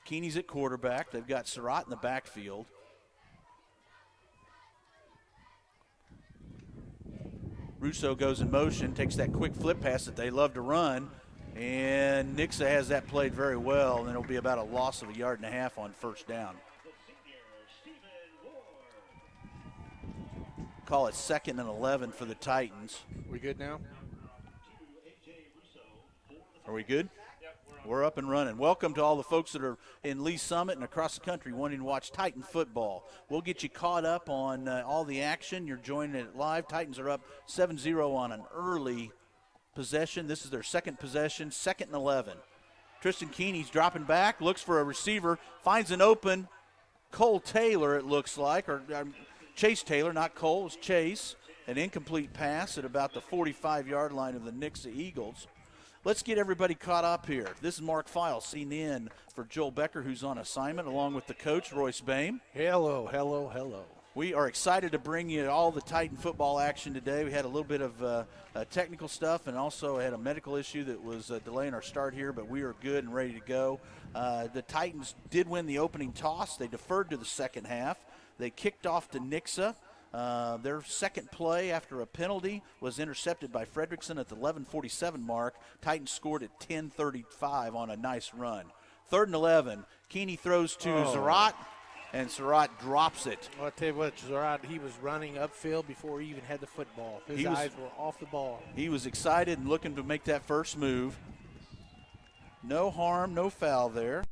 Keeney's at quarterback. They've got Surratt in the backfield. Russo goes in motion, takes that quick flip pass that they love to run, and Nixa has that played very well, and it'll be about a loss of 1.5 yards on first down. Call it 2nd and 11 for the Titans. We good now? Are we good? We're up and running. Welcome to all the folks that are in Lee Summit and across the country wanting to watch Titan football. We'll get you caught up on all the action. You're joining it live. Titans are up 7-0 on an early possession. This is their second possession, 2nd and 11. Tristan Keeney's dropping back, looks for a receiver, finds an open Cole Taylor, it looks like, or Chase Taylor, not Cole, it's Chase. An incomplete pass at about the 45-yard line of the Nixa Eagles. Let's get everybody caught up here. This is Mark Files, seen in for Joel Becker, who's on assignment, along with the coach, Royce Boehm. Hello, hello, hello. We are excited to bring you all the Titan football action today. We had a little bit of technical stuff and also had a medical issue that was delaying our start here, but we are good and ready to go. The Titans did win the opening toss. They deferred to the second half. They kicked off to Nixa. Their second play after a penalty was intercepted by Fredrickson at the 11:47 mark. Titans scored at 10:35 on a nice run. 3rd and 11. Keeney throws to Surratt, and Surratt drops it. Well, I'll tell you what, Surratt, he was running upfield before he even had the football. His eyes were off the ball. He was excited and looking to make that first move. No harm, no foul there.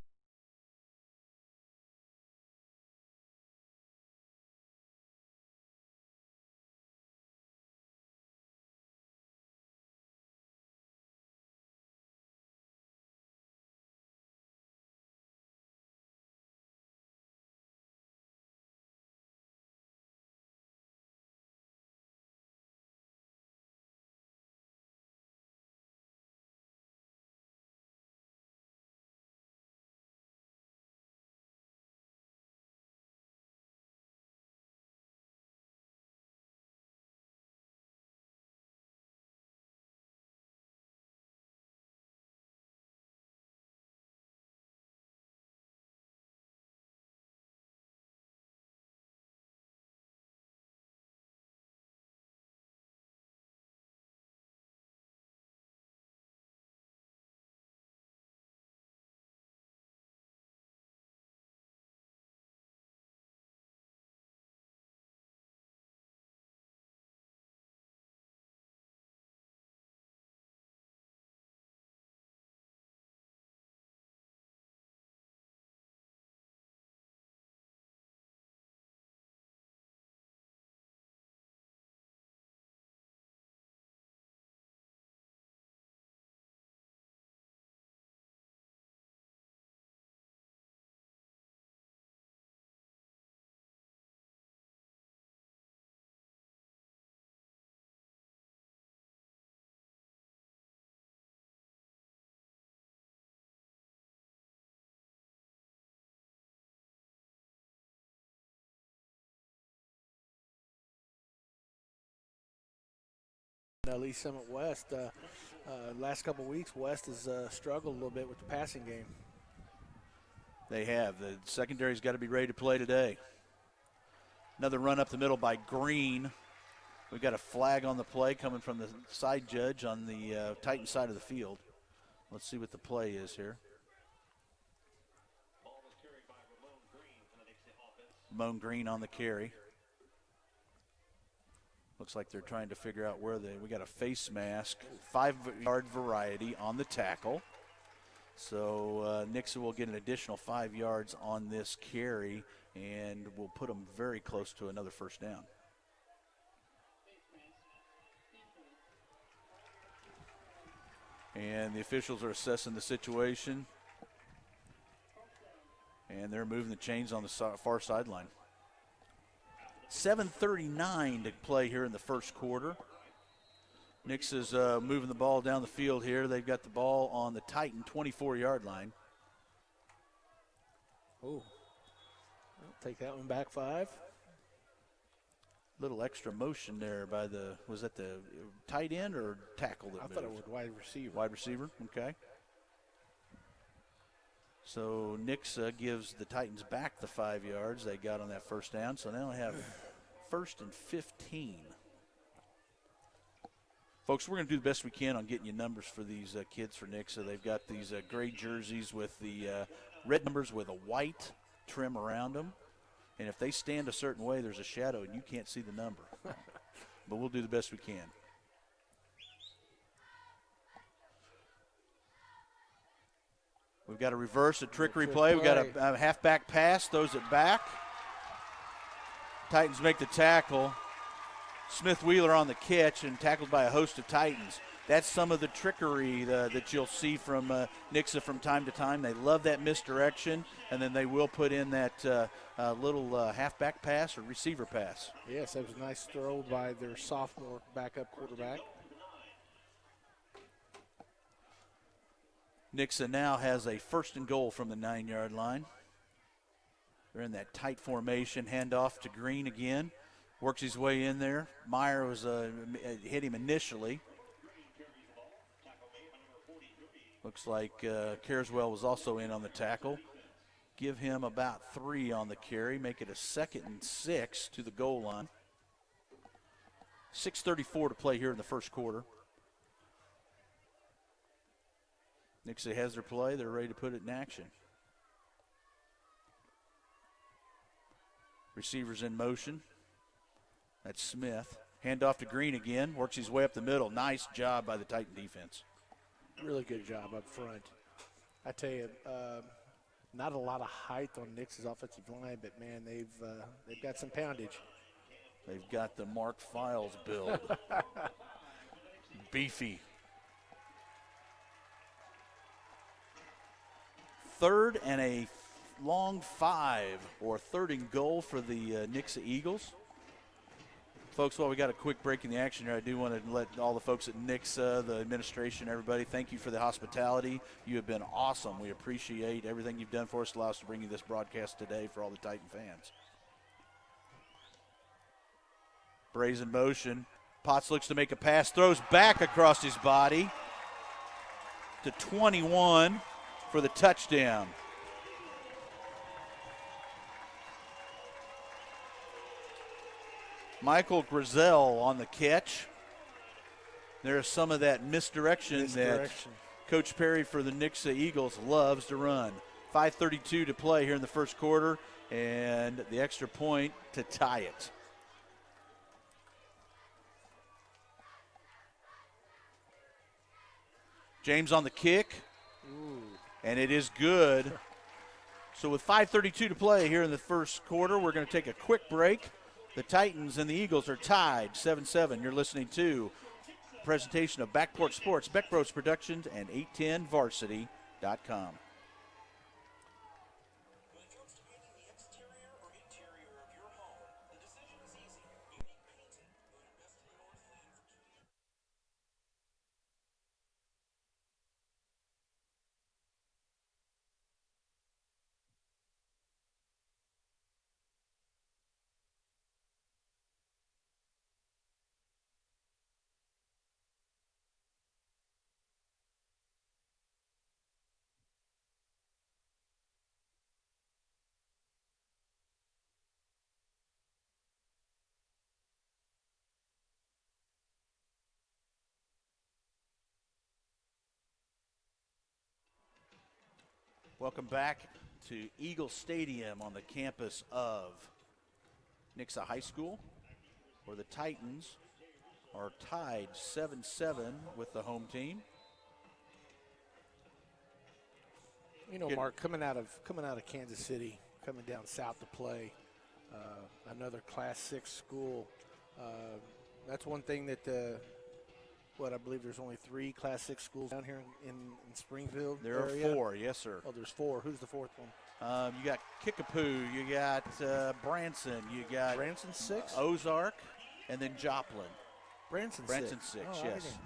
Lee Summit West, last couple of weeks, West has struggled a little bit with the passing game. They have. The secondary's got to be ready to play today. Another run up the middle by Green. We've got a flag on the play coming from the side judge on the Titan side of the field. Let's see what the play is here. Ramon Green on the carry. Looks like they're trying to figure out where we got a face mask, 5-yard variety on the tackle. So Nixa will get an additional 5 yards on this carry, and we'll put them very close to another first down. And the officials are assessing the situation, and they're moving the chains on the far sideline. 7:39 to play here in the first quarter. Nixa's moving the ball down the field here. They've got the ball on the Titan 24-yard line. Oh, take that one back 5. Little extra motion there by was that the tight end or tackle that I moved? thought it was wide receiver. Wide receiver, okay. So Nixa gives the Titans back the 5 yards they got on that first down. So now they have 1st and 15. Folks, we're going to do the best we can on getting you numbers for these kids for Nixa. They've got these gray jerseys with the red numbers with a white trim around them. And if they stand a certain way, there's a shadow and you can't see the number. But we'll do the best we can. We've got a reverse, a trickery play. We've got a halfback pass, throws it back. Titans make the tackle. Smith Wheeler on the catch and tackled by a host of Titans. That's some of the trickery that you'll see from Nixa from time to time. They love that misdirection, and then they will put in that little halfback pass or receiver pass. Yes, that was a nice throw by their sophomore backup quarterback. Nixa now has a 1st and goal from the 9-yard line. They're in that tight formation. Handoff to Green again. Works his way in there. Meyer was hit him initially. Looks like Carswell was also in on the tackle. Give him about 3 on the carry. Make it a 2nd and 6 to the goal line. 6:34 to play here in the first quarter. Nixa has their play. They're ready to put it in action. Receivers in motion. That's Smith. Handoff to Green again. Works his way up the middle. Nice job by the Titan defense. Really good job up front. I tell you, not a lot of height on Nix's offensive line, but, man, they've got some poundage. They've got the Mark Files build. Beefy. 3rd and a long 5, or 3rd and goal for the Nixa Eagles. Folks, while we got a quick break in the action here, I do want to let all the folks at Nixa, the administration, everybody, thank you for the hospitality. You have been awesome. We appreciate everything you've done for us, allow us to bring you this broadcast today for all the Titan fans. Braves in motion. Potts looks to make a pass, throws back across his body to 21 for the touchdown. Michael Grizel on the catch. There's some of that misdirection that Coach Perry for the Nixa Eagles loves to run. 5:32 to play here in the first quarter, and the extra point to tie it. James on the kick, and it is good. So with 5:32 to play here in the first quarter, we're going to take a quick break. The Titans and the Eagles are tied 7-7. You're listening to a presentation of Backport Sports, Beck Bros Productions, and 810varsity.com. Welcome back to Eagle Stadium on the campus of Nixa High School, where the Titans are tied 7-7 with the home team. You know, Mark, coming out of Kansas City, coming down south to play another Class 6 school, that's one thing that I believe there's only 3 Class 6 schools down here in Springfield There area. are 4, yes, sir. Oh, there's 4. Who's the 4th one? You got Kickapoo, you got Branson, you got Branson 6? Ozark, and then Joplin. Branson 6, oh, yes.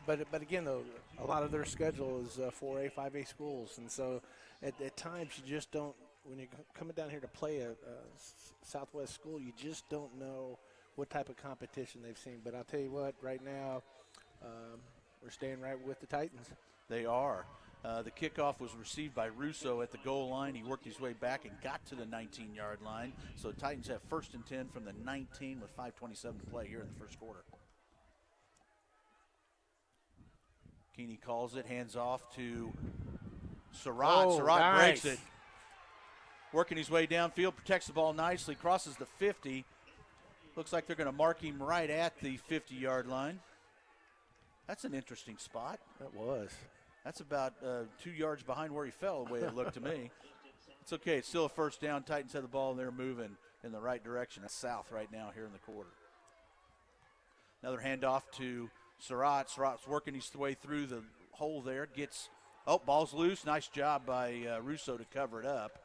But again, though, a lot of their schedule is 4A, 5A schools. And so at times you just don't, when you're coming down here to play a Southwest school, you just don't know what type of competition they've seen. But I'll tell you what, right now, we're staying right with the Titans. They are. The kickoff was received by Russo at the goal line. He worked his way back and got to the 19-yard line. So the Titans have 1st and 10 from the 19 with 5:27 to play here in the first quarter. Keeney calls it, hands off to Surratt. Oh, Surratt nice. breaks it. Working his way downfield, protects the ball nicely, crosses the 50. Looks like they're going to mark him right at the 50-yard line. That's an interesting spot. That was. That's about 2 yards behind where he fell, the way it looked to me. It's okay. It's still a first down. Titans have the ball, and they're moving in the right direction. That's south right now here in the quarter. Another handoff to Surratt. Surratt's working his way through the hole there. Ball's loose. Nice job by Russo to cover it up.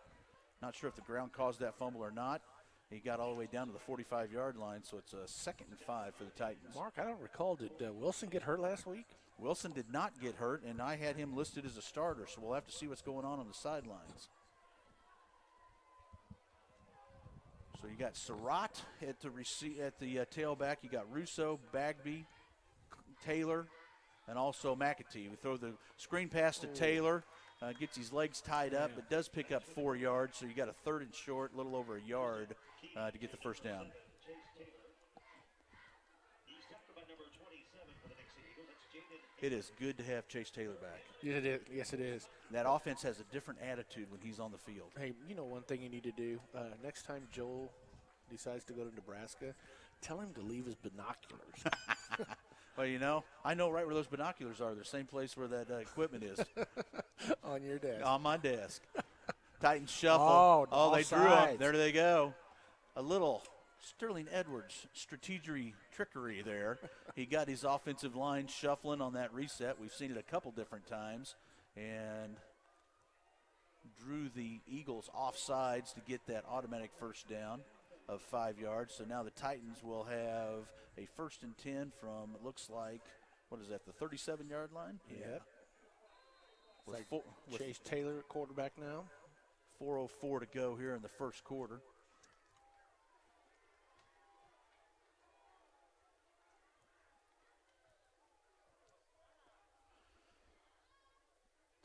Not sure if the ground caused that fumble or not. He got all the way down to the 45-yard line, so it's a 2nd and 5 for the Titans. Mark, I don't recall, did Wilson get hurt last week? Wilson did not get hurt, and I had him listed as a starter, so we'll have to see what's going on the sidelines. So you got Surratt at the tailback. You got Russo, Bagby, Taylor, and also McAtee. We throw the screen pass to Taylor. Gets his legs tied up, but does pick up 4 yards, so you got a 3rd and short, a little over a yard to get the first down. It is good to have Chase Taylor back. Yes, it is. Yes, it is. That offense has a different attitude when he's on the field. Hey, you know one thing you need to do? Next time Joel decides to go to Nebraska, tell him to leave his binoculars. Well, I know right where those binoculars are. They're the same place where that equipment is. On your desk. On my desk. Titans shuffle. Oh, they drew them. There they go. A little Sterling Edwards trickery there. He got his offensive line shuffling on that reset. We've seen it a couple different times. And drew the Eagles off sides to get that automatic first down of 5 yards. So now the Titans will have a 1st and 10 from, it looks like, what is that, the 37-yard line? Yep. With Chase Taylor, quarterback now. 4:04 to go here in the first quarter.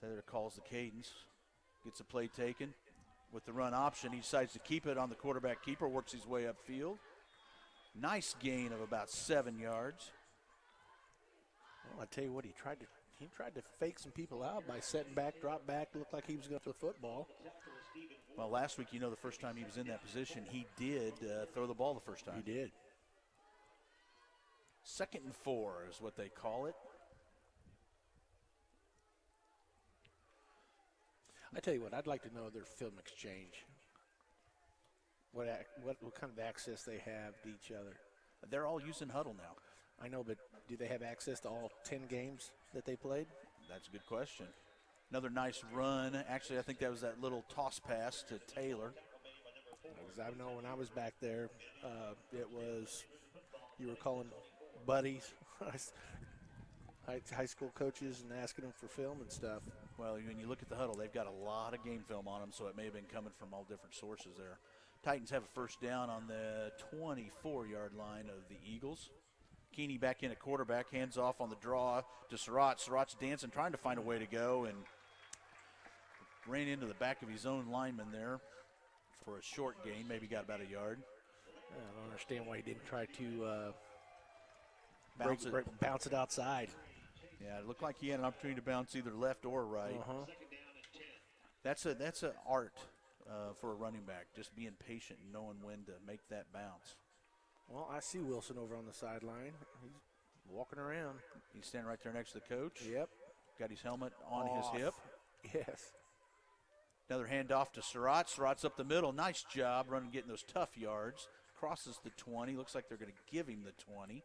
Taylor calls the cadence, gets a play taken. With the run option, he decides to keep it on the quarterback keeper, works his way upfield. Nice gain of about 7 yards. Well, I tell you what, he tried to fake some people out by setting back, drop back, looked like he was going to the football. Well, last week, the first time he was in that position, he did throw the ball the first time. He did. 2nd and 4 is what they call it. I tell you what, I'd like to know their film exchange. What kind of access they have to each other. They're all using Huddle now. I know, but do they have access to all 10 games that they played? That's a good question. Another nice run. Actually, I think that was that little toss pass to Taylor. Because I know when I was back there, it was, you were calling buddies, high school coaches, and asking them for film and stuff. Well, when you look at the Huddle, they've got a lot of game film on them, so it may have been coming from all different sources there. Titans have a first down on the 24-yard line of the Eagles. Keeney back in at quarterback, hands off on the draw to Surratt. Surratt's dancing, trying to find a way to go, and ran into the back of his own lineman there for a short gain, maybe got about a yard. I don't understand why he didn't try to bounce it outside. Yeah, it looked like he had an opportunity to bounce either left or right. That's an art for a running back, just being patient and knowing when to make that bounce. Well, I see Wilson over on the sideline. He's walking around. He's standing right there next to the coach. Yep. Got his helmet on his hip. Yes. Another handoff to Surratt. Surratt's up the middle. Nice job running, getting those tough yards. Crosses the 20. Looks like they're going to give him the 20.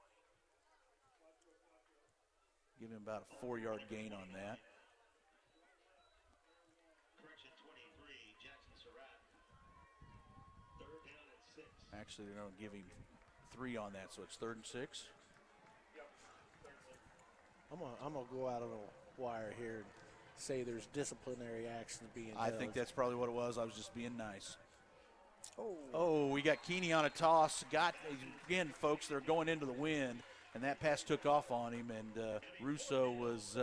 Give him about a 4-yard gain on that. Actually, they're going to give him 3 on that, so it's 3rd and 6. I'm gonna go out on a wire here and say there's disciplinary action being I held. think that's probably what it was. I was just being nice. Oh, we got Keeney on a toss. Again, folks, they're going into the wind, and that pass took off on him, and Russo was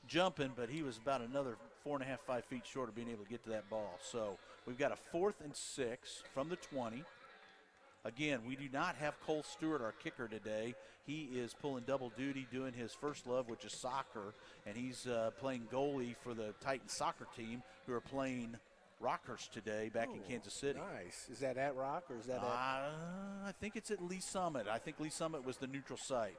jumping, but he was about another 4.5, 5 feet short of being able to get to that ball. So we've got a 4th and 6 from the 20. Again, we do not have Cole Stewart, our kicker, today. He is pulling double duty, doing his first love, which is soccer, and he's playing goalie for the Titans soccer team, who are playing Rockhurst today back in Kansas City. Nice. Is that at Rock or is that at? I think it's at Lee Summit. I think Lee Summit was the neutral site.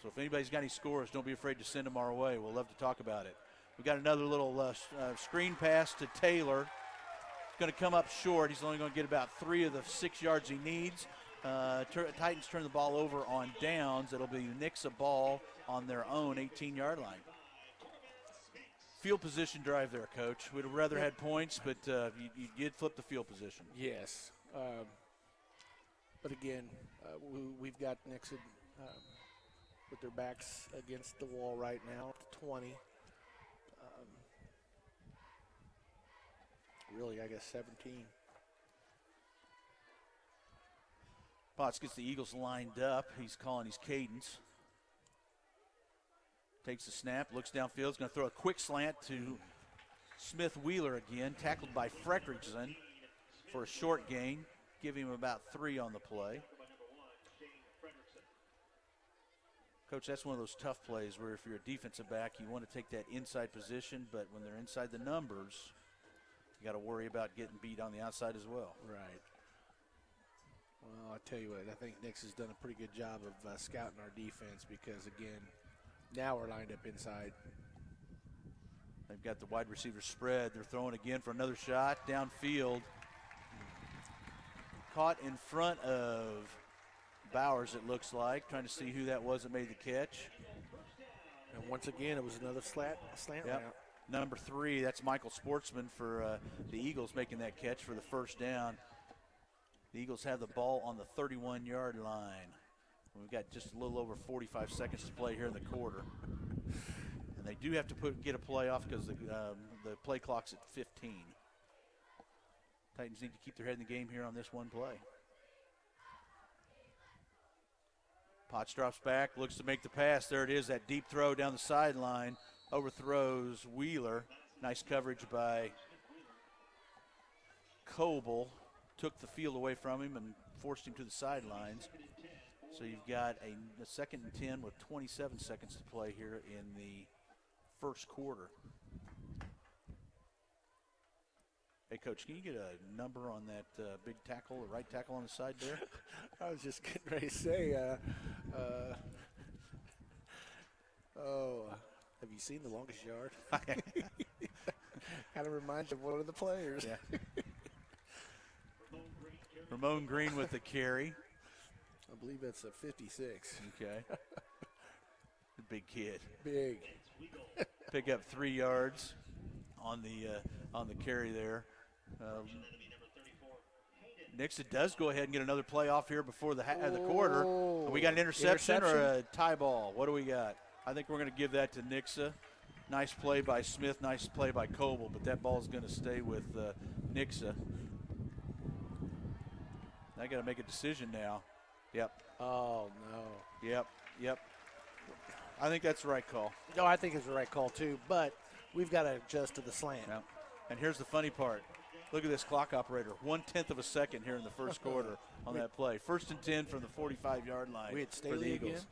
So if anybody's got any scores, don't be afraid to send them our way. We'll love to talk about it. We got another little screen pass to Taylor. Going to come up short. He's only going to get about 3 of the 6 yards he needs. Titans turn the ball over on downs. It'll be Nixa ball on their own 18-yard line. Field position drive there, Coach. We'd have rather had points, but you did flip the field position. Yes. But again, we've got Nixa with their backs against the wall right now at 20. Really, I guess 17. Potts gets the Eagles lined up. He's calling his cadence. Takes the snap, looks downfield. He's going to throw a quick slant to Smith Wheeler again, tackled by Fredrickson for a short gain. Give him about 3 on the play. Coach, that's one of those tough plays where if you're a defensive back, you want to take that inside position, but when they're inside the numbers, you got to worry about getting beat on the outside as well. Right. Well, I tell you what, I think Nix has done a pretty good job of scouting our defense because, again, now we're lined up inside. They've got the wide receiver spread. They're throwing again for another shot downfield. Caught in front of Bowers, it looks like, trying to see who that was that made the catch. And once again, it was another slant route. Number 3, that's Michael Sportsman for the Eagles making that catch for the first down. The Eagles have the ball on the 31-yard line. We've got just a little over 45 seconds to play here in the quarter. And they do have to get a play off because the play clock's at 15. Titans need to keep their head in the game here on this one play. Potts drops back, looks to make the pass. There it is, that deep throw down the sideline. Overthrows Wheeler. Nice coverage by Coble. Took the field away from him and forced him to the sidelines. So you've got a 2nd and 10 with 27 seconds to play here in the first quarter. Hey, Coach, can you get a number on that big tackle, the right tackle on the side there? I was just getting ready to say, have you seen The Longest Yard? Kind of reminds you of one of the players. Yeah. Ramon Green with the carry. I believe that's a 56. Okay. Big kid. Big. Pick up 3 yards on the carry there. Nixa does go ahead and get another play off here before the quarter. We got an interception or a tie ball? What do we got? I think we're going to give that to Nixa. Nice play by Smith, nice play by Coble, but that ball is going to stay with Nixa. I got to make a decision now. Yep. Oh, no. Yep. I think that's the right call. No, I think it's the right call, too, but we've got to adjust to the slant. Yep. And here's the funny part. Look at this clock operator. 1/10 of a second here in the first quarter on that play. 1st and 10 from the 45-yard line for the Eagles.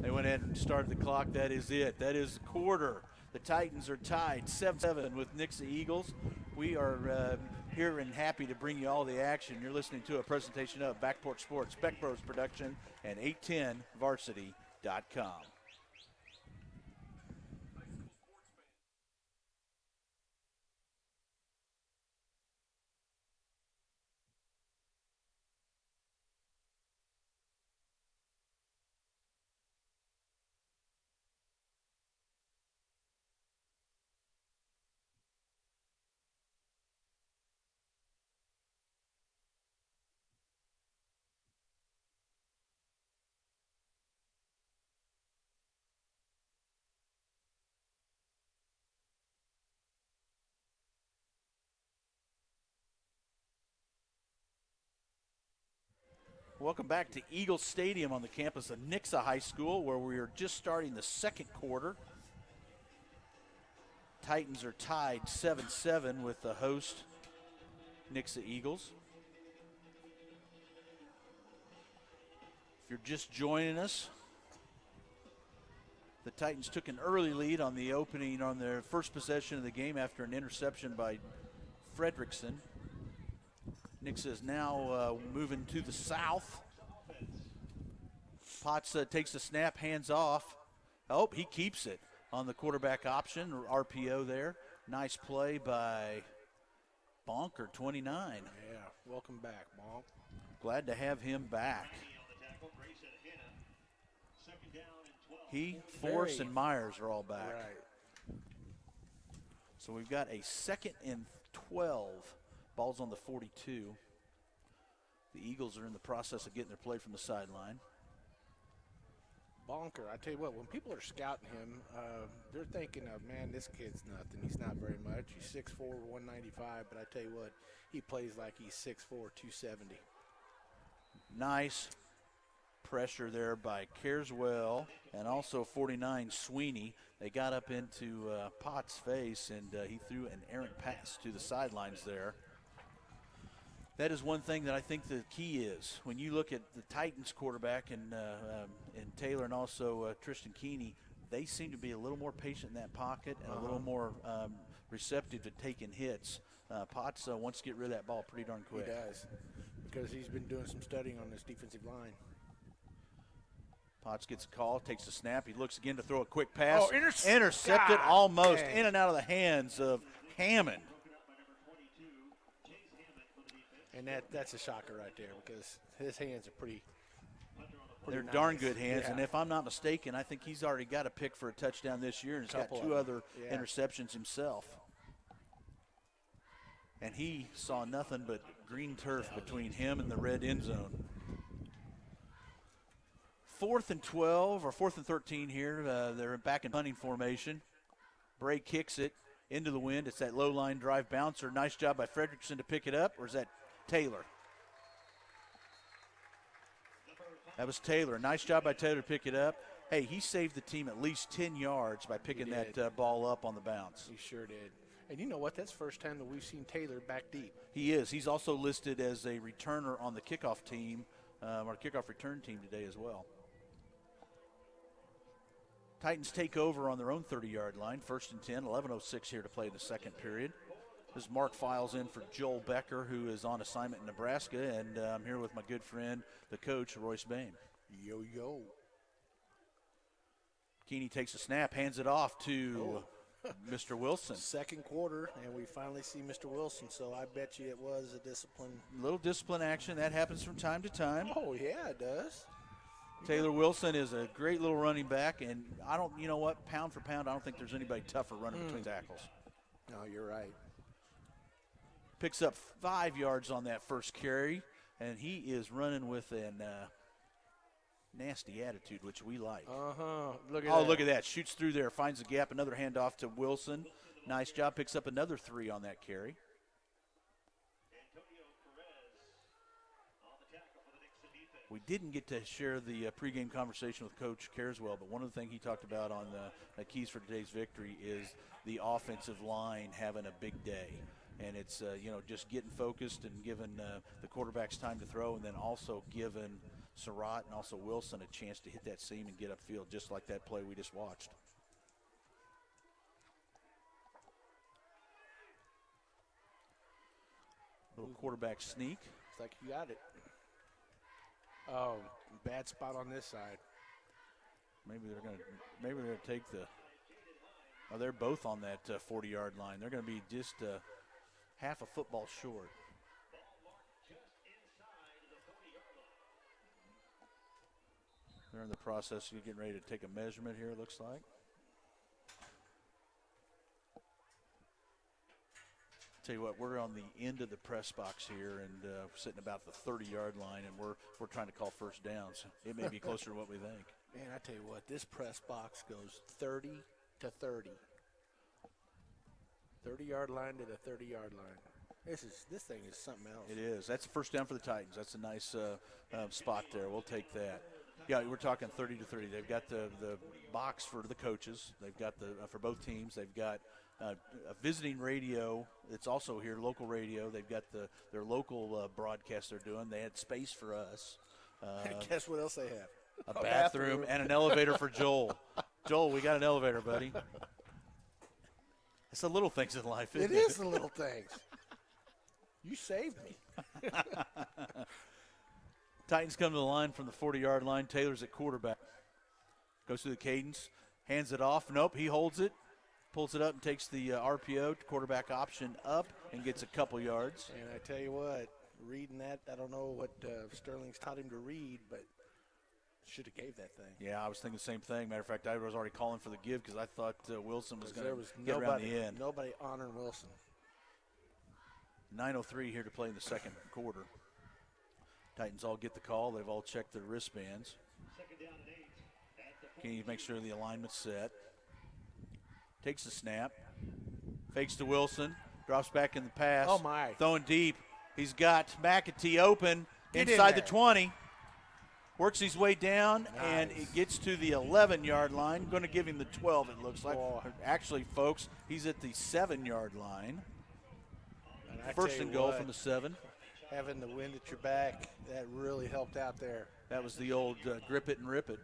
They went ahead and started the clock. That is it. That is the quarter. The Titans are tied 7-7 with Nixa Eagles. We are here and happy to bring you all the action. You're listening to a presentation of Backport Sports, Beck Bros Production, and 810varsity.com. Welcome back to Eagle Stadium on the campus of Nixa High School, where we are just starting the second quarter. Titans are tied 7-7 with the host Nixa Eagles. If you're just joining us, the Titans took an early lead on the opening on their first possession of the game after an interception by Fredrickson. Nixa is now moving to the south. Potts takes the snap, hands off. Oh, he keeps it on the quarterback option, or RPO there. Nice play by Bonker, 29. Yeah, welcome back, Bonk. Glad to have him back. He, Force, and Myers are all back. Right. So we've got a 2nd and 12. Ball's on the 42. The Eagles are in the process of getting their play from the sideline. Bonker, I tell you what, when people are scouting him, they're thinking of, man, this kid's nothing. He's not very much. He's 6'4", 195, but I tell you what, he plays like he's 6'4", 270. Nice pressure there by Careswell and also 49 Sweeney. They got up into Potts' face, and he threw an errant pass to the sidelines there. That is one thing that I think the key is. When you look at the Titans quarterback and Taylor and also Tristan Keeney, they seem to be a little more patient in that pocket and a little more receptive to taking hits. Potts wants to get rid of that ball pretty darn quick. He does, because he's been doing some studying on this defensive line. Potts gets a call, takes a snap. He looks again to throw a quick pass. Oh, intercepted God, almost dang. in and out of the hands of Hammond. And that's a shocker right there, because his hands are pretty They're nice. darn good hands, Yeah. and if I'm not mistaken, I think he's already got a pick for a touchdown this year, and he's got Couple 2 of other them. Yeah. interceptions himself. And he saw nothing but green turf between him and the red end zone. 4th and 12, or 4th and 13 here. They're back in punting formation. Bray kicks it into the wind. It's that low line drive bouncer. Nice job by Fredrickson to pick it up, or is that Taylor? That was Taylor. Nice job by Taylor to pick it up. Hey, he saved the team at least 10 yards by picking that ball up on the bounce. He sure did. And you know what? That's the first time that we've seen Taylor back deep. He is. He's also listed as a returner on the kickoff team, or kickoff return team today as well. Titans take over on their own 30-yard line. 1st and 10, 11:06 here to play the second period. This is Mark Files in for Joel Becker, who is on assignment in Nebraska, and I'm here with my good friend, the coach, Royce Bain. Yo. Keeney takes a snap, hands it off to Mr. Wilson. Second quarter, and we finally see Mr. Wilson, so I bet you it was a discipline. Little discipline action. That happens from time to time. Oh, yeah, it does. Taylor Wilson is a great little running back, and you know what, pound for pound, I don't think there's anybody tougher running between tackles. No, you're right. Picks up 5 yards on that first carry, and he is running with a nasty attitude, which we like. Look at that. Oh, look at that. Shoots through there, finds a gap, another handoff to Wilson. Nice job, picks up another 3 on that carry. We didn't get to share the pregame conversation with Coach Careswell, but one of the things he talked about on the keys for today's victory is the offensive line having a big day. And it's, just getting focused and giving the quarterbacks time to throw, and then also giving Surratt and also Wilson a chance to hit that seam and get upfield, just like that play we just watched. Little quarterback sneak. It's like you got it. Oh, bad spot on this side. Maybe they're gonna take the. Oh, they're both on that 40-yard line. They're going to be just half a football short. They're in the process of getting ready to take a measurement here, it looks like. Tell you what, we're on the end of the press box here, and sitting about the 30-yard line, and we're trying to call first downs. It may be closer to what we think. Man, I tell you what, this press box goes 30 to 30. 30-yard line to the 30-yard line. This thing is something else. It is. That's the first down for the Titans. That's a nice spot there. We'll take that. Yeah, we're talking 30 to 30. They've got the box for the coaches. They've got the for both teams. They've got a visiting radio. It's also here, local radio. They've got their local broadcast they're doing. They had space for us. Guess what else they have? A bathroom and an elevator for Joel. Joel, we got an elevator, buddy. It's the little things in life, isn't it? It is the little things. You saved me. Titans come to the line from the 40-yard line. Taylor's at quarterback. Goes through the cadence, hands it off. Nope, he holds it, pulls it up and takes the RPO, quarterback option up, and gets a couple yards. And I tell you what, reading that, I don't know what Sterling's taught him to read, but should have gave that thing. Yeah, I was thinking the same thing. Matter of fact, I was already calling for the give because I thought Wilson was going to get nobody, around the end. Nobody honoring Wilson. 9:03 here to play in the second quarter. Titans all get the call. They've all checked their wristbands. Can you make sure the alignment's set? Takes the snap. Fakes to Wilson. Drops back in the pass. Oh, my. Throwing deep. He's got McAtee open Get inside in the there. 20. Works his way down, and Nice. it gets to the 11-yard line. Going to give him the 12, it looks like. Boy. Actually, folks, he's at the 7-yard line. And I First tell and you goal what, from the 7. having the wind at your back, that really helped out there. That was the old grip it and rip it.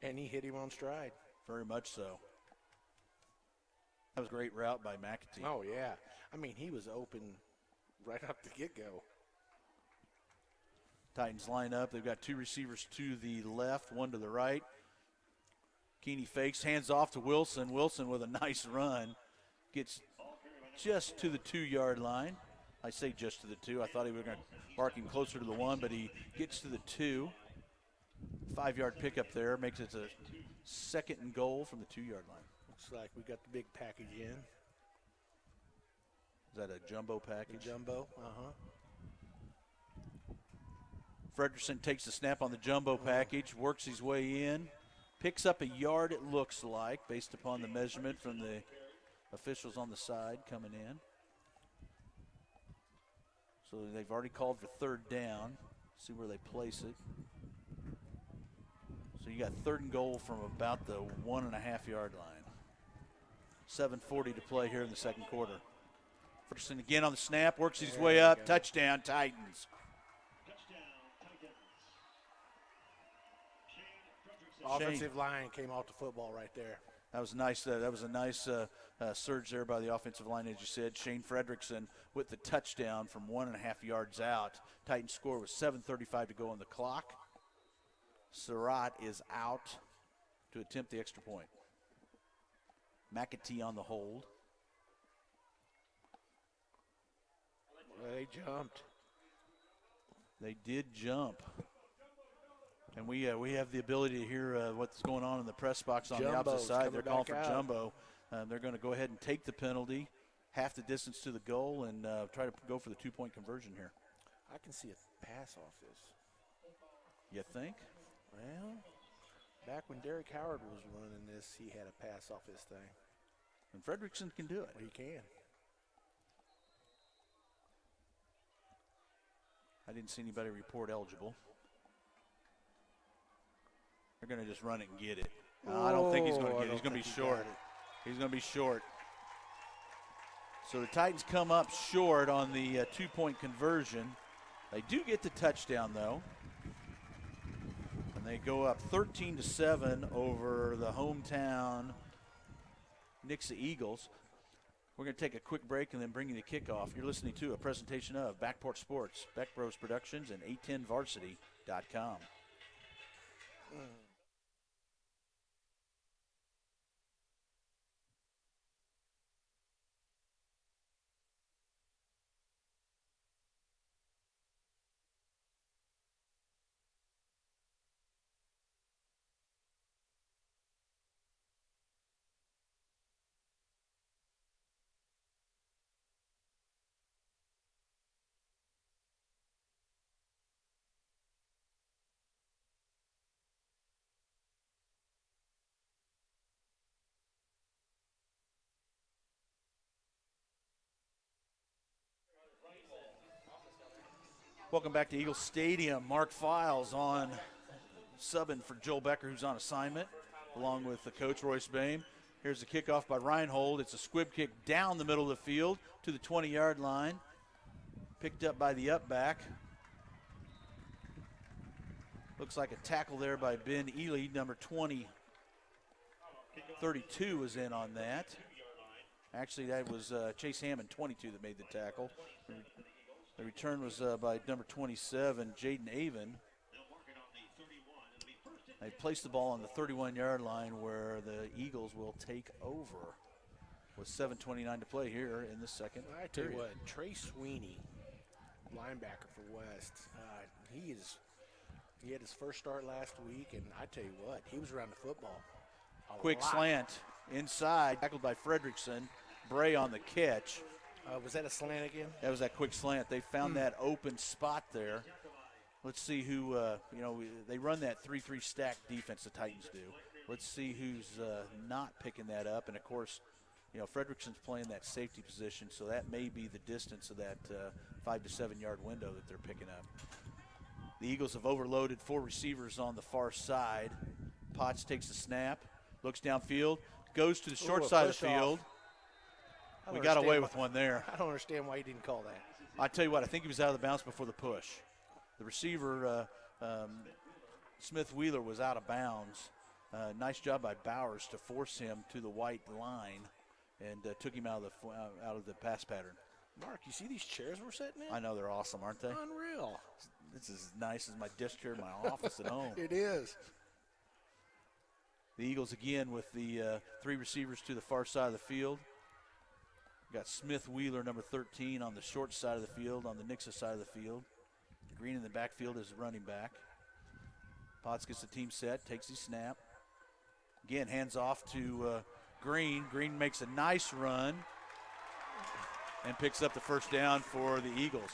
And he hit him on stride. Very much so. That was a great route by McAtee. Oh, yeah. I mean, he was open right off the get-go. Titans line up. They've got two receivers to the left, one to the right. Keeney fakes, hands off to Wilson. Wilson with a nice run. Gets just to the 2-yard line. I say just to the 2. I thought he was going to mark him closer to the 1, but he gets to the 2. 5-yard pickup there. Makes it a second and goal from the 2-yard line. Looks like we got the big package in. Is that a jumbo package? The jumbo, Frederickson takes the snap on the jumbo package, works his way in, picks up a yard, it looks like, based upon the measurement from the officials on the side coming in. So they've already called for third down. See where they place it. So you got third and goal from about the 1.5-yard line. 7:40 to play here in the second quarter. Frederickson again on the snap, works his way up, touchdown Titans. Offensive line came off the football right there. That was nice. That was a nice surge there by the offensive line, as you said. Shane Frederickson with the touchdown from 1.5 yards out. Titans score with 7:35 to go on the clock. Surratt is out to attempt the extra point. McAtee on the hold. Well, they jumped. They did jump. And we have the ability to hear what's going on in the press box on the opposite Jumbo's side. They're coming calling for back out. jumbo. They're going to go ahead and take the penalty, half the distance to the goal, and try to go for the 2-point conversion here. I can see a pass off this. You think? Well, back when Derek Howard was running this, he had a pass off this thing. And Frederickson can do it. Well, he can. I didn't see anybody report eligible. They're going to just run it and get it. I don't think he's going to get it. He's going to be short. He's going to be short. So the Titans come up short on the 2-point conversion. They do get the touchdown, though. And they go up 13-7 over the hometown Nixa Eagles. We're going to take a quick break and then bring you the kickoff. You're listening to a presentation of Backport Sports, Beck Bros Productions, and A10Varsity.com. Welcome back to Eagle Stadium. Mark Files on subbing for Joel Becker, who's on assignment, along with the coach, Royce Boehm. Here's the kickoff by Reinhold. It's a squib kick down the middle of the field to the 20-yard line. Picked up by the up back. Looks like a tackle there by Ben Ely, number 32 was in on that. Actually, that was Chase Hammond, 22, that made the tackle. The return was by number 27, Jaden Avon. They placed the ball on the 31-yard line where the Eagles will take over with 7:29 to play here in the second I tell you period. what, Trey Sweeney, linebacker for West, he had his first start last week, and I tell you what, he was around the football a Quick lot. slant inside, tackled by Fredrickson. Bray on the catch. Was that a slant again? That was that quick slant. They found that open spot there. Let's see who, they run that 3-3 stack defense, the Titans do. Let's see who's not picking that up. And, of course, Fredrickson's playing that safety position, so that may be the distance of that 5 to 7 yard window that they're picking up. The Eagles have overloaded 4 receivers on the far side. Potts takes the snap, looks downfield, goes to the short side of the field. We got away with one there. I don't understand why he didn't call that. I tell you what, I think he was out of the bounds before the push. The receiver, Smith Wheeler, was out of bounds. Nice job by Bowers to force him to the white line and took him out of the pass pattern. Mark, you see these chairs we're sitting in? I know, they're awesome, aren't they? Unreal. This is as nice as my desk chair in my office at home. It is. The Eagles again with the 3 receivers to the far side of the field. Got Smith Wheeler, number 13, on the short side of the field, on the Nixa side of the field. Green in the backfield is running back. Potts gets the team set, takes his snap. Again, hands off to Green. Green makes a nice run and picks up the first down for the Eagles.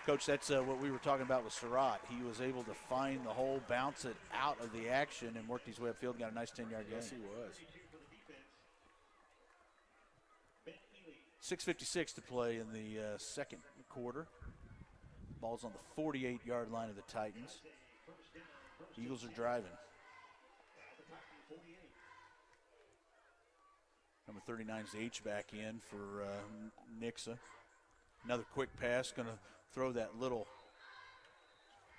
Coach, that's what we were talking about with Surratt. He was able to find the hole, bounce it out of the action, and worked his way upfield, got a nice 10-yard gain. Yes, he was. 6:56 to play in the second quarter. Ball's on the 48-yard line of the Titans. Eagles are driving. Number 39 is H-back in for Nixa. Another quick pass, going to throw that little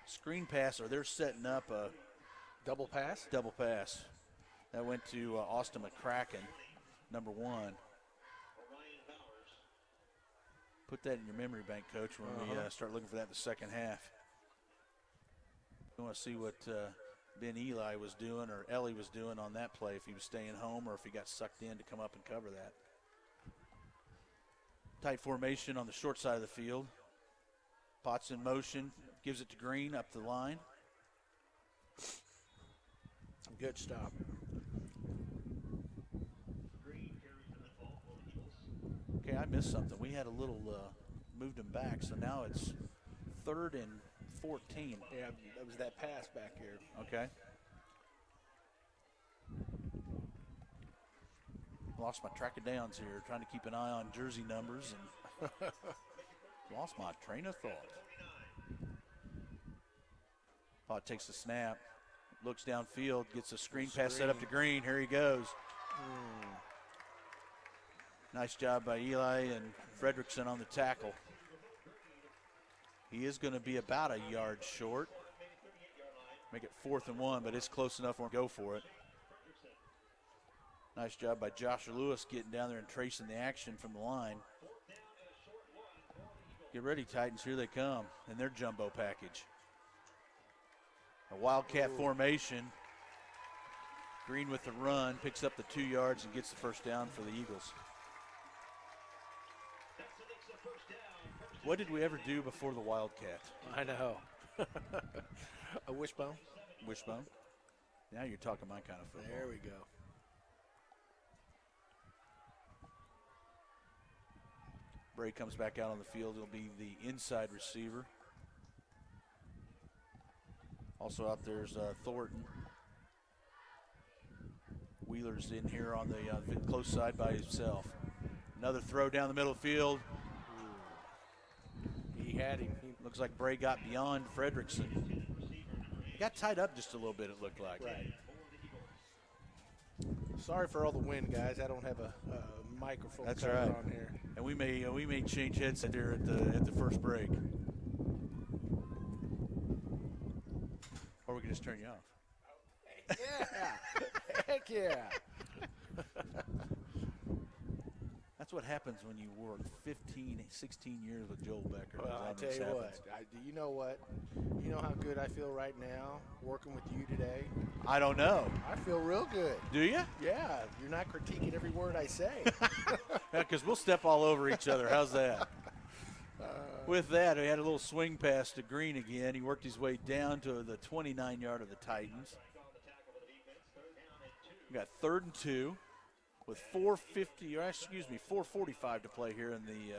screen pass, or they're setting up a double pass. That went to Austin McCracken, number 1. Put that in your memory bank, Coach, when we start looking for that in the second half. We want to see what Ben Eli was doing, or Ellie was doing on that play, if he was staying home or if he got sucked in to come up and cover that. Tight formation on the short side of the field. Potts in motion, gives it to Green up the line. Good stop. Okay, I missed something. We had a little moved him back, so now it's 3rd and 14. Yeah, that was that pass back here. Okay. Lost my track of downs here, trying to keep an eye on jersey numbers, and lost my train of thought. Pot takes the snap, looks downfield, gets a screen pass set up to Green. Here he goes. Nice job by Eli and Fredrickson on the tackle. He is going to be about a yard short. Make it 4th and 1, but it's close enough for him to go for it. Nice job by Joshua Lewis getting down there and tracing the action from the line. Get ready, Titans. Here they come in their jumbo package. A wildcat formation. Green with the run, picks up the 2 yards and gets the first down for the Eagles. What did we ever do before the wildcat? I know. A wishbone. Wishbone. Now you're talking my kind of football. There we go. Bray comes back out on the field. It'll be the inside receiver. Also out there's Thornton. Wheeler's in here on the close side by himself. Another throw down the middle of the field. He had him. Looks like Bray got beyond Fredrickson. He got tied up just a little bit, it looked like. Right. Sorry for all the wind, guys. I don't have a microphone That's cover right. on here. And we may change headset there at the first break. Or we can just turn you off. Yeah. Heck yeah. That's what happens when you work 15, 16 years with Joel Becker. Well, I tell you what. You know what? You know how good I feel right now working with you today? I don't know. I feel real good. Do you? Yeah. You're not critiquing every word I say. Because we'll step all over each other. How's that? With that, he had a little swing pass to Green again. He worked his way down to the 29-yard of the Titans. We got 3rd and 2 with 4:45 to play here in the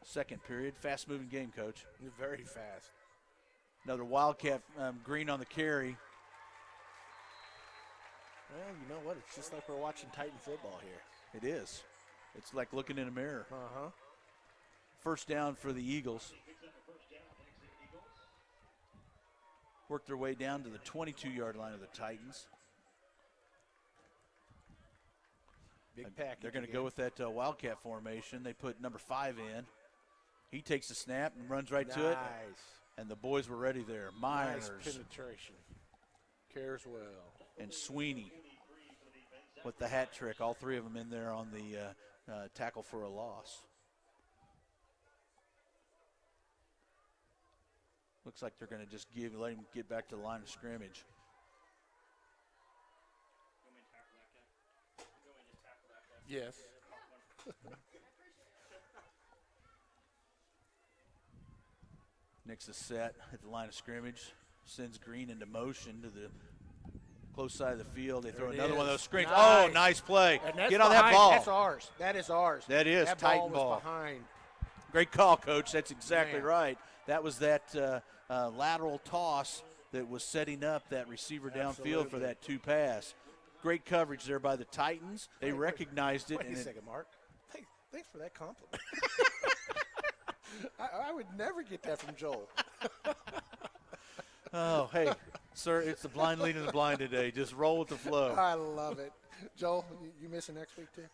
second period. Fast-moving game, Coach. Very fast. Another Wildcat, Green on the carry. Well, you know what? It's just like we're watching Titan football here. It is. It's like looking in a mirror. Uh-huh. First down for the Eagles. Worked their way down to the 22-yard line of the Titans. Big package. They're going to go with that Wildcat formation. They put number 5 in. He takes the snap and runs right to it. Nice. And the boys were ready there. Myers. Nice penetration. Cares well. And Sweeney with the hat trick. All three of them in there on the tackle for a loss. Looks like they're going to just let him get back to the line of scrimmage. Yes. Nixa set at the line of scrimmage. Sends Green into motion to the close side of the field. They throw another one of those screens. Nice. Oh, nice play. Get on behind. that ball. That's ours. That is ours. That is that Titan ball. ball. Was behind. Great call, Coach. That's exactly Man. right. That was that lateral toss that was setting up that receiver downfield for that 2 pass. Great coverage there by the Titans. They recognized it. Wait a second, Mark. Thanks for that compliment. I would never get that from Joel. Oh, hey, sir, it's the blind leading the blind today. Just roll with the flow. I love it. Joel, you missing next week too?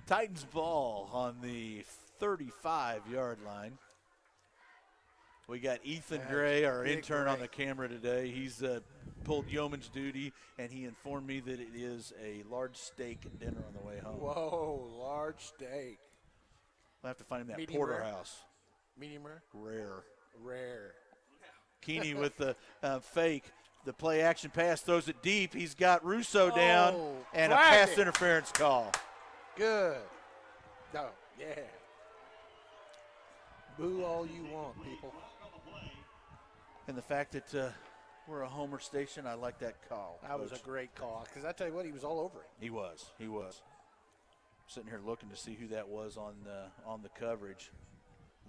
Titans ball on the 35-yard line. We got Ethan Gray, our intern, on the camera today. He's pulled yeoman's duty, and he informed me that it is a large steak and dinner on the way home. Whoa, large steak. We'll have to find him that Medium porterhouse. Medium rare? Rare. Rare. Keeney with the fake. The play action pass throws it deep. He's got Russo down and a pass interference call. Good. No, yeah. Boo all you want, people. And the fact that we're a homer station, I like that call. That was a great call because I tell you what, he was all over it. He was. Sitting here looking to see who that was on the coverage.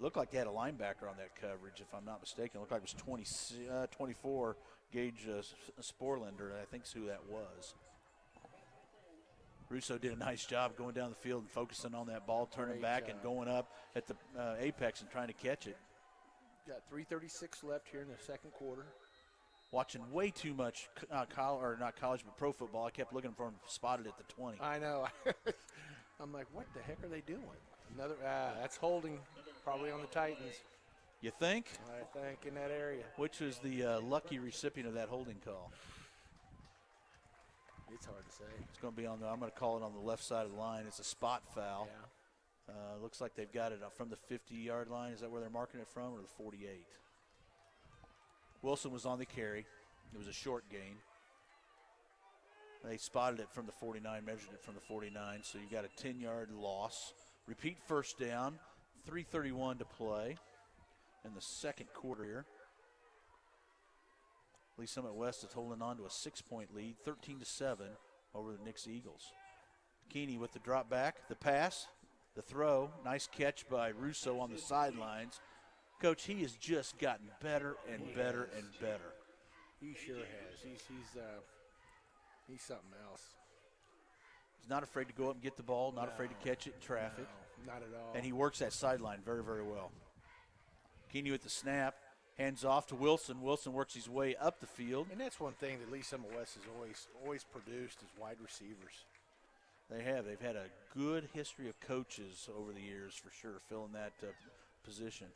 Looked like they had a linebacker on that coverage, if I'm not mistaken. It looked like it was 24, Gage Sporlander, I think is who that was. Russo did a nice job going down the field and focusing on that ball, turning back and going up at the apex and trying to catch it. Got 3:36 left here in the second quarter. Watching way too much not college, but pro football. I kept looking for him spotted at the 20. I know. I'm like, what the heck are they doing? Another, that's holding probably on the Titans. You think? I think in that area. Which was the lucky recipient of that holding call? It's hard to say. It's going to be on I'm going to call it on the left side of the line. It's a spot foul. Yeah. Looks like they've got it from the 50-yard line. Is that where they're marking it from, or the 48? Wilson was on the carry. It was a short gain. They spotted it from the 49, measured it from the 49, so you got a 10-yard loss. Repeat first down, 3:31 to play in the second quarter here. Lee Summit West is holding on to a 6-point lead, 13-7 over the Nixa Eagles. Keeney with the drop back, the pass, the throw. Nice catch by Russo on the sidelines. Coach, he has just gotten better and better and better. He sure has. He's something else. He's not afraid to go up and get the ball, not afraid to catch it in traffic. No, not at all. And he works that sideline very, very well. Keeney with the snap, hands off to Wilson. Wilson works his way up the field. And that's one thing that Lee Summit West has always produced is wide receivers. They have. They've had a good history of coaches over the years, for sure, filling that position.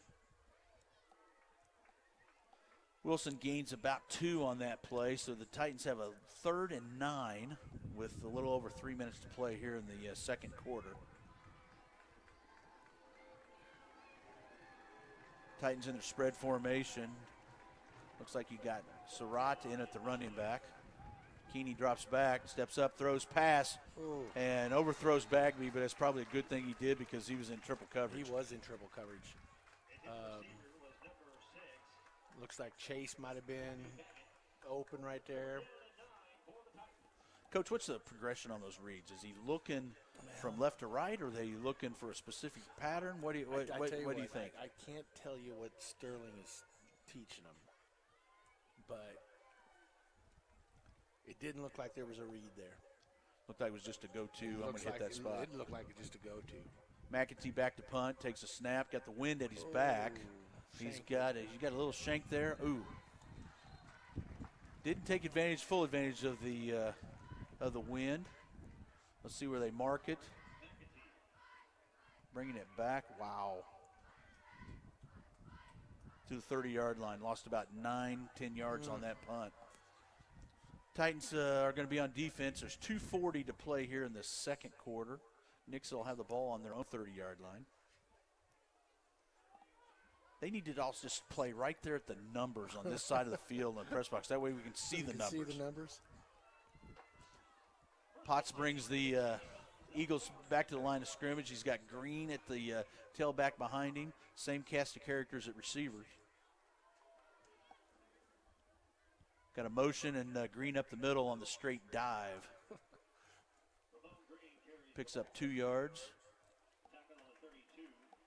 Wilson gains about 2 on that play, so the Titans have a 3rd and 9 with a little over 3 minutes to play here in the second quarter. Titans in their spread formation. Looks like you got Surratt in at the running back. Keeney drops back, steps up, throws pass, and overthrows Bagby, but that's probably a good thing he did because he was in triple coverage. He was in triple coverage. Looks like Chase might have been open right there. Coach, what's the progression on those reads? Is he looking from left to right, or are they looking for a specific pattern? What do you think? I can't tell you what Sterling is teaching them, but it didn't look like there was a read there. Looked like it was just a go-to. I'm going to hit that spot. It looked like it just a go-to. McAtee back to punt, takes a snap, got the wind at his back. He's got a little shank there. Ooh. Didn't take full advantage of the wind. Let's see where they mark it. Bringing it back. Wow. To the 30-yard line. Lost about 9-10 yards on that punt. Titans are going to be on defense. There's 2:40 to play here in the second quarter. Nixa will have the ball on their own 30-yard line. They need to also just play right there at the numbers on this side of the field in the press box. That way we can see the numbers. Potts brings the Eagles back to the line of scrimmage. He's got Green at the tailback behind him. Same cast of characters at receivers. Got a motion and Green up the middle on the straight dive. Picks up 2 yards.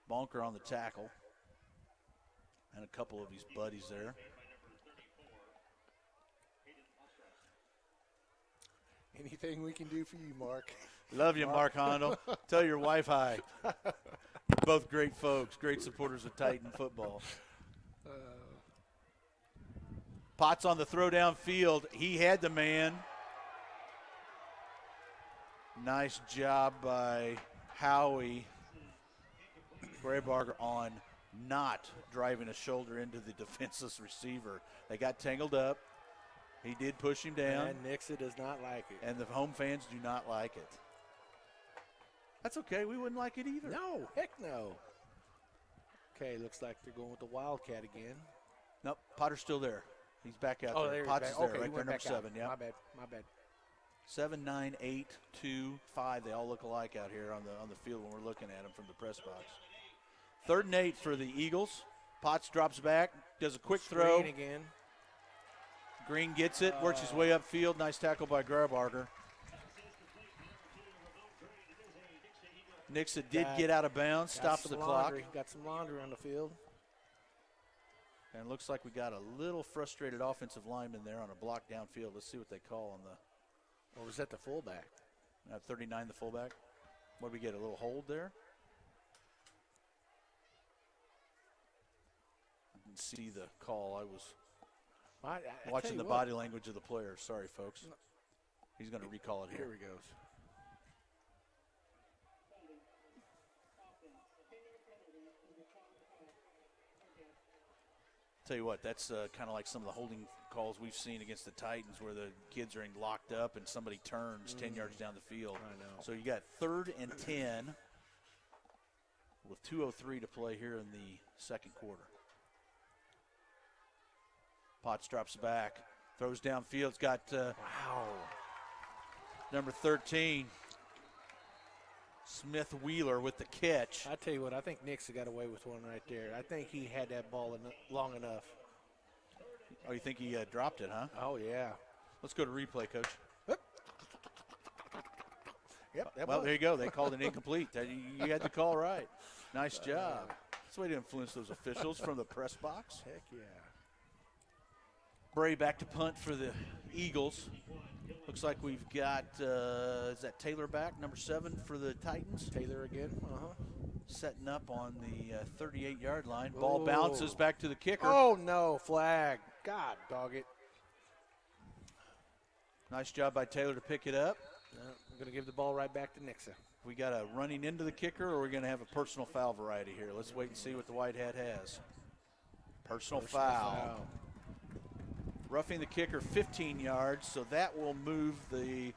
Bonker on the tackle. And a couple of his buddies there. Anything we can do for you, Mark. Love you, Mark Hondo. Tell your wife hi. Both great folks, great supporters of Titan football. Potts on the throw downfield. He had the man. Nice job by Howie Graybarger on not driving a shoulder into the defenseless receiver. They got tangled up. He did push him down. And Nixa does not like it. And the home fans do not like it. That's okay. We wouldn't like it either. No, heck no. Okay, looks like they're going with the Wildcat again. Nope, Potter's still there. He's back out there. Potts is there, right there, number 7. Yeah. My bad. 7, 9, 8, 2, 5. They all look alike out here on the field when we're looking at them from the press box. 3rd and 8 for the Eagles. Potts drops back, does a quick throw. Again. Green gets it, works his way upfield. Nice tackle by Graybarger. Nixa did get out of bounds, stops the clock. Got some laundry on the field. And it looks like we got a little frustrated offensive lineman there on a block downfield. Let's see what they call on the. Or was that the fullback? 39, the fullback. What did we get, a little hold there? I didn't see the call. I was watching the body language of the player. Sorry, folks. He's going to recall it here. Here he goes. Tell you what, that's kind of like some of the holding calls we've seen against the Titans where the kids are locked up and somebody turns 10 yards down the field. I know. So you got 3rd and 10 with 2:03 to play here in the second quarter. Potts drops back, throws downfield. It's got number 13, Smith Wheeler with the catch. I tell you what, I think Nixa got away with one right there. I think he had that ball long enough. Oh, you think he dropped it, huh? Oh, yeah. Let's go to replay, Coach. Yep. Well, there you go. They called it incomplete. You had the call right. Nice job. That's the way to influence those officials from the press box. Heck yeah. Bray back to punt for the Eagles. Looks like we've got, is that Taylor back, number 7 for the Titans? Taylor again. Setting up on the 38-yard line. Ball bounces back to the kicker. Oh, no, flag. God, dog it. Nice job by Taylor to pick it up. I'm going to give the ball right back to Nixa. We got a running into the kicker, or we're going to have a personal foul variety here. Let's wait and see what the white hat has. Personal foul. Roughing the kicker 15 yards, so that will move the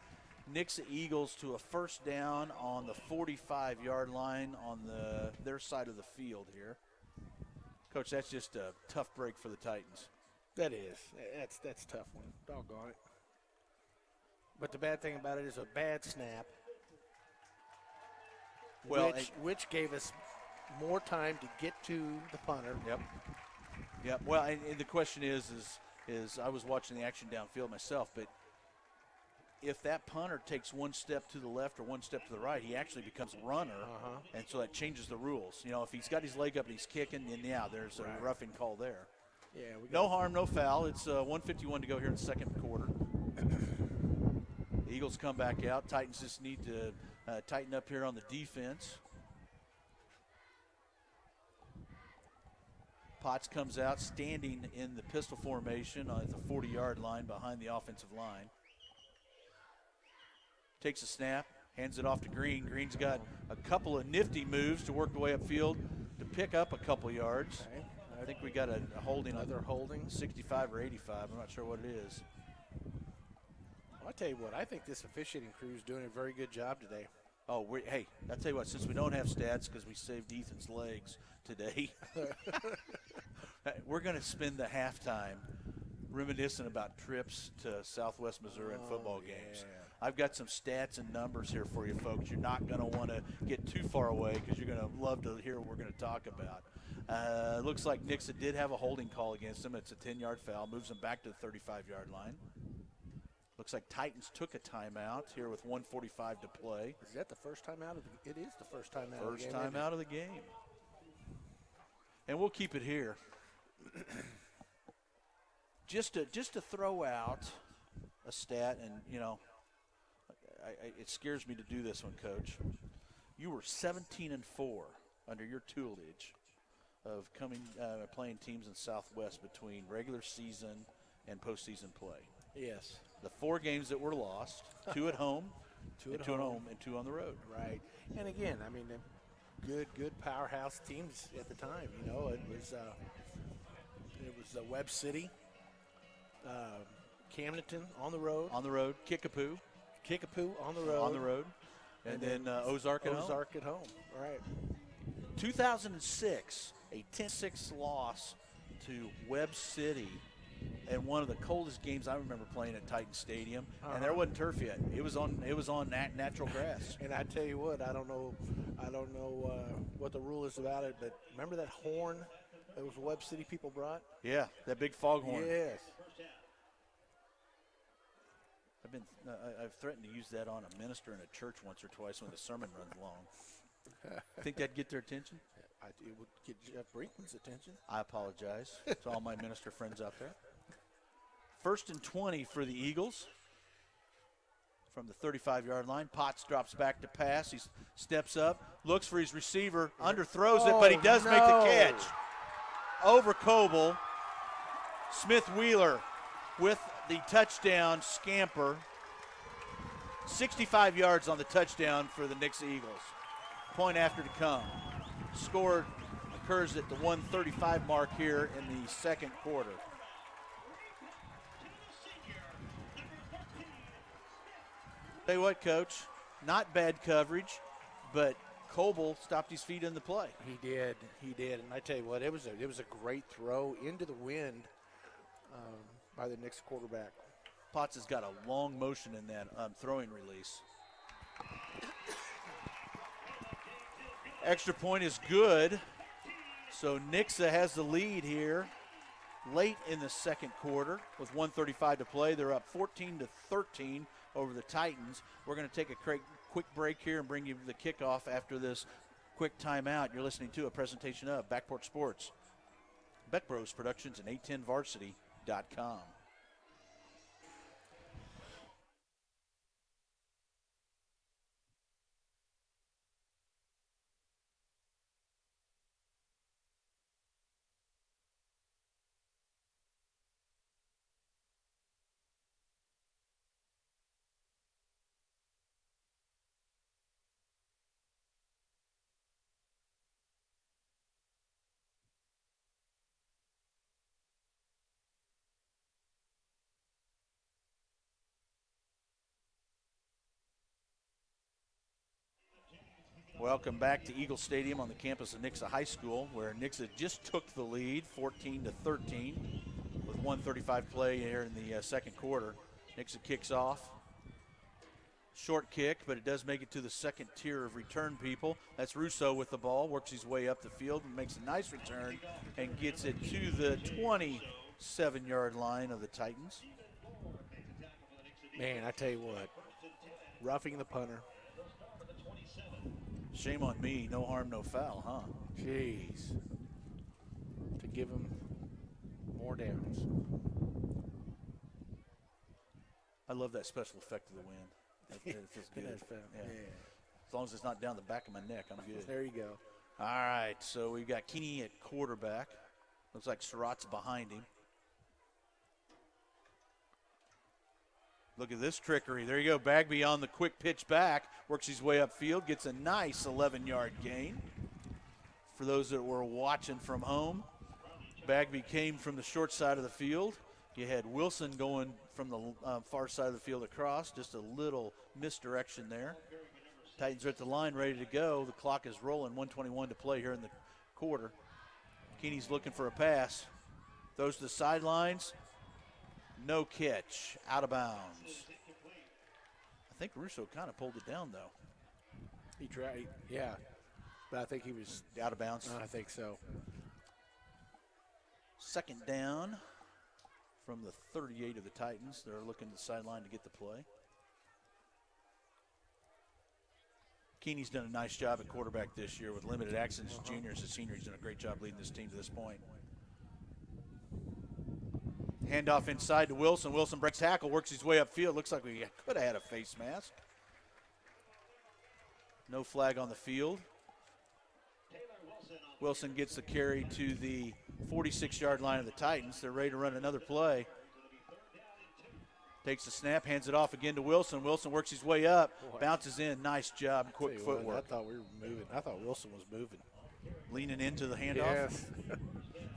Nixa Eagles to a first down on the 45-yard line on their side of the field here. Coach, that's just a tough break for the Titans. That is. That's a tough one. Doggone it. But the bad thing about it is a bad snap, which gave us more time to get to the punter. Yep. Well, and the question is I was watching the action downfield myself, but if that punter takes one step to the left or one step to the right, he actually becomes a runner, and so that changes the rules. You know, if he's got his leg up and he's kicking, then there's a roughing call there. Yeah. No harm, no foul. It's 1:51 to go here in the second quarter. The Eagles come back out. Titans just need to tighten up here on the defense. Potts comes out standing in the pistol formation at the 40-yard line behind the offensive line. Takes a snap, hands it off to Green. Green's got a couple of nifty moves to work the way upfield to pick up a couple yards. Okay. I think we got a holding. Another holding. 65 or 85. I'm not sure what it is. I'll tell you what, I think this officiating crew is doing a very good job today. Oh, hey, I'll tell you what, since we don't have stats because we saved Ethan's legs today, we're going to spend the halftime reminiscing about trips to Southwest Missouri and football games. I've got some stats and numbers here for you folks. You're not going to want to get too far away because you're going to love to hear what we're going to talk about. Looks like Nixa did have a holding call against him. It's a 10-yard foul, moves him back to the 35-yard line. Looks like Titans took a timeout here with 1:45 to play. Is that the first time out of the game? It is the first time out of the game. First time out of the game. And we'll keep it here. just to throw out a stat, and, you know, it scares me to do this one, Coach. You were 17-4 under your tutelage of playing teams in Southwest between regular season and postseason play. Yes. The 4 games that were lost, 2 at home, two at home, and 2 on the road. Right. And again, I mean, good powerhouse teams at the time. You know, it was Webb City, Camdenton on the road. On the road, Kickapoo on the road. On the road. And then Ozark at home. Ozark at home, right. 2006, a 10-6 loss to Webb City, and one of the coldest games I remember playing at Titan Stadium. And there wasn't turf yet. It was on natural grass. And I tell you what, I don't know what the rule is about it, but remember that horn that was Webb City people brought? Yeah, that big foghorn. Yes. I've threatened to use that on a minister in a church once or twice when the sermon runs long. Think that'd get their attention? It would get Jeff Brinkman's attention. I apologize to all my minister friends out there. 1st and 20 for the Eagles from the 35-yard line. Potts drops back to pass. He steps up, looks for his receiver, underthrows it, but he does make the catch. Over Coble. Smith Wheeler with the touchdown scamper. 65 yards on the touchdown for the Nixa Eagles. Point after to come. Score occurs at the 1:35 mark here in the second quarter. Tell you what, Coach, not bad coverage, but Coble stopped his feet in the play. He did. And I tell you what, it was a great throw into the wind by the Nixa quarterback. Potts has got a long motion in that throwing release. Extra point is good. So Nixa has the lead here late in the second quarter with 1:35 to play. They're up 14-13 over the Titans. We're going to take a quick break here and bring you the kickoff after this quick timeout. You're listening to a presentation of Backport Sports, Beck Bros Productions, and 810varsity.com. Welcome back to Eagle Stadium on the campus of Nixa High School, where Nixa just took the lead, 14-13, with 1:35 play here in the second quarter. Nixa kicks off. Short kick, but it does make it to the second tier of return people. That's Russo with the ball, works his way up the field and makes a nice return and gets it to the 27-yard line of the Titans. Man, I tell you what, roughing the punter. Shame on me, no harm, no foul, huh? Jeez. To give him more downs. I love that special effect of the wind. It feels good. Yeah. As long as it's not down the back of my neck, I'm good. There you go. All right, so we've got Keeney at quarterback. Looks like Surratt's behind him. Look at this trickery. There you go. Bagby on the quick pitch back. Works his way upfield. Gets a nice 11-yard gain. For those that were watching from home, Bagby came from the short side of the field. You had Wilson going from the far side of the field across. Just a little misdirection there. Titans are at the line ready to go. The clock is rolling. 1:21 to play here in the quarter. Keeney's looking for a pass. Throws to the sidelines. No catch. Out of bounds. I think Russo kind of pulled it down, though. He tried, yeah. But I think he was out of bounds. I think so. Second down from the 38 of the Titans. They're looking to the sideline to get the play. Keeney's done a nice job at quarterback this year with limited access as junior. As a senior, he's done a great job leading this team to this point. Handoff inside to Wilson. Wilson breaks tackle, works his way upfield. Looks like we could have had a face mask. No flag on the field. Wilson gets the carry to the 46-yard line of the Titans. They're ready to run another play. Takes the snap, hands it off again to Wilson. Wilson works his way up, bounces in. Nice job, quick footwork. I thought we were moving. I thought Wilson was moving. Leaning into the handoff. Yes.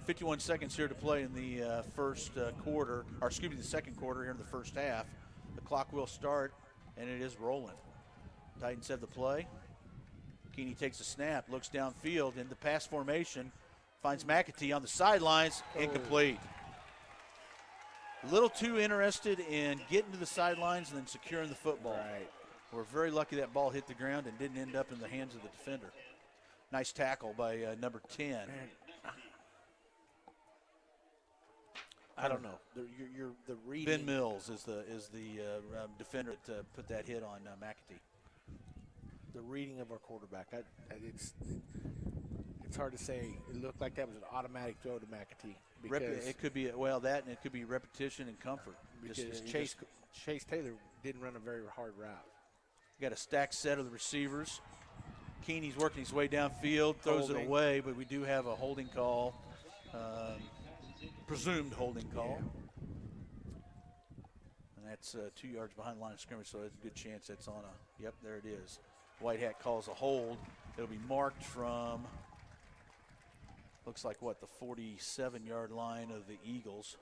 51 seconds here to play in the first quarter, or excuse me, the second quarter here in the first half. The clock will start, and it is rolling. Titans have the play. Keeney takes a snap, looks downfield in the pass formation, finds McAtee on the sidelines, incomplete. A little too interested in getting to the sidelines and then securing the football. Right. We're very lucky that ball hit the ground and didn't end up in the hands of the defender. Nice tackle by number 10. Man. I don't know. The reading. Ben Mills is the defender that put that hit on McAtee. The reading of our quarterback. It's hard to say. It looked like that was an automatic throw to McAtee. It could be that, and it could be repetition and comfort. Because Chase Taylor didn't run a very hard route. Got a stacked set of the receivers. Keeney's working his way downfield, throws it away, but we do have a holding call, presumed holding call. Yeah. And that's 2 yards behind the line of scrimmage, so there's a good chance that's on a, yep, there it is. White hat calls a hold. It'll be marked from, looks like what, the 47-yard line of the Eagles.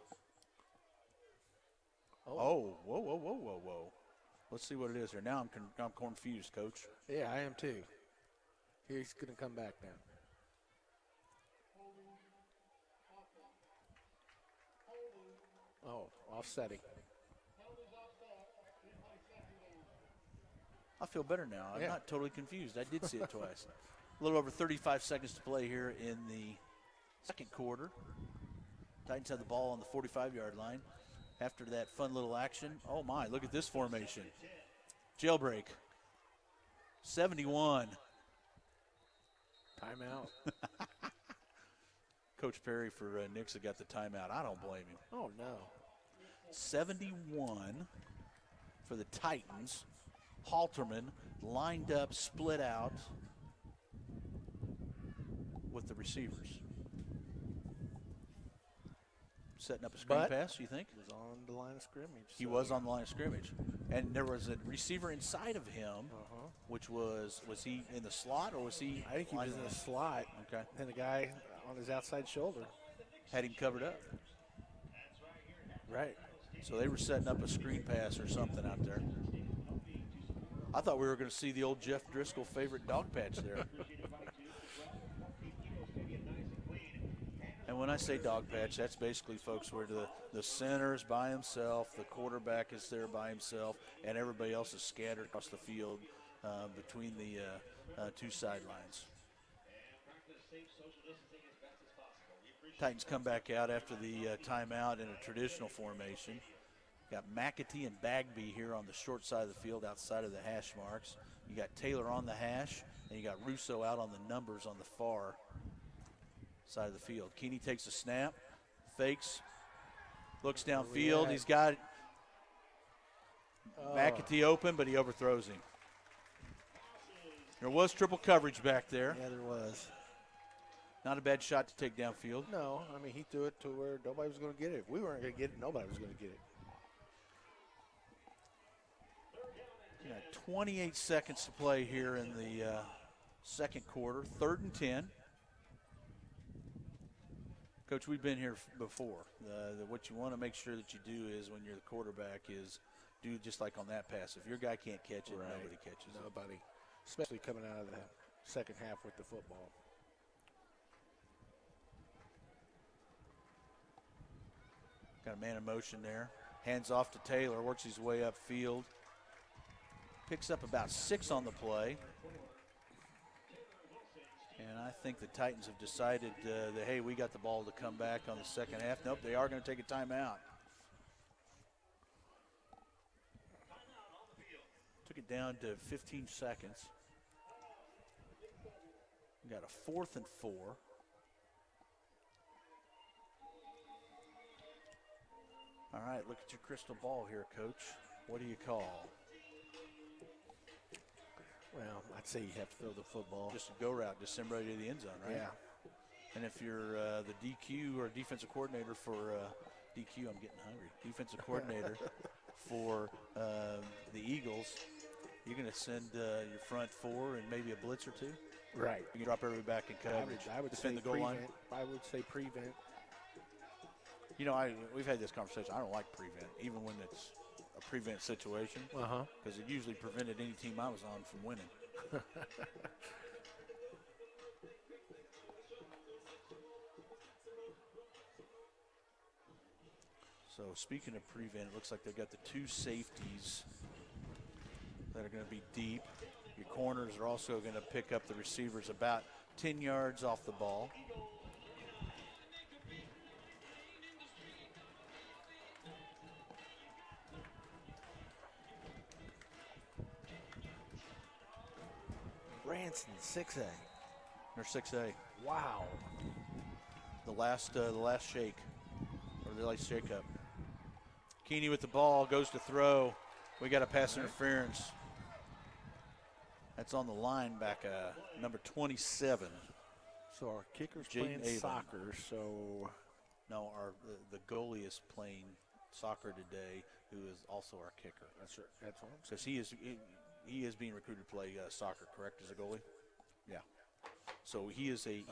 Oh, whoa. Let's see what it is here. Now I'm confused, Coach. Yeah, I am too. He's going to come back now. Oh, offsetting. I feel better now. I'm Yeah. not totally confused. I did see it twice. A little over 35 seconds to play here in the second quarter. Titans have the ball on the 45-yard line. After that fun little action, oh my, look at this formation. Jailbreak. 71. Timeout. Coach Perry for Nixa got the timeout. I don't blame him. Oh, no. 71 for the Titans. Halterman lined up, split out with the receivers. Setting up a screen pass, you think? He was on the line of scrimmage. He was on the line of scrimmage. And there was a receiver inside of him, which was he in the slot or was he? I think he was in the slot. Okay. And the guy on his outside shoulder. Had him covered up. Right. So they were setting up a screen pass or something out there. I thought we were going to see the old Jeff Driscoll favorite dog patch there. And when I say dog patch, that's basically, folks, where the center is by himself, the quarterback is there by himself, and everybody else is scattered across the field between the two sidelines. Titans come back out after the timeout in a traditional formation. Got McAtee and Bagby here on the short side of the field outside of the hash marks. You got Taylor on the hash, and you got Russo out on the numbers on the far side of the field. Keeney takes a snap, fakes, looks downfield. He's got McAtee open, but he overthrows him. There was triple coverage back there. Yeah, there was. Not a bad shot to take downfield. No, I mean, he threw it to where nobody was going to get it. If we weren't going to get it, nobody was going to get it. 28 seconds to play here in the second quarter, 3rd and 10. Coach, we've been here before. What you want to make sure that you do is when you're the quarterback is do just like on that pass. If your guy can't catch it, nobody catches it. Nobody, especially coming out of the second half with the football. Got a man in motion there. Hands off to Taylor, works his way upfield. Picks up about 6 on the play. And I think the Titans have decided that, hey, we got the ball to come back on the second half. Nope, they are going to take a timeout. Took it down to 15 seconds. We got a 4th and 4. All right, look at your crystal ball here, Coach. What do you call? Well, I'd say you have to throw the football. Just a go route, just send right to the end zone, right? Yeah. And if you're the DQ or defensive coordinator for DQ, I'm getting hungry. Defensive coordinator for the Eagles, you're going to send your front 4 and maybe a blitz or 2? Right. You can drop everybody back in coverage. I would defend say the goal line. I would say prevent. You know, we've had this conversation. I don't like prevent, even when it's a prevent situation, because it usually prevented any team I was on from winning. So speaking of prevent, it looks like they've got the 2 safeties that are going to be deep. Your corners are also going to pick up the receivers about 10 yards off the ball. Branson, 6A. They're 6A. Wow. The last shake, or the last shake up. Keeney with the ball, goes to throw. We got a pass interference. That's on the line back, number 27. So our kicker's Jaden playing Avon. soccer, so. No, the goalie is playing soccer today, who is also our kicker. That's right. That's what I'm saying. Because he is being recruited to play soccer, correct, as a goalie? Yeah. So he is a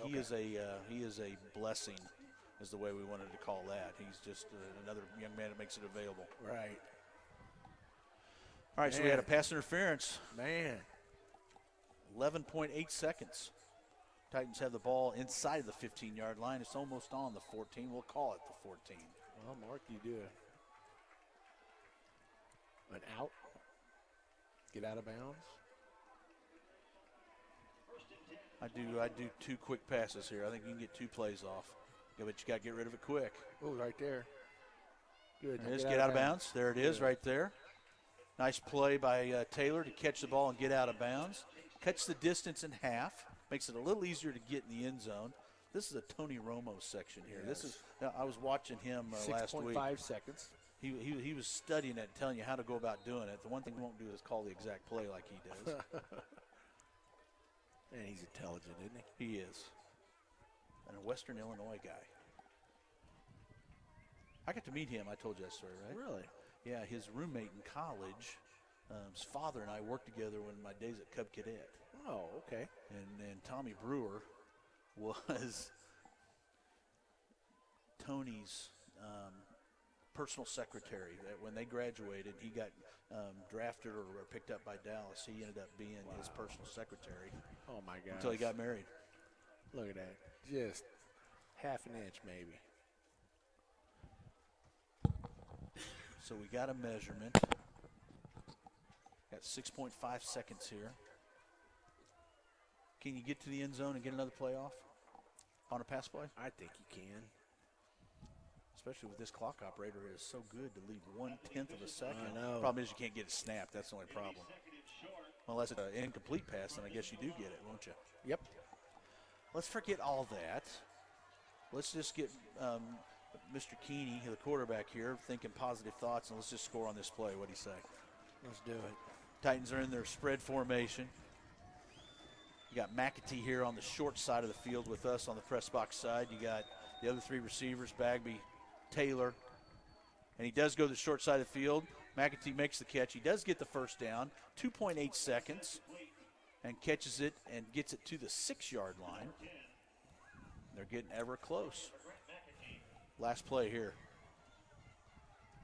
blessing, is the way we wanted to call that. He's just another young man that makes it available. Right. All right, so we had a pass interference. Man. 11.8 seconds. Titans have the ball inside the 15-yard line. It's almost on the 14. We'll call it the 14. Well, Mark, you do an out, get out of bounds. I do 2 quick passes here. I think you can get 2 plays off. Yeah, but you got to get rid of it quick. Oh, right there. Good. There it is. Get out of bounds. There it is, right there. Nice play by Taylor to catch the ball and get out of bounds. Cuts the distance in half. Makes it a little easier to get in the end zone. This is a Tony Romo section here. Yes. This is. I was watching him last week. 6.5 seconds. He was studying it, telling you how to go about doing it. The one thing he won't do is call the exact play like he does. And he's intelligent, isn't he? He is. And a Western Illinois guy. I got to meet him. I told you that story, right? Really? Yeah, his roommate in college, his father and I worked together when my days at Cub Cadet. Oh, okay. And Tommy Brewer was Tony's personal secretary. That when they graduated, he got drafted or picked up by Dallas. He ended up being his personal secretary. Oh, my God. Until he got married. Look at that. Just half an inch, maybe. So we got a measurement. Got 6.5 seconds here. Can you get to the end zone and get another play off on a pass play? I think you can. Especially with this clock operator, it is so good to leave 1/10 of a second. I know. Problem is you can't get it snapped. That's the only problem. Unless it's an incomplete pass, then I guess you do get it, won't you? Yep. Let's forget all that. Let's just get Mr. Keeney, the quarterback here, thinking positive thoughts, and let's just score on this play. What do you say? Let's do it. Titans are in their spread formation. You got McAtee here on the short side of the field with us on the press box side. You got the other three receivers, Bagby, Taylor. And he does go to the short side of the field. McAtee makes the catch. He does get the first down, 2.8 seconds, and catches it and gets it to the 6-yard line. They're getting ever close. Last play here.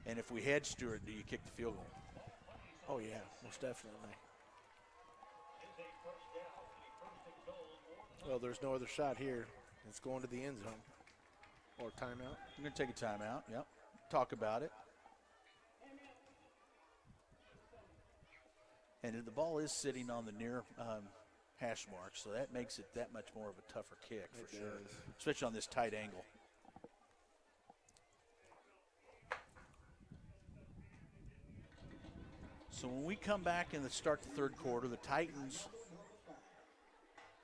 And if we had Stewart, do you kick the field goal? Oh, yeah, most definitely. Well, there's no other shot here. It's going to the end zone. Or timeout. I'm going to take a timeout, yep. Talk about it. And the ball is sitting on the near hash mark, so that makes it that much more of a tougher kick for sure, especially on this tight angle. So when we come back in the start the third quarter, the Titans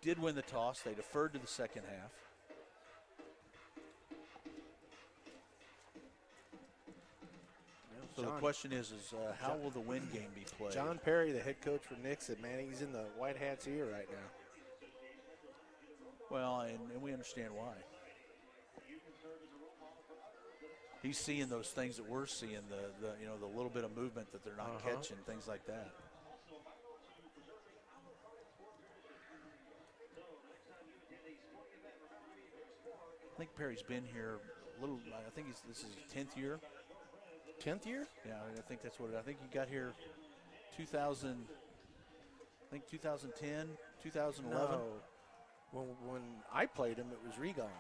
did win the toss. They deferred to the second half. So the question is how will the win game be played? John Perry, the head coach for Nixa, man, he's in the White Hats ear right now. Well, and we understand why. He's seeing those things that we're seeing, the little bit of movement that they're not catching, things like that. I think Perry's been here a little. I think this is his 10th year. 10th year? Yeah, I think that's what I think he got here 2000. I think 2010, 2011. No. When I played him, it was Regon.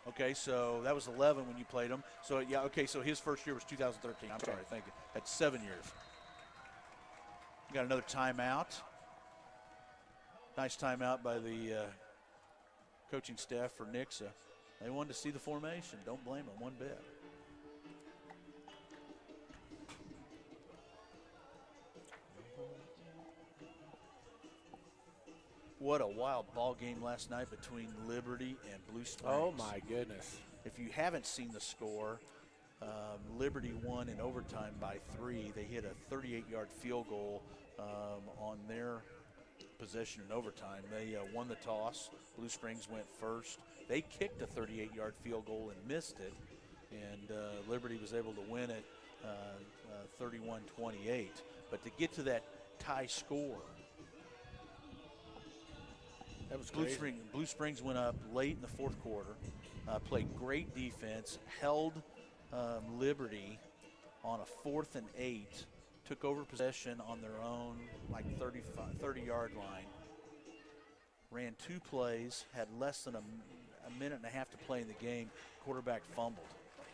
Okay, so that was 11 when you played him. So, yeah, okay, so his first year was 2013. I'm sorry, thank you. That's 7 years. Got another timeout. Nice timeout by the coaching staff for Nixa. They wanted to see the formation. Don't blame them one bit. What a wild ball game last night between Liberty and Blue Springs. Oh, my goodness. If you haven't seen the score, Liberty won in overtime by 3. They hit a 38-yard field goal on their possession in overtime. They won the toss. Blue Springs went first. They kicked a 38-yard field goal and missed it, and Liberty was able to win it 31-28. But to get to that tie score, that was Blue Springs went up late in the fourth quarter, played great defense, held Liberty on a 4th and 8, took over possession on their own, like 30-yard line, ran 2 plays, had less than a minute and a half to play in the game. Quarterback fumbled.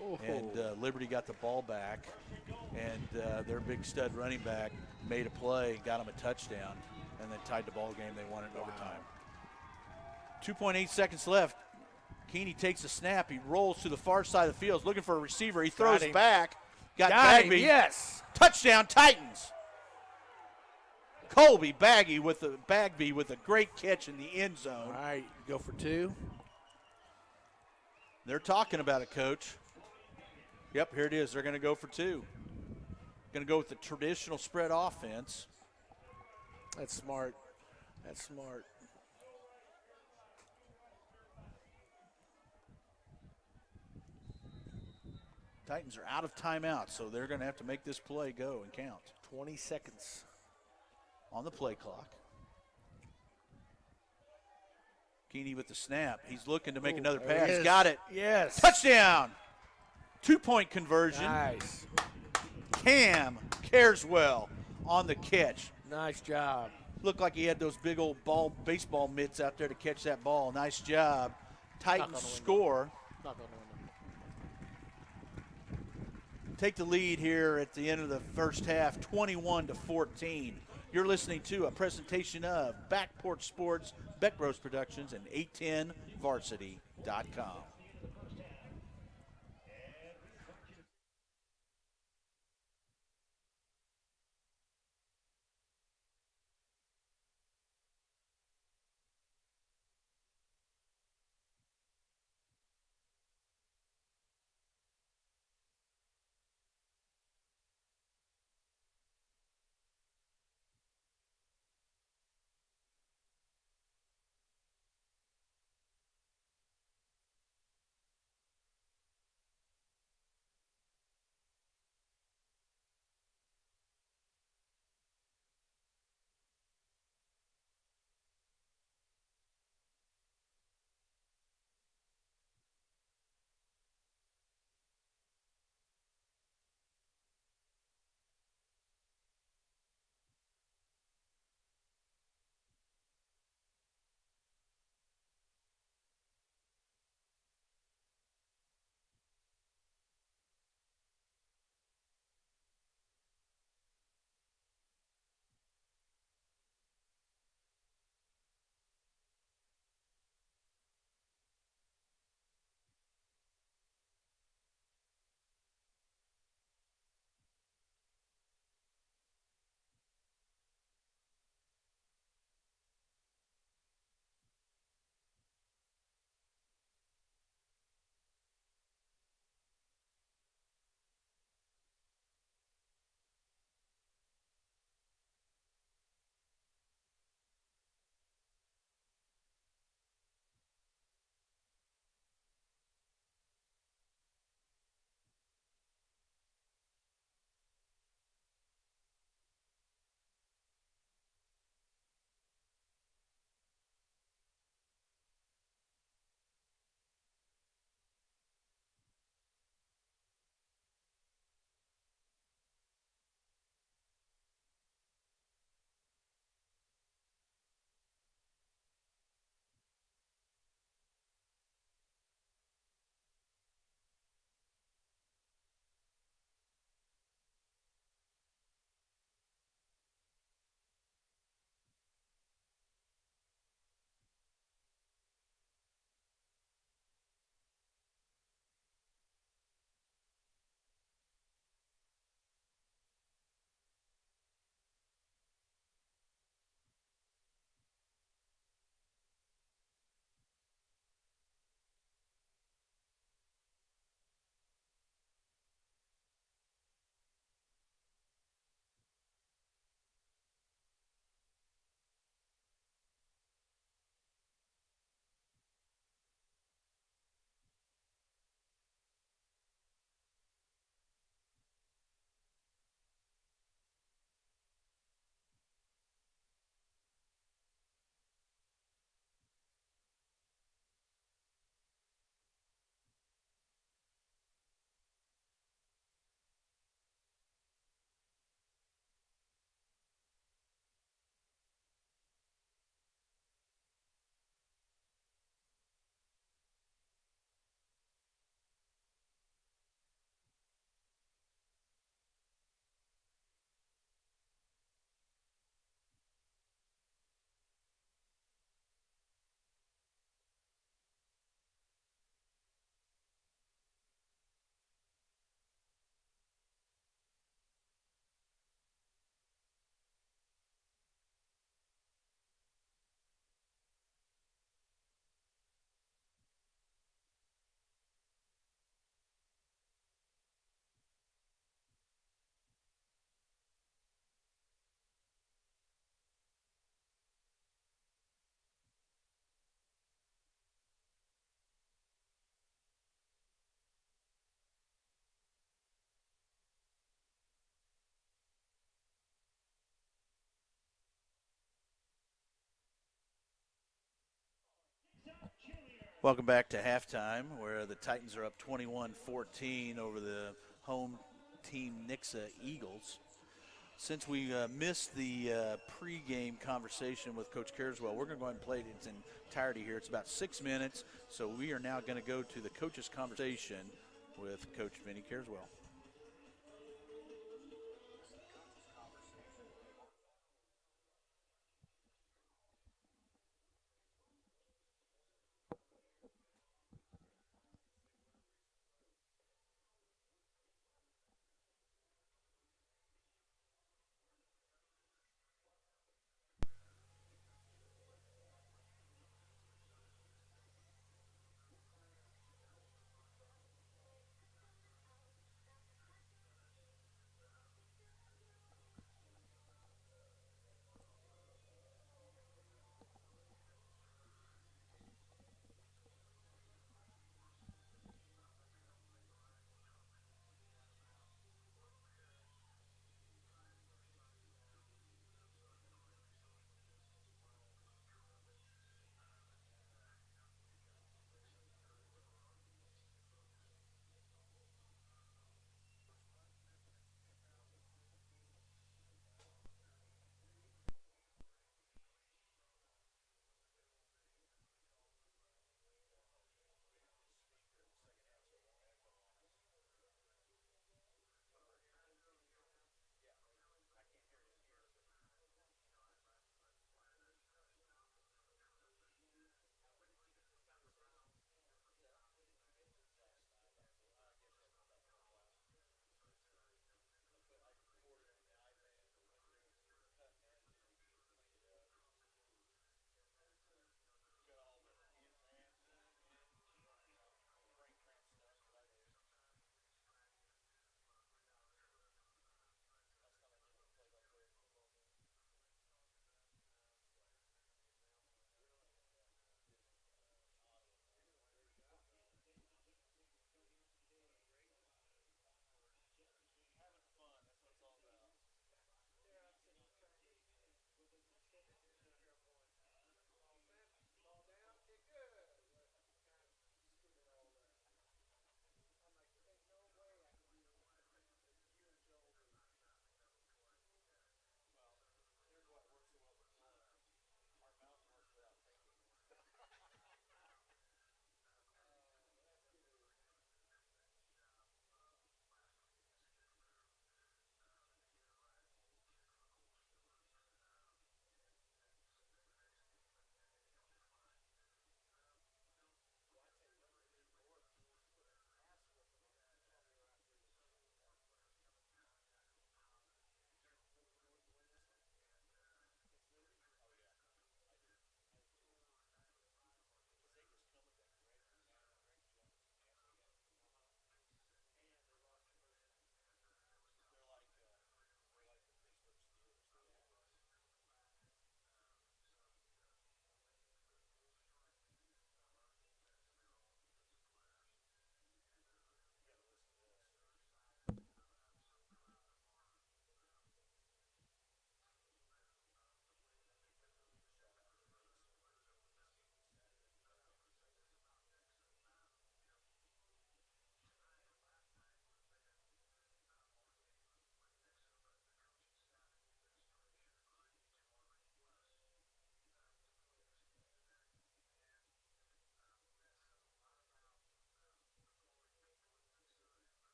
Oh. And Liberty got the ball back, and their big stud running back made a play, got them a touchdown, and then tied the ball game. They won it in overtime. 2.8 seconds left. Keeney takes a snap. He rolls to the far side of the field, looking for a receiver. He throws back. Got Bagby. Yes. Touchdown, Titans. Colby Bagby with a great catch in the end zone. All right, go for 2. They're talking about it, Coach. Yep, here it is. They're going to go for 2. Going to go with the traditional spread offense. That's smart. That's smart. Titans are out of timeout, so they're going to have to make this play go and count. 20 seconds on the play clock. Keeney with the snap. He's looking to make another pass. Got it. Yes. Touchdown. 2-point conversion. Nice. Cam Careswell on the catch. Nice job. Looked like he had those big old baseball mitts out there to catch that ball. Nice job. Titans score. Knock on the window. Take the lead here at the end of the first half, 21-14. You're listening to a presentation of Backport Sports, Beck Bros Productions, and 810varsity.com. Welcome back to halftime, where the Titans are up 21-14 over the home team Nixa Eagles. Since we missed the pregame conversation with Coach Carswell, we're going to go ahead and play it in its entirety here. It's about 6 minutes, so we are now going to go to the coach's conversation with Coach Vinny Carswell.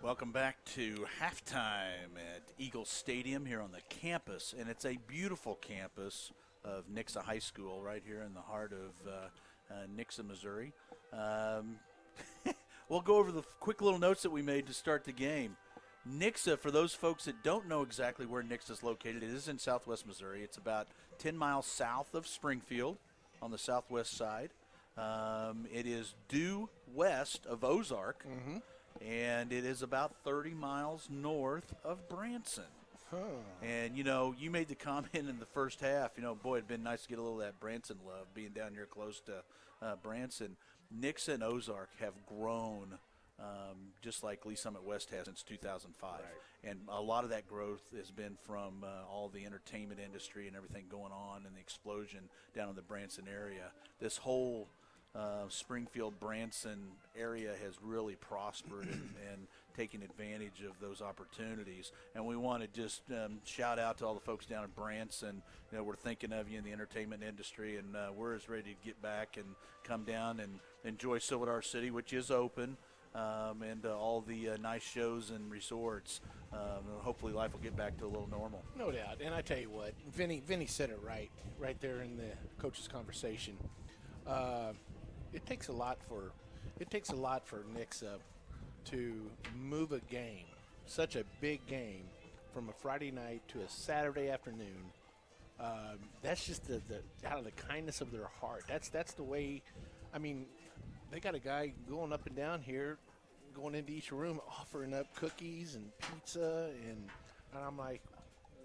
Welcome back to halftime at Eagle Stadium here on the campus, and it's a beautiful campus of Nixa High School right here in the heart of Nixa, Missouri. We'll go over the quick little notes that we made to start the game. Nixa, for those folks that don't know exactly where Nixa is located, it is in southwest Missouri. It's about 10 miles south of Springfield on the southwest side. It is due west of Ozark. Mm-hmm. And it is about 30 miles north of Branson. Huh. And, you made the comment in the first half, boy, it'd been nice to get a little of that Branson love being down here close to Branson. Nixa and Ozark have grown just like Lee Summit West has since 2005. Right. And a lot of that growth has been from all the entertainment industry and everything going on and the explosion down in the Branson area. This whole Springfield, Branson area has really prospered and taken advantage of those opportunities. And we want to just shout out to all the folks down in Branson. We're thinking of you in the entertainment industry, and we're as ready to get back and come down and enjoy Silver City, which is open, and all the nice shows and resorts. Hopefully life will get back to a little normal. No doubt. And I tell you what, Vinny said it right there in the coach's conversation. It takes a lot for Nixa to move a game, such a big game, from a Friday night to a Saturday afternoon. That's just the out of the kindness of their heart. That's the way. I mean, they got a guy going up and down here, going into each room, offering up cookies and pizza, and I'm like,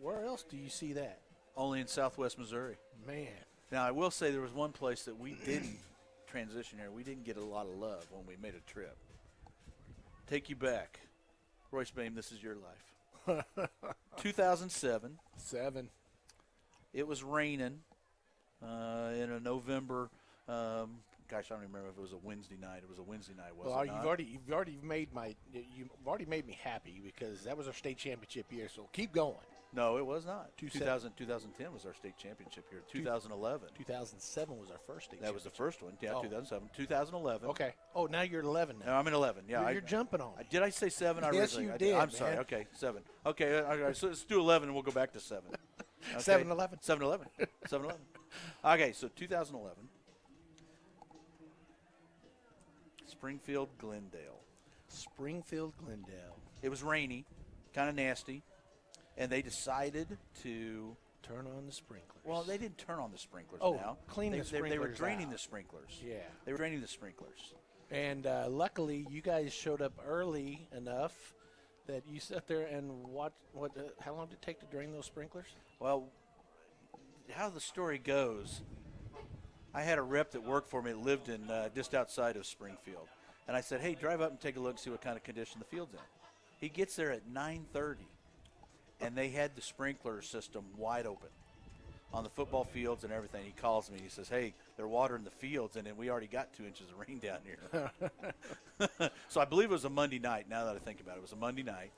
where else do you see that? Only in southwest Missouri. Man. Now, I will say there was one place that we didn't transition here. We didn't get a lot of love when we made a trip. Take you back. Royce Bain, this is your life. 2007. It was raining in a November. Gosh, I don't even remember if it was a Wednesday night. It was a Wednesday night, wasn't it? Well, you've already made me happy because that was our state championship year. So keep going. No, it was not. 2010 was our state championship year. 2011. 2007 was our first state. That was the first one. Yeah, Oh. 2007. 2011. Okay. Oh, now you're 11 now. No, I'm in 11. Yeah, You're jumping on. Did I say 7? Yes, you did, I'm sorry. man. Okay, 7. Okay, all right, so let's do 11 and we'll go back to 7. Okay. 7-Eleven. 7-Eleven. 7-Eleven. Okay, so 2011. Springfield, Glendale. It was rainy, kind of nasty, and they decided to turn on the sprinklers. Well, they didn't turn on the sprinklers now. Clean the sprinklers They were draining out. the sprinklers. Yeah. They were draining the sprinklers. And luckily, you guys showed up early enough that you sat there and watched. How long did it take to drain those sprinklers? Well, how the story goes, I had a rep that worked for me that lived in just outside of Springfield. And I said, hey, drive up and take a look and see what kind of condition the field's in. He gets there at 9:30, and they had the sprinkler system wide open on the football fields and everything. He calls me. He says, hey, they're watering the fields, and we already got 2 inches of rain down here. So I believe it was a Monday night, now that I think about it. It was a Monday night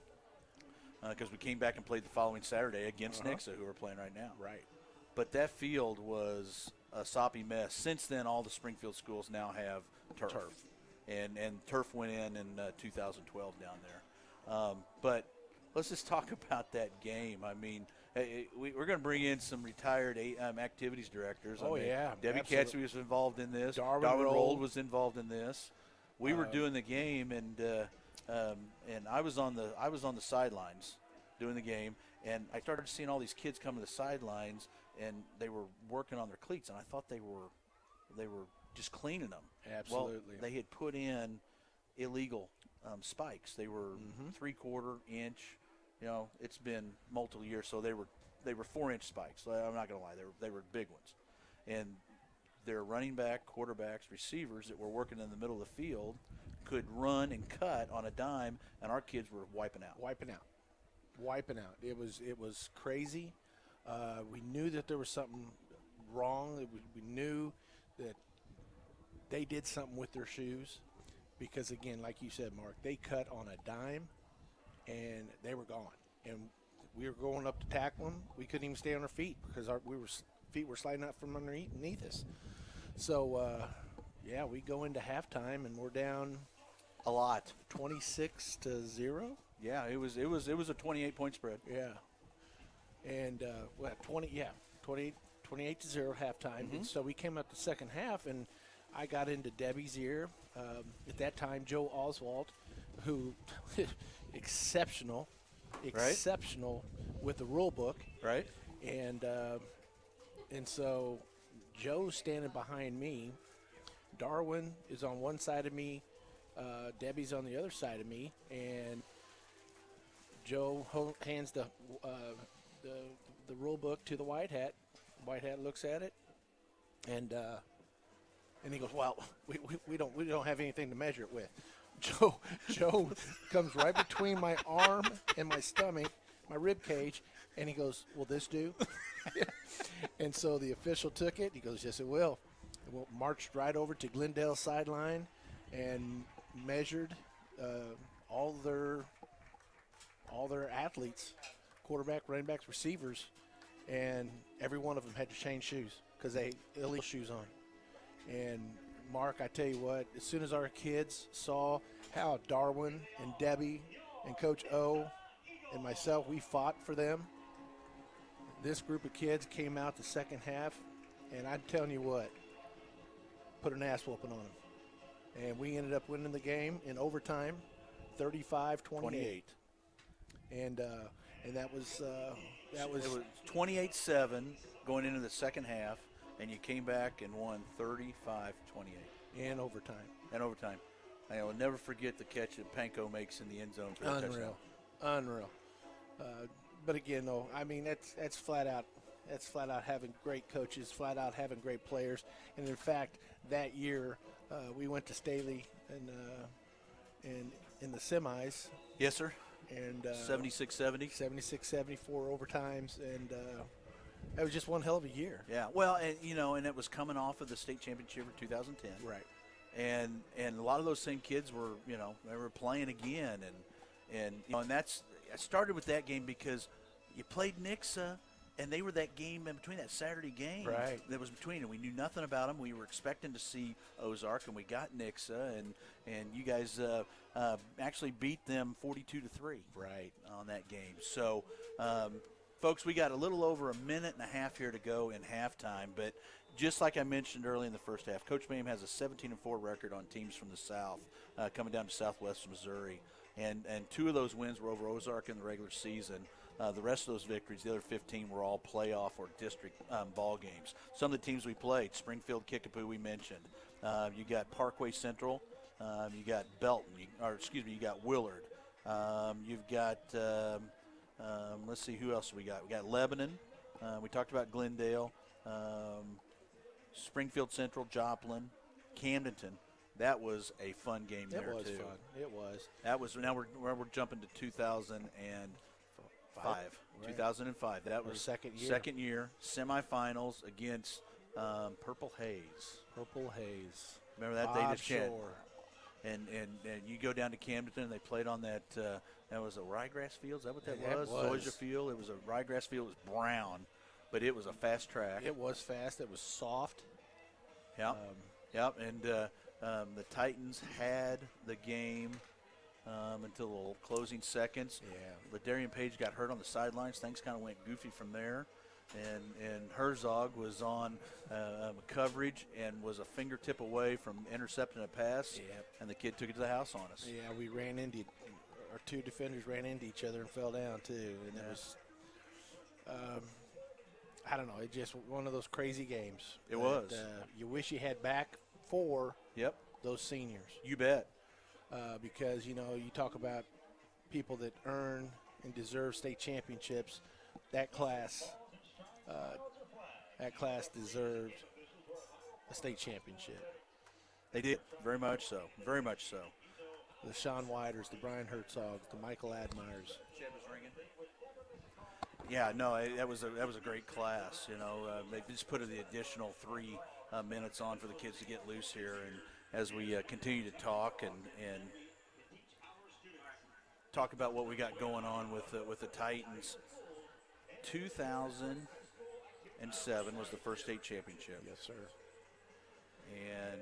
because we came back and played the following Saturday against Nixa, who we're playing right now. Right. But that field was a soppy mess. Since then, all the Springfield schools now have turf. And turf went in 2012 down there. But let's just talk about that game. I mean, we're going to bring in some retired activities directors. Oh, yeah. Debbie Absolutely. Catsby was involved in this. Darwin Rold was involved in this. We were doing the game, and I was on the sidelines doing the game, and I started seeing all these kids come to the sidelines, and they were working on their cleats, and I thought they were just cleaning them. Absolutely. Well, they had put in illegal spikes. They were 3/4 inch. It's been multiple years, so they were 4-inch spikes. I'm not going to lie, they were big ones. And their running back, quarterbacks, receivers that were working in the middle of the field could run and cut on a dime, and our kids were wiping out. It was crazy. We knew that there was something wrong. We knew that they did something with their shoes because, again, like you said, Mark, they cut on a dime, and they were gone. And we were going up to tackle them. We couldn't even stay on our feet because our feet were sliding out from underneath us. So, we go into halftime, and we're down A lot. 26-0. Yeah, it was a 28-point spread. Yeah. And 28-0 halftime. And so we came up the second half, and I got into Debbie's ear. At that time, Joe Oswald, who exceptional with the rule book. Right. And so Joe's standing behind me. Darwin is on one side of me. Debbie's on the other side of me. And Joe hands the rule book to the white hat. White hat looks at it, and he goes, "Well, we don't have anything to measure it with." Joe comes right between my arm and my stomach, my rib cage, and he goes, "Will this do?" And so the official took it. He goes, "Yes, it will." And we marched right over to Glendale sideline and measured all their athletes, quarterback, running backs, receivers, and every one of them had to change shoes because they illegal shoes on. And Mark, I tell you what, as soon as our kids saw how Darwin and Debbie and Coach O and myself, we fought for them, this group of kids came out the second half, and I'm telling you what, put an ass whooping on them. And we ended up winning the game in overtime, 35-28. And that was It was 28-7 going into the second half, and you came back and won 35-28. in overtime. And overtime. I will never forget the catch that Panko makes in the end zone for the touchdown. Unreal. But again, though, I mean that's flat out. That's flat out having great coaches, flat out having great players. And in fact, that year we went to Staley and in the semis. Yes, sir. And 76-70. 76-74 overtimes, and that was just one hell of a year. Yeah. Well, and it was coming off of the state championship in 2010. Right. And a lot of those same kids were, they were playing again, and that's I started with that game because you played Nixa, and they were that game in between, that Saturday game that was between, and we knew nothing about them. We were expecting to see Ozark, and we got Nixa, and you guys actually beat them 42-3 on that game. So, folks, we got a little over a minute and a half here to go in halftime, but just like I mentioned early in the first half, Coach Mame has a 17-4 record on teams from the South coming down to Southwest Missouri, and 2 of those wins were over Ozark in the regular season. The rest of those victories, the other 15, were all playoff or district ball games. Some of the teams we played, Springfield, Kickapoo, we mentioned. You got Parkway Central. You got Belton. You got Willard. You've got, let's see, who else we got? We got Lebanon. We talked about Glendale. Springfield Central, Joplin, Camdenton. That was a fun game there, too. It was fun. It was. That was. Now we're jumping to 2005. Right. 2005. That was second year. Second year, semifinals against Purple Haze. Purple Haze. Remember that? Bob They just had. Shore. And you go down to Camdenton, and they played on that. That was a ryegrass field. Is that what that Yeah, was? it was. Zoysia Field. It was a ryegrass field. It was brown, but it was a fast track. It was fast. It was soft. Yep. Yep. And the Titans had the game until the closing seconds. Yeah. Ladarian Page got hurt on the sidelines. Things kind of went goofy from there. And Herzog was on coverage and was a fingertip away from intercepting a pass. Yep. And the kid took it to the house on us. Yeah, we ran into our 2 defenders ran into each other and fell down too. And it was, I don't know, it just one of those crazy games. It was. You wish you had back for Yep. those seniors. You bet. Because, you talk about people that earn and deserve state championships. That class deserved a state championship. They did. Very much so. Very much so. The Sean Widers, the Brian Herzogs, the Michael Admires. Yeah, no, that was a great class. They just put the additional 3 minutes on for the kids to get loose here, and as we continue to talk and talk about what we got going on with the Titans. 2007 was the first state championship. Yes, sir. And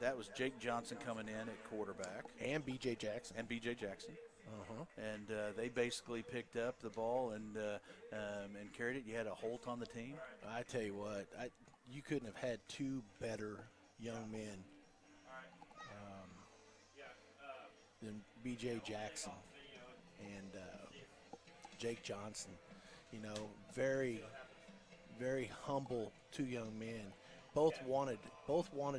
That was Jake Johnson coming in at quarterback. And B.J. Jackson. And they basically picked up the ball and carried it. You had a Holt on the team. I tell you what, you couldn't have had two better young men than B.J. Jackson and Jake Johnson. You know, very, very humble two young men. Both wanted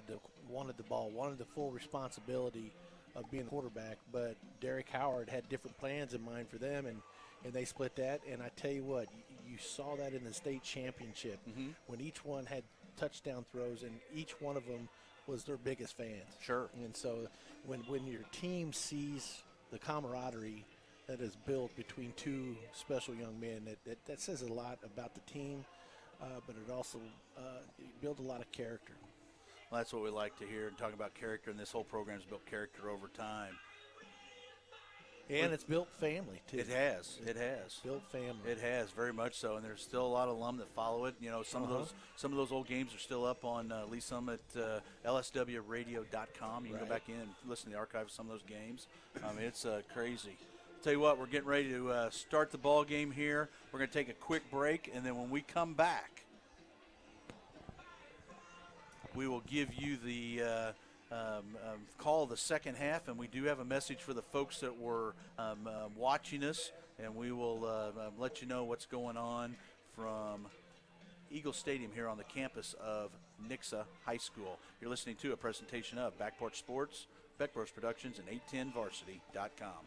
the ball, wanted the full responsibility of being the quarterback, but Derek Howard had different plans in mind for them, and they split that. And I tell you what, you saw that in the state championship when each one had touchdown throws, and each one of them was their biggest fans. Sure. And so when your team sees the camaraderie that is built between two special young men, that says a lot about the team, but it also builds a lot of character. Well, that's what we like to hear, and talking about character, and this whole program has built character over time. And it's built family, too. It has. Built family. It has, very much so, and there's still a lot of alum that follow it. You know, some of those old games are still up on Lee Summit, lswradio.com. You can go back in and listen to the archive of some of those games. I mean, it's crazy. Tell you what, we're getting ready to start the ball game here. We're going to take a quick break, and then when we come back, we will give you the call of the second half, and we do have a message for the folks that were watching us, and we will let you know what's going on from Eagle Stadium here on the campus of Nixa High School. You're listening to a presentation of Backporch Sports, Beckbros Productions, and 810varsity.com.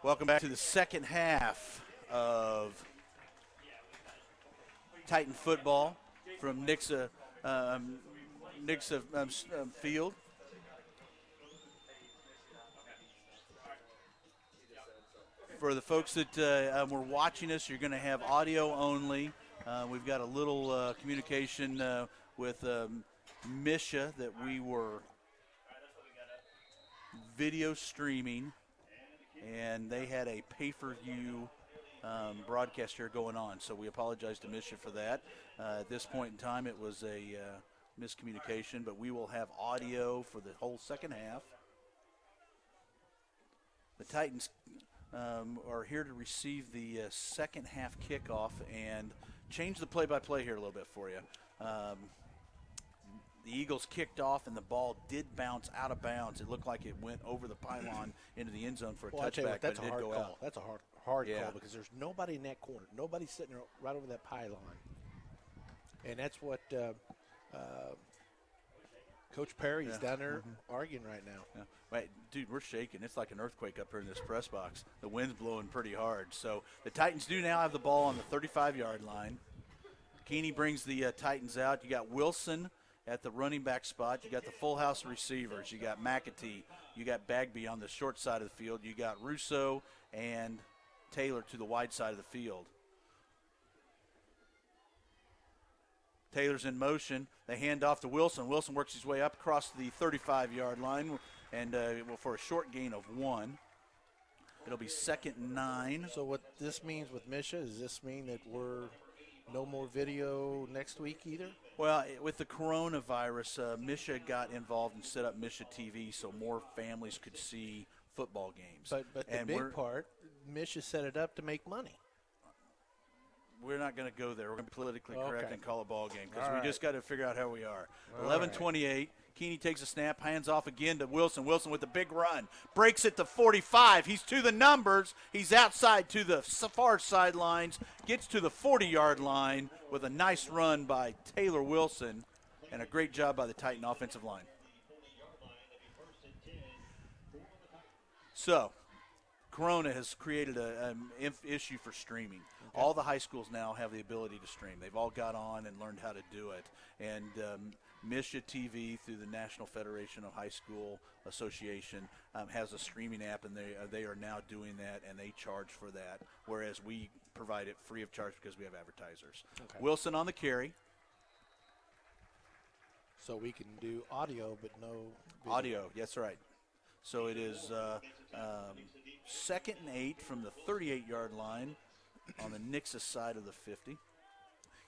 Welcome back to the second half of Titan football from Nixa Field. For the folks that were watching us, you're going to have audio only. We've got a little communication with Misha that we were video streaming, and they had a pay-per-view broadcast here going on. So we apologize to Misha for that. At this point in time, it was a miscommunication, but we will have audio for the whole second half. The Titans are here to receive the second half kickoff and change the play-by-play here a little bit for you. The Eagles kicked off, and the ball did bounce out of bounds. It looked like it went over the pylon into the end zone for a touchback, but it did go out. That's a hard call because there's nobody in that corner. Nobody's sitting right over that pylon. And that's what Coach Perry is down there arguing right now. Yeah. Wait, dude, we're shaking. It's like an earthquake up here in this press box. The wind's blowing pretty hard. So the Titans do now have the ball on the 35-yard line. Keeney brings the Titans out. You got Wilson at the running back spot. You got the full house of receivers. You got McAtee. You got Bagby on the short side of the field. You got Russo and Taylor to the wide side of the field. Taylor's in motion. They hand off to Wilson. Wilson works his way up across the 35-yard line and for a short gain of 1. It'll be 2nd and 9. So what this means with Misha, does this mean that we're no more video next week either? Well, with the coronavirus, Misha got involved and set up Misha TV so more families could see football games. But the big part, Misha set it up to make money. We're not going to go there. We're going to be politically correct and call a ball game because we just got to figure out how we are. 11:28, Keeney takes a snap, hands off again to Wilson. Wilson with the big run. Breaks it to 45. He's to the numbers. He's outside to the far sidelines. Gets to the 40-yard line with a nice run by Taylor Wilson and a great job by the Titan offensive line. So, Corona has created an issue for streaming. Okay. All the high schools now have the ability to stream. They've all got on and learned how to do it. And Misha TV, through the National Federation of High School Association, has a streaming app, and they are now doing that, and they charge for that, whereas we provide it free of charge because we have advertisers. Okay. Wilson on the carry. So we can do audio but no video. Audio, that's right. So it is 2nd and 8 from the 38-yard line on the Nixa side of the 50.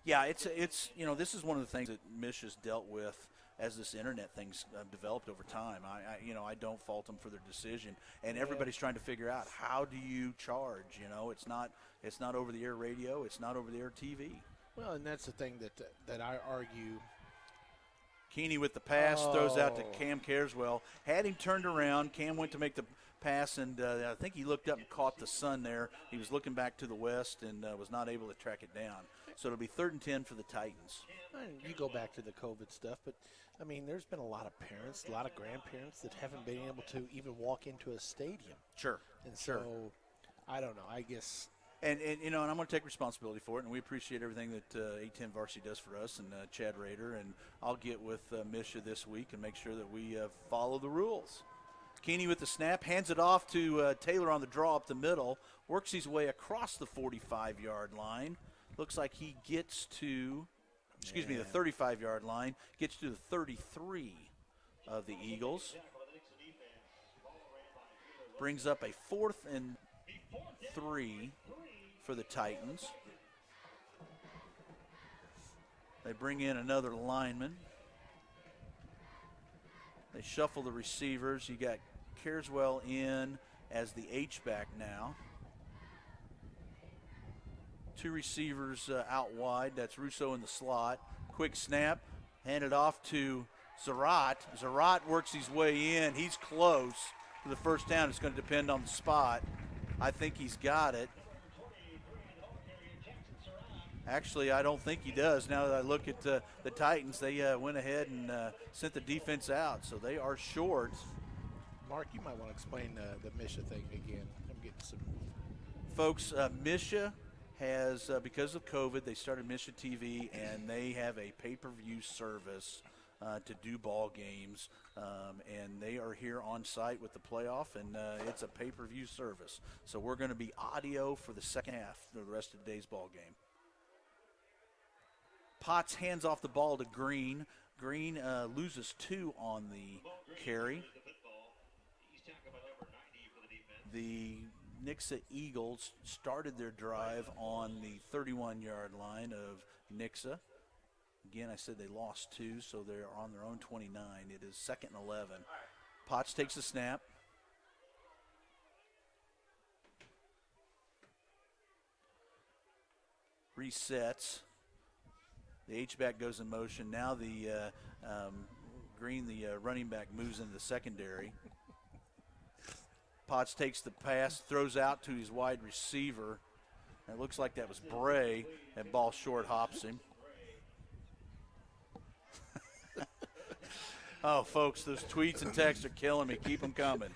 Yeah, it's this is one of the things that Mish has dealt with as this internet thing's developed over time. I don't fault them for their decision, and everybody's trying to figure out, how do you charge? It's not over the air radio, it's not over the air TV. Well, and that's the thing that I argue. Keeney with the pass, throws out to Cam Careswell. Had him turned around, Cam went to make the pass, and I think he looked up and caught the sun there. He was looking back to the west and was not able to track it down. So it'll be 3rd and 10 for the Titans. You go back to the COVID stuff, but, there's been a lot of parents, a lot of grandparents that haven't been able to even walk into a stadium. Sure. And so, I don't know, I guess. And I'm going to take responsibility for it, and we appreciate everything that 810 Varsity does for us and Chad Rader. And I'll get with Misha this week and make sure that we follow the rules. Keeney with the snap, hands it off to Taylor on the draw up the middle, works his way across the 45-yard line. Looks like he gets to, the 35-yard line, gets to the 33 of the Eagles. Brings up a 4th and 3 for the Titans. They bring in another lineman. They shuffle the receivers. You got Careswell in as the H-back now. 2 receivers out wide. That's Russo in the slot. Quick snap. Handed off to Zarat. Zarat works his way in. He's close to the first down. It's going to depend on the spot. I think he's got it. Actually, I don't think he does. Now that I look at the Titans, they went ahead and sent the defense out, so they are short. Mark, you might want to explain the Misha thing again. I'm getting some. Folks, Misha has, because of COVID, they started Misha TV, and they have a pay-per-view service to do ball games, and they are here on site with the playoff, and it's a pay-per-view service. So we're going to be audio for the second half of the rest of today's ball game. Potts hands off the ball to Green. Green loses 2 on the carry. The Nixa Eagles started their drive on the 31-yard line of Nixa. Again, I said they lost 2, so they're on their own 29. It is 2nd and 11. Potts takes a snap. Resets. The H-back goes in motion. Now the Green, the running back, moves into the secondary. Potts takes the pass, throws out to his wide receiver. It looks like that was Bray, and ball short hops him. Oh, folks, those tweets and texts are killing me. Keep them coming.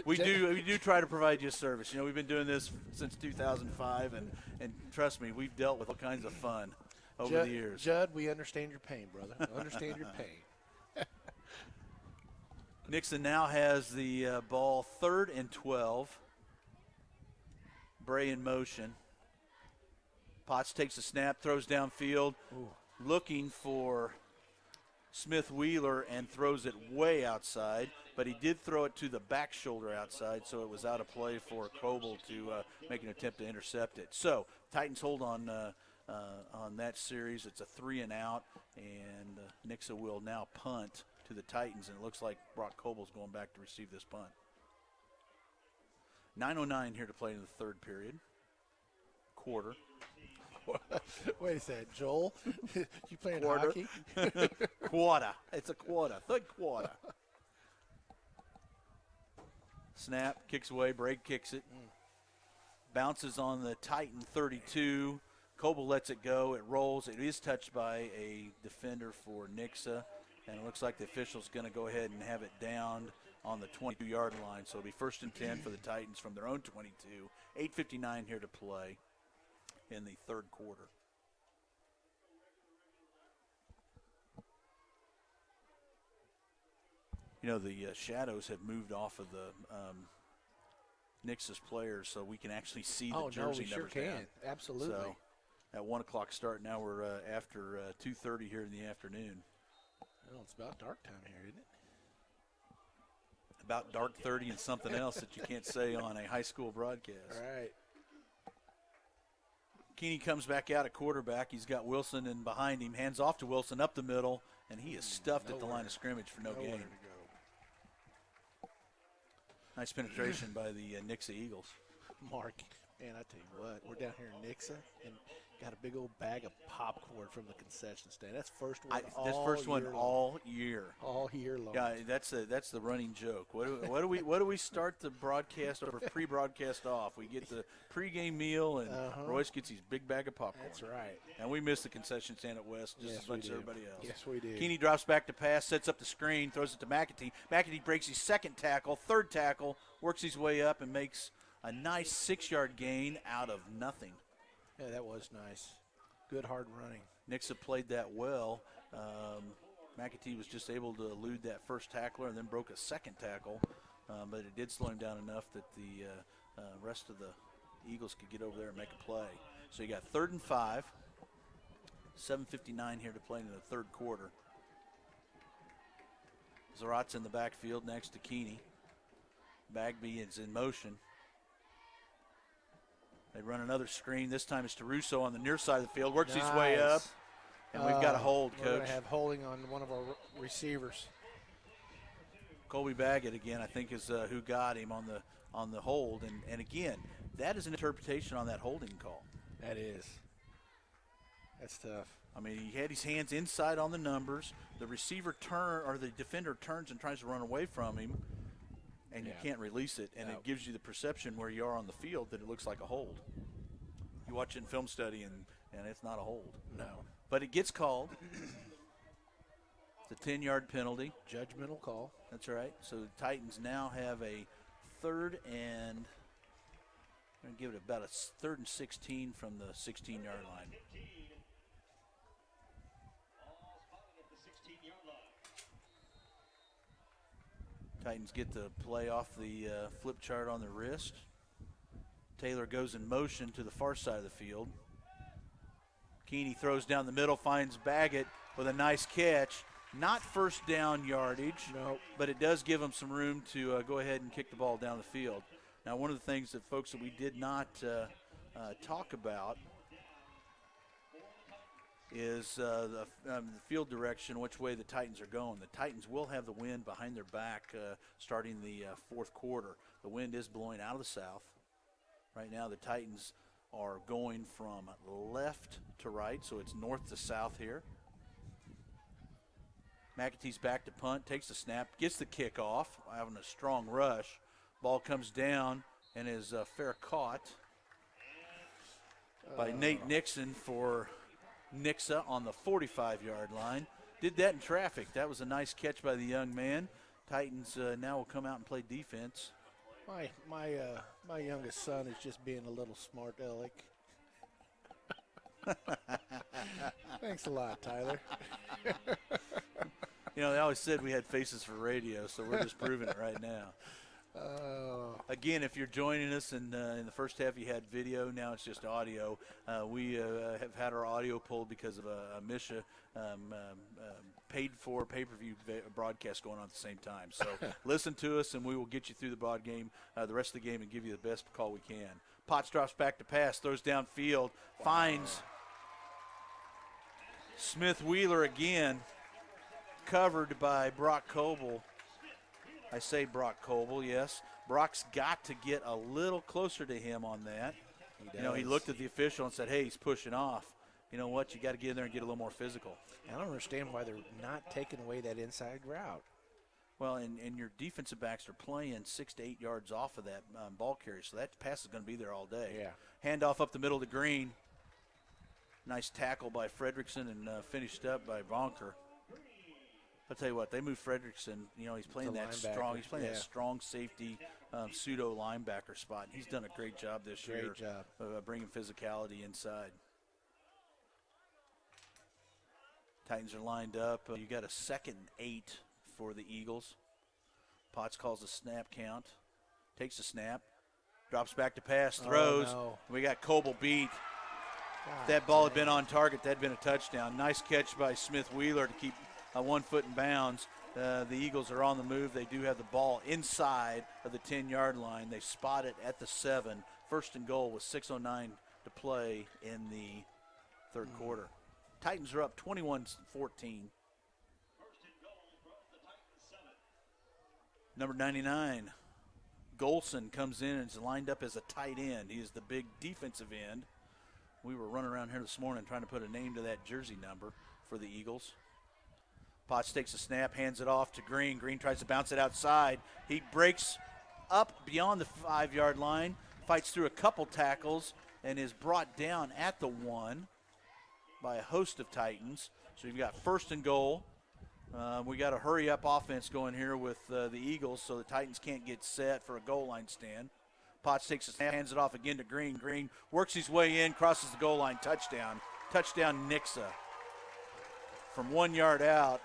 We do try to provide you a service. We've been doing this since 2005, and trust me, we've dealt with all kinds of fun over the years. Judd, we understand your pain, brother. We understand your pain. Nixa now has the ball, 3rd and 12. Bray in motion. Potts takes a snap, throws downfield, looking for Smith Wheeler, and throws it way outside, but he did throw it to the back shoulder outside, so it was out of play for Coble to make an attempt to intercept it. So Titans hold on that series. It's a 3 and out, and Nixa will now punt to the Titans, and it looks like Brock Coble's going back to receive this punt. 9:09 here to play in the 3rd period, quarter. Wait a second, Joel. You playing Quarter. hockey? Quarter. It's a quarter. Third quarter. Snap, kicks away, Bragg kicks it. Bounces on the Titan 32. Coble lets it go. It rolls. It is touched by a defender for Nixa. And it looks like the official's going to go ahead and have it downed on the 22-yard line. So it'll be 1st and 10 for the Titans from their own 22. 8:59 here to play in the third quarter. You know, the Shadows have moved off of the Nixa's players, so we can actually see the jersey numbers. Sure can. down. Absolutely. So at 1 o'clock start, now we're after 2:30 here in the afternoon. Well, it's about dark time here, isn't it? About dark 30 and something else that you can't say on a high school broadcast. All right. Keeney comes back out at quarterback. He's got Wilson in behind him. Hands off to Wilson up the middle, and he is stuffed at the line of scrimmage for no gain. To go. Nice penetration by the Nixa Eagles. Mark, man, I tell you what, we're down here in Nixa and got a big old bag of popcorn from the concession stand. That's first one all year. All year long. Yeah, that's the running joke. What do we start the broadcast or pre-broadcast off? We get the pregame meal, and Royce gets his big bag of popcorn. That's right. And we miss the concession stand at West just as much as everybody else. Yes, we do. Keeney drops back to pass, sets up the screen, throws it to McAtee. McAtee breaks his second tackle, third tackle, works his way up and makes a nice 6-yard gain out of nothing. Yeah, that was nice. Good hard running. Nixa played that well. McAtee was just able to elude that first tackler and then broke a second tackle, but it did slow him down enough that the rest of the Eagles could get over there and make a play. So you got 3rd and 5, 7:59 here to play in the third quarter. Zarat's in the backfield next to Keeney. Bagby is in motion. They run another screen. This time it's to Russo on the near side of the field. Works his way up. And we've got a hold, Coach. We're going to have holding on one of our receivers. Colby Baggett, again, I think is who got him on the hold. And again, that is an interpretation on that holding call. That is. That's tough. I mean, he had his hands inside on the numbers. The the defender turns and tries to run away from him. And you can't release it, and it gives you the perception where you are on the field that it looks like a hold. You watch it in film study, and it's not a hold. No. But it gets called. It's a 10-yard penalty. Judgmental call. That's right. So the Titans now have a 3rd and – I'm going to give it about a 3rd and 16 from the 16-yard line. Titans get the play off the flip chart on the wrist. Taylor goes in motion to the far side of the field. Keeney throws down the middle, finds Baggett with a nice catch. Not first down yardage, but it does give him some room to go ahead and kick the ball down the field. Now, one of the things that folks that we did not talk about is the field direction, which way the Titans are going. The Titans will have the wind behind their back starting the fourth quarter. The wind is blowing out of the south. Right now the Titans are going from left to right, so it's north to south here. McAtee's back to punt, takes the snap, gets the kickoff, having a strong rush. Ball comes down and is fair caught by Nate Nixon for Nixa on the 45-yard line. Did that in traffic. That was a nice catch by the young man. Titans now will come out and play defense. My youngest son is just being a little smart aleck. Thanks a lot, Tyler. You know, they always said we had faces for radio, so we're just proving it right now. Again, if you're joining us in the first half, you had video. Now it's just audio. We have had our audio pulled because of a Misha paid-for pay-per-view broadcast going on at the same time. So listen to us, and we will get you through the rest of the game, and give you the best call we can. Potts drops back to pass, throws downfield, finds Smith Wheeler again, covered by Brock Coble. I say Brock Coble, yes. Brock's got to get a little closer to him on that. He You know, he does. looked at the official and said, hey, he's pushing off. You know what? You got to get in there and get a little more physical. I don't understand why they're not taking away that inside route. Well, and your defensive backs are playing 6 to 8 yards off of that ball carrier, so that pass is going to be there all day. Yeah. Handoff up the middle to Green. Nice tackle by Fredrickson and finished up by Vonker. I'll tell you what, they moved Fredrickson. You know, he's playing that strong. He's playing that strong safety pseudo linebacker spot. He's done a great job this year. Great job. Bringing physicality inside. Titans are lined up. You got a 2nd and 8 for the Eagles. Potts calls a snap count. Takes the snap. Drops back to pass. Throws. Oh, no. We got Coble beat. If that ball had been on target, that had been a touchdown. Nice catch by Smith Wheeler to keep 1 foot in bounds. The Eagles are on the move. They do have the ball inside of the 10-yard line. They spot it at the 7. 1st and goal with 6:09 to play in the 3rd quarter. Titans are up 21-14. Number 99, Golson comes in and is lined up as a tight end. He is the big defensive end. We were running around here this morning trying to put a name to that jersey number for the Eagles. Potts takes a snap, hands it off to Green. Green tries to bounce it outside. He breaks up beyond the 5-yard line, fights through a couple tackles, and is brought down at the 1 by a host of Titans. So you've got 1st and goal. We got a hurry-up offense going here with the Eagles, so the Titans can't get set for a goal line stand. Potts takes a snap, hands it off again to Green. Green works his way in, crosses the goal line, touchdown. Touchdown, Nixa. From 1 yard out,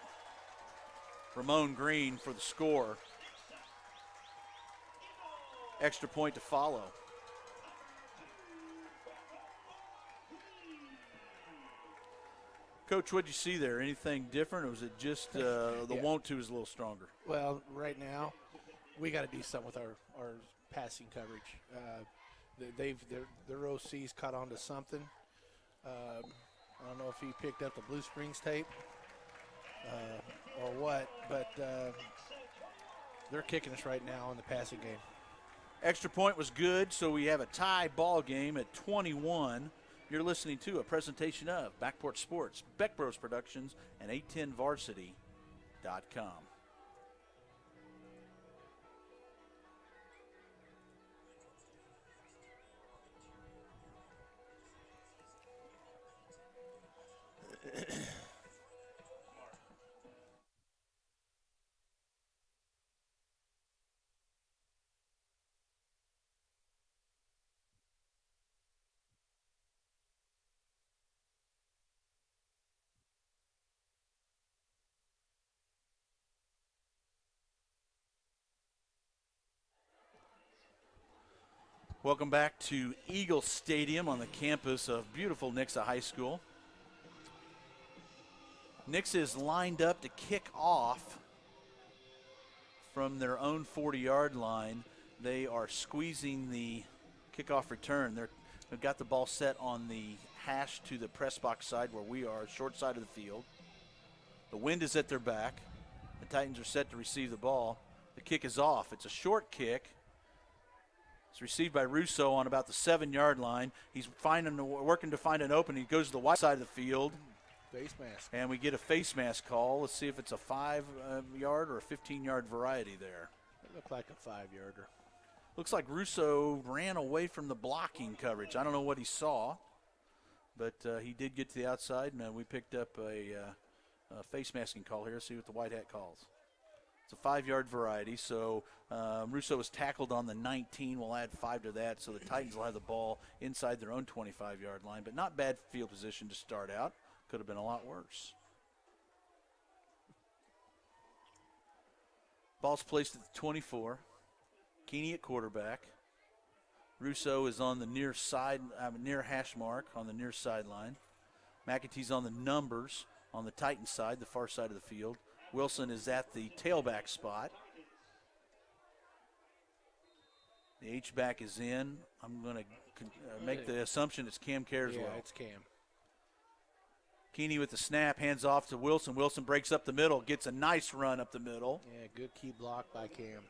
Ramon Green for the score. Extra point to follow. Coach, what did you see there? Anything different, or was it just the want to is a little stronger? Well, right now, we got to do something with our passing coverage. Their OC's caught on to something. I don't know if he picked up the Blue Springs tape or what, but they're kicking us right now in the passing game. Extra point was good, so we have a tie ball game at 21. You're listening to a presentation of Backport Sports, Beck Bros Productions, and 810varsity.com. Welcome back to Eagle Stadium on the campus of beautiful Nixa High School. Nixa is lined up to kick off from their own 40-yard line. They are squeezing the kickoff return. They've got the ball set on the hash to the press box side where we are, short side of the field. The wind is at their back. The Titans are set to receive the ball. The kick is off. It's a short kick. It's received by Russo on about the 7-yard line. He's working to find an opening. He goes to the wide side of the field. Face mask. And we get a face mask call. Let's see if it's a 5-yard or a 15-yard variety there. It looked like a 5-yarder. Looks like Russo ran away from the blocking coverage. I don't know what he saw, but he did get to the outside, and we picked up a face masking call here. See what the white hat calls. It's a 5-yard variety, so Russo was tackled on the 19. We'll add 5 to that, so the Titans will have the ball inside their own 25-yard line, but not bad field position to start out. Could have been a lot worse. Ball's placed at the 24. Keeney at quarterback. Russo is on the near hash mark on the near sideline. McAtee's on the numbers on the Titan side, the far side of the field. Wilson is at the tailback spot. The H-back is in. I'm going to make the assumption it's Cam Carswell. Yeah, it's Cam. Keeney with the snap, hands off to Wilson. Wilson breaks up the middle, gets a nice run up the middle. Yeah, good key block by Cam.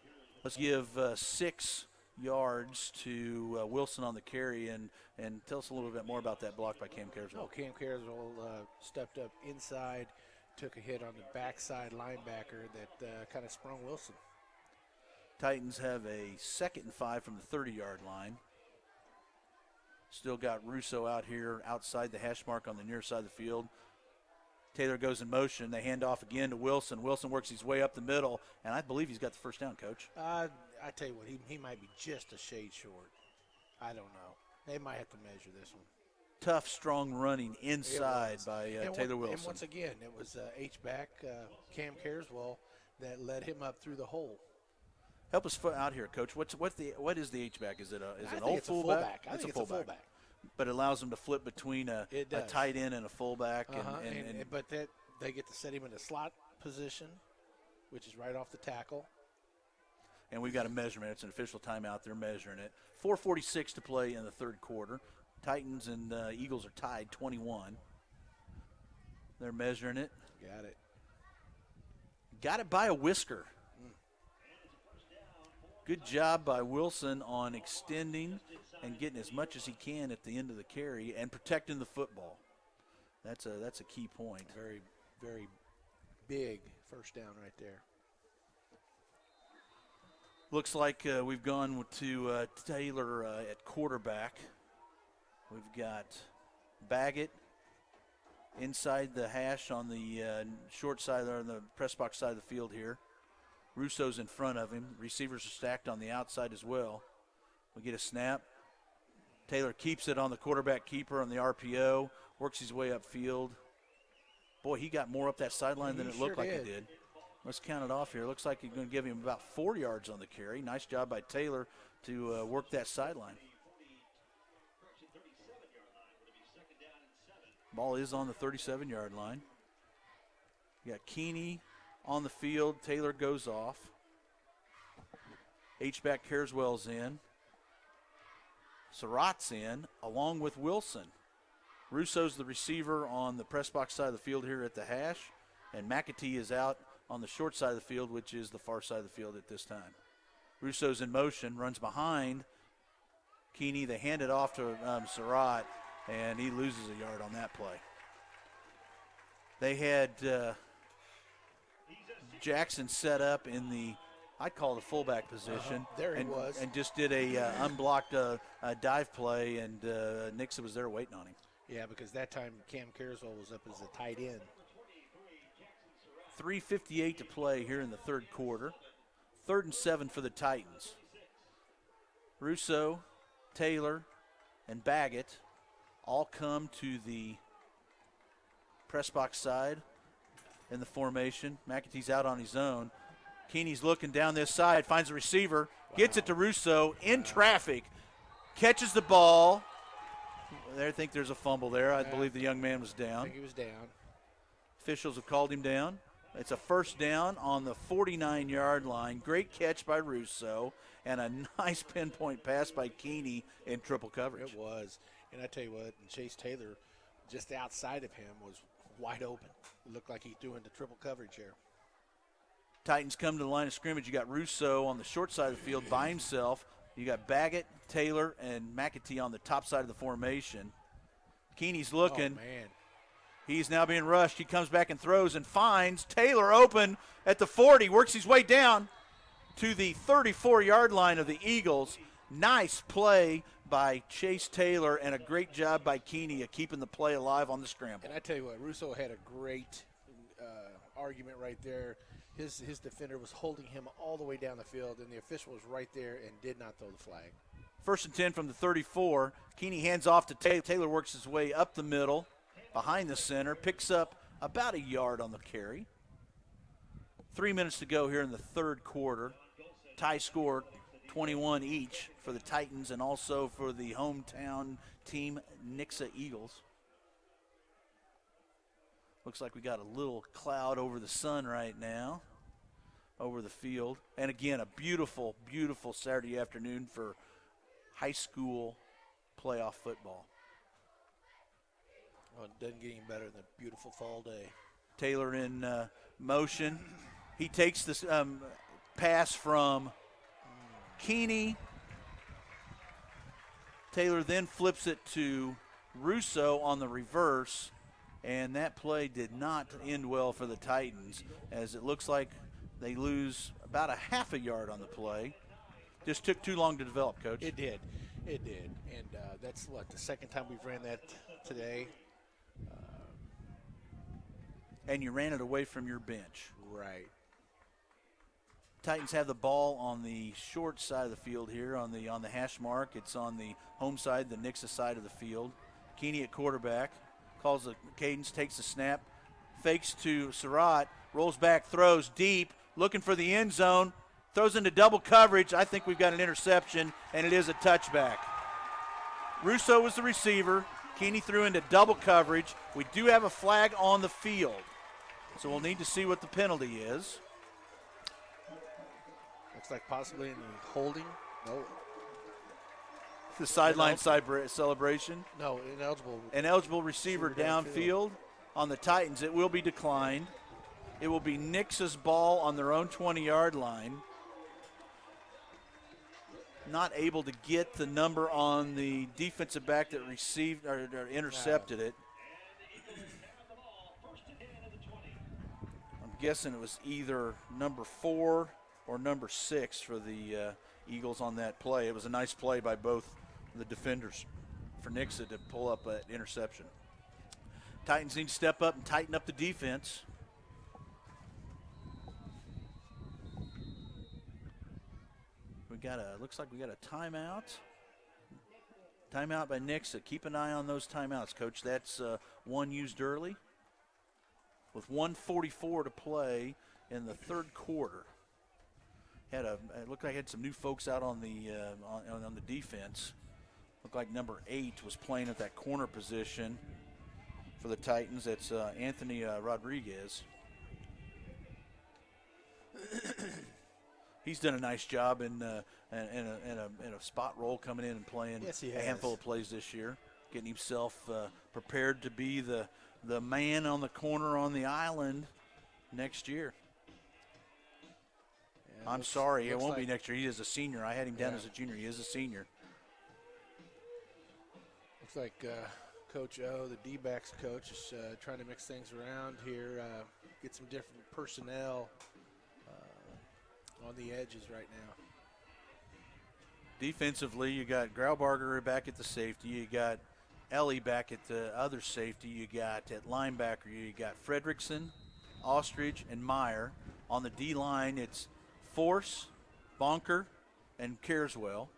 Let's give 6 yards to Wilson on the carry. And tell us a little bit more about that block by Cam Carswell. Oh, Cam Carswell stepped up inside, took a hit on the backside linebacker that kind of sprung Wilson. Titans have a 2nd and 5 from the 30-yard line. Still got Russo out here outside the hash mark on the near side of the field. Taylor goes in motion. They hand off again to Wilson. Wilson works his way up the middle, and I believe he's got the first down, Coach. I tell you what, he might be just a shade short. I don't know. They might have to measure this one. Tough, strong running inside by Taylor Wilson. And once again, it was H-back Cam Carswell that led him up through the hole. Help us out here, Coach. What is the H-back? Is it an old it's fullback? I think it's a fullback. But it allows them to flip between a tight end and a fullback. But they get to set him in a slot position, which is right off the tackle. And we've got a measurement. It's an official timeout. They're measuring it. 4:46 to play in the third quarter. Titans and Eagles are tied 21. They're measuring it. Got it. Got it by a whisker. Good job by Wilson on extending and getting as much as he can at the end of the carry and protecting the football. That's a key point. Very, very big first down right there. Looks like we've gone to Taylor at quarterback. We've got Baggett inside the hash on the short side, or the press box side of the field here. Russo's in front of him. Receivers are stacked on the outside as well. We get a snap. Taylor keeps it on the quarterback keeper on the RPO, works his way upfield. Boy, he got more up that sideline than it looked like he did. Let's count it off here. Looks like he's going to give him about 4 yards on the carry. Nice job by Taylor to work that sideline. Ball is on the 37-yard line. You got Keeney on the field. Taylor goes off. H-back Carswell's in. Surratt's in, along with Wilson. Russo's the receiver on the press box side of the field here at the hash, and McAtee is out on the short side of the field, which is the far side of the field at this time. Russo's in motion, runs behind Keeney. They hand it off to Surratt, and he loses a yard on that play. They had Jackson set up in the, I'd call it a fullback position. There he was. And just did a unblocked dive play, and Nixa was there waiting on him. Yeah, because that time Cam Carswell was up as a tight end. 3:58 to play here in the third quarter. 3rd and 7 for the Titans. Russo, Taylor, and Baggett all come to the press box side in the formation. McAtee's out on his own. Keeney's looking down this side, finds a receiver, gets it to Russo in traffic, catches the ball. I think there's a fumble there. I believe the young man was down. I think he was down. Officials have called him down. It's a first down on the 49-yard line. Great catch by Russo, and a nice pinpoint pass by Keeney in triple coverage. It was. And I tell you what, Chase Taylor, just outside of him, was wide open. It looked like he threw into triple coverage here. Titans come to the line of scrimmage. You got Russo on the short side of the field by himself. You got Baggett, Taylor, and McAtee on the top side of the formation. Keeney's looking. Oh, man. He's now being rushed. He comes back and throws and finds Taylor open at the 40. Works his way down to the 34-yard line of the Eagles. Nice play by Chase Taylor and a great job by Keeney of keeping the play alive on the scramble. And I tell you what, Russo had a great argument right there. His defender was holding him all the way down the field, and the official was right there and did not throw the flag. 1st and 10 from the 34. Keeney hands off to Taylor. Taylor works his way up the middle, behind the center, picks up about a yard on the carry. 3 minutes to go here in the third quarter. Tie score 21 each for the Titans and also for the hometown team, Nixa Eagles. Looks like we got a little cloud over the sun right now, over the field. And again, a beautiful, beautiful Saturday afternoon for high school playoff football. Well, it doesn't get any better than a beautiful fall day. Taylor in motion. He takes this pass from Keeney Taylor then flips it to Russo on the reverse, and that play did not end well for the Titans, as it looks like they lose about a half a yard on the play. Just took too long to develop, Coach. It did. It did. And that's, the second time we've ran that today. And you ran it away from your bench. Right. Titans have the ball on the short side of the field here on the hash mark. It's on the home side, the Nixa side of the field. Keeney at quarterback, calls the cadence, takes the snap, fakes to Surratt, rolls back, throws deep, looking for the end zone, throws into double coverage. I think we've got an interception, and it is a touchback. Russo was the receiver. Keeney threw into double coverage. We do have a flag on the field, so we'll need to see what the penalty is. Looks like possibly in the holding. No. The sideline celebration. No, ineligible. Ineligible receiver downfield on the Titans. It will be declined. It will be Nixa's ball on their own 20-yard line. Not able to get the number on the defensive back that received or intercepted it. I'm guessing it was either number 4 or number 6 for the Eagles on that play. It was a nice play by both the defenders for Nixa to pull up an interception. Titans need to step up and tighten up the defense. Looks like we got a timeout. Timeout by Nixa. Keep an eye on those timeouts, Coach. That's one used early with 1:44 to play in the third quarter. It looked like I had some new folks out on the defense. Looked like number 8 was playing at that corner position for the Titans. That's Anthony Rodriguez. He's done a nice job in a spot role coming in and playing a handful of plays this year, getting himself prepared to be the man on the corner on the island next year. Yeah, I'm sorry, it won't be next year. He is a senior. I had him down as a junior. He is a senior. Looks like Coach O, the D-backs coach, is trying to mix things around here, get some different personnel on the edges right now. Defensively, you got Graubarger back at the safety. You got Ellie back at the other safety. You got at linebacker, you got Fredrickson, Ostrich, and Meyer. On the D-line, it's Force, Bonker, and Careswell.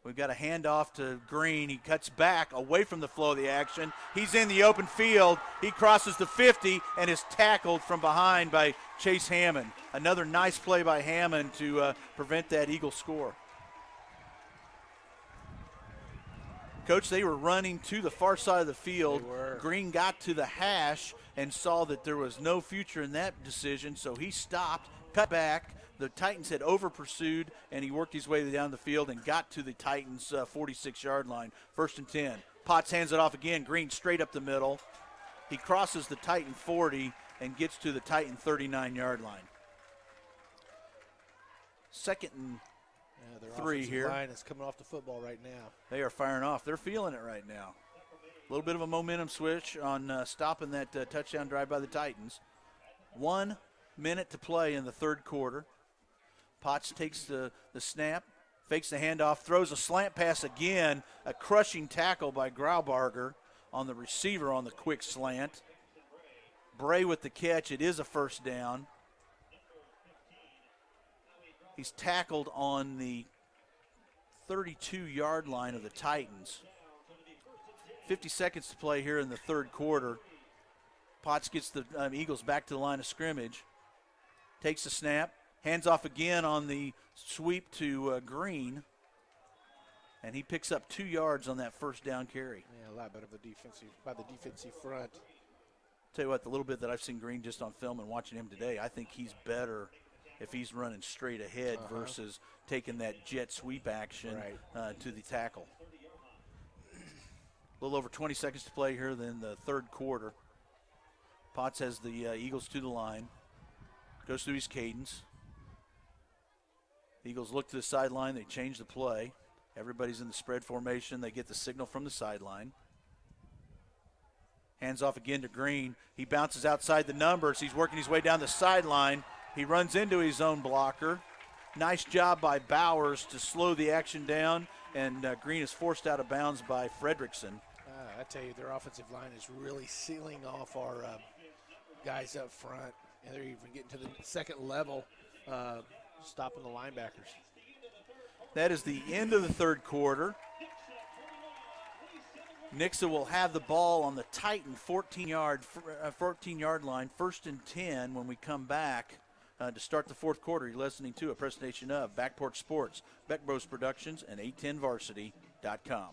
We've got a handoff to Green. He cuts back away from the flow of the action. He's in the open field. He crosses the 50 and is tackled from behind by Chase Hammond. Another nice play by Hammond to prevent that Eagle score. Coach, they were running to the far side of the field. Green got to the hash and saw that there was no future in that decision, so he stopped, cut back. The Titans had over-pursued, and he worked his way down the field and got to the Titans' 46-yard line. 1st and 10. Potts hands it off again. Green straight up the middle. He crosses the Titan 40 and gets to the Titan 39-yard line. 2nd and 3 here. Their line is coming off the football right now. They are firing off. They're feeling it right now. A little bit of a momentum switch on stopping that touchdown drive by the Titans. 1 minute to play in the third quarter. Potts takes the snap, fakes the handoff, throws a slant pass again, a crushing tackle by Graubarger on the receiver on the quick slant. Bray with the catch. It is a first down. He's tackled on the 32-yard line of the Titans. 50 seconds to play here in the third quarter. Potts gets the Eagles back to the line of scrimmage. Takes the snap. Hands off again on the sweep to Green. And he picks up 2 yards on that first down carry. Yeah, a lot better by the defensive front. Tell you what, the little bit that I've seen Green just on film and watching him today, I think he's better if he's running straight ahead versus taking that jet sweep action to the tackle. A little over 20 seconds to play here in the third quarter. Potts has the Eagles to the line. Goes through his cadence. The Eagles look to the sideline. They change the play. Everybody's in the spread formation. They get the signal from the sideline. Hands off again to Green. He bounces outside the numbers. He's working his way down the sideline. He runs into his own blocker. Nice job by Bowers to slow the action down, and Green is forced out of bounds by Fredrickson. I tell you, their offensive line is really sealing off our guys up front, and they're even getting to the second level, stopping the linebackers. That is the end of the third quarter. Nixa will have the ball on the Titan 14-yard line, 1st and 10 when we come back to start the fourth quarter. You're listening to a presentation of Backport Sports, Beck Bros Productions, and 810varsity.com.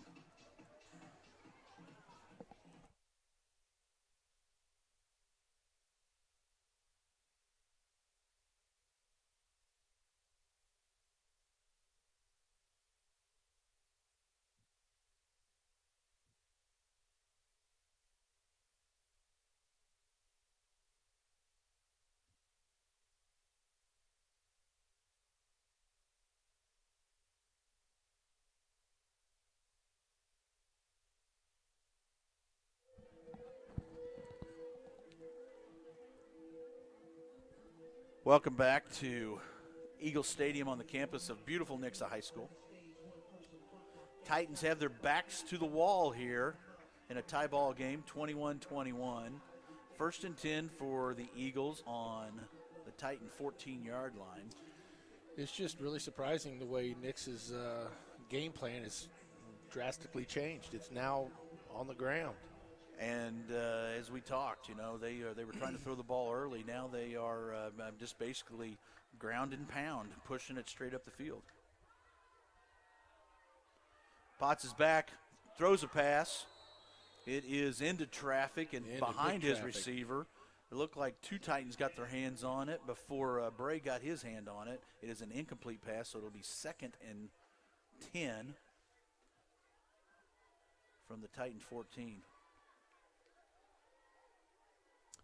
Welcome back to Eagle Stadium on the campus of beautiful Nixa High School. Titans have their backs to the wall here in a tie ball game, 21-21. 1st and 10 for the Eagles on the Titan 14-yard line. It's just really surprising the way Nix's game plan has drastically changed. It's now on the ground. And as we talked, you know, they were trying to throw the ball early. Now they are just basically ground and pound, pushing it straight up the field. Potts is back, throws a pass. It is into traffic and behind his receiver. It looked like two Titans got their hands on it before Bray got his hand on it. It is an incomplete pass, so it'll be 2nd and 10 from the Titan 14.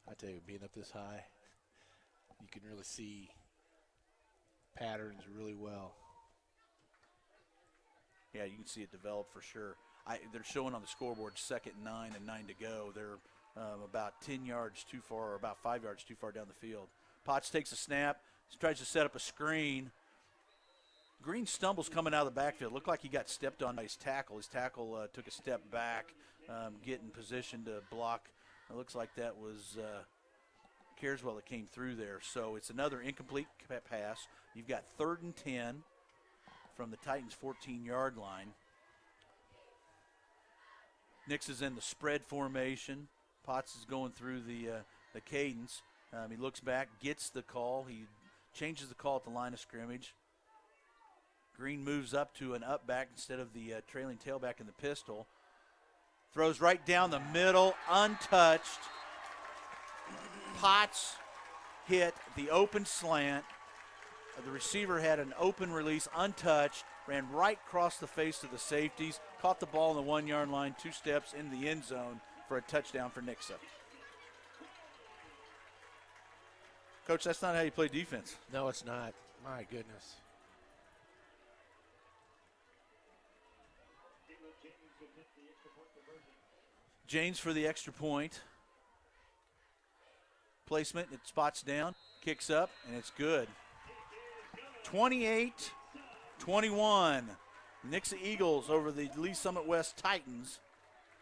I tell you, being up this high, you can really see patterns really well. Yeah, you can see it develop for sure. They're showing on the scoreboard 2nd and 9 and 9 to go. They're about 10 yards too far, or about 5 yards too far down the field. Potts takes a snap, tries to set up a screen. Green stumbles coming out of the backfield. Looked like he got stepped on by his tackle. His tackle took a step back, getting position to block. It looks like that was Careswell that came through there. So it's another incomplete pass. You've got 3rd and 10 from the Titans' 14-yard line. Nix is in the spread formation. Potts is going through the cadence. He looks back, gets the call. He changes the call at the line of scrimmage. Green moves up to an up back instead of the trailing tailback in the pistol. Throws right down the middle, untouched. Potts hit the open slant. The receiver had an open release, untouched, ran right across the face of the safeties, caught the ball on the 1-yard line, 2 steps in the end zone for a touchdown for Nixa. Coach, that's not how you play defense. No, it's not. My goodness. James for the extra point. Placement, it spots down, kicks up, and it's good. 28-21. Nixa Eagles over the Lee Summit West Titans.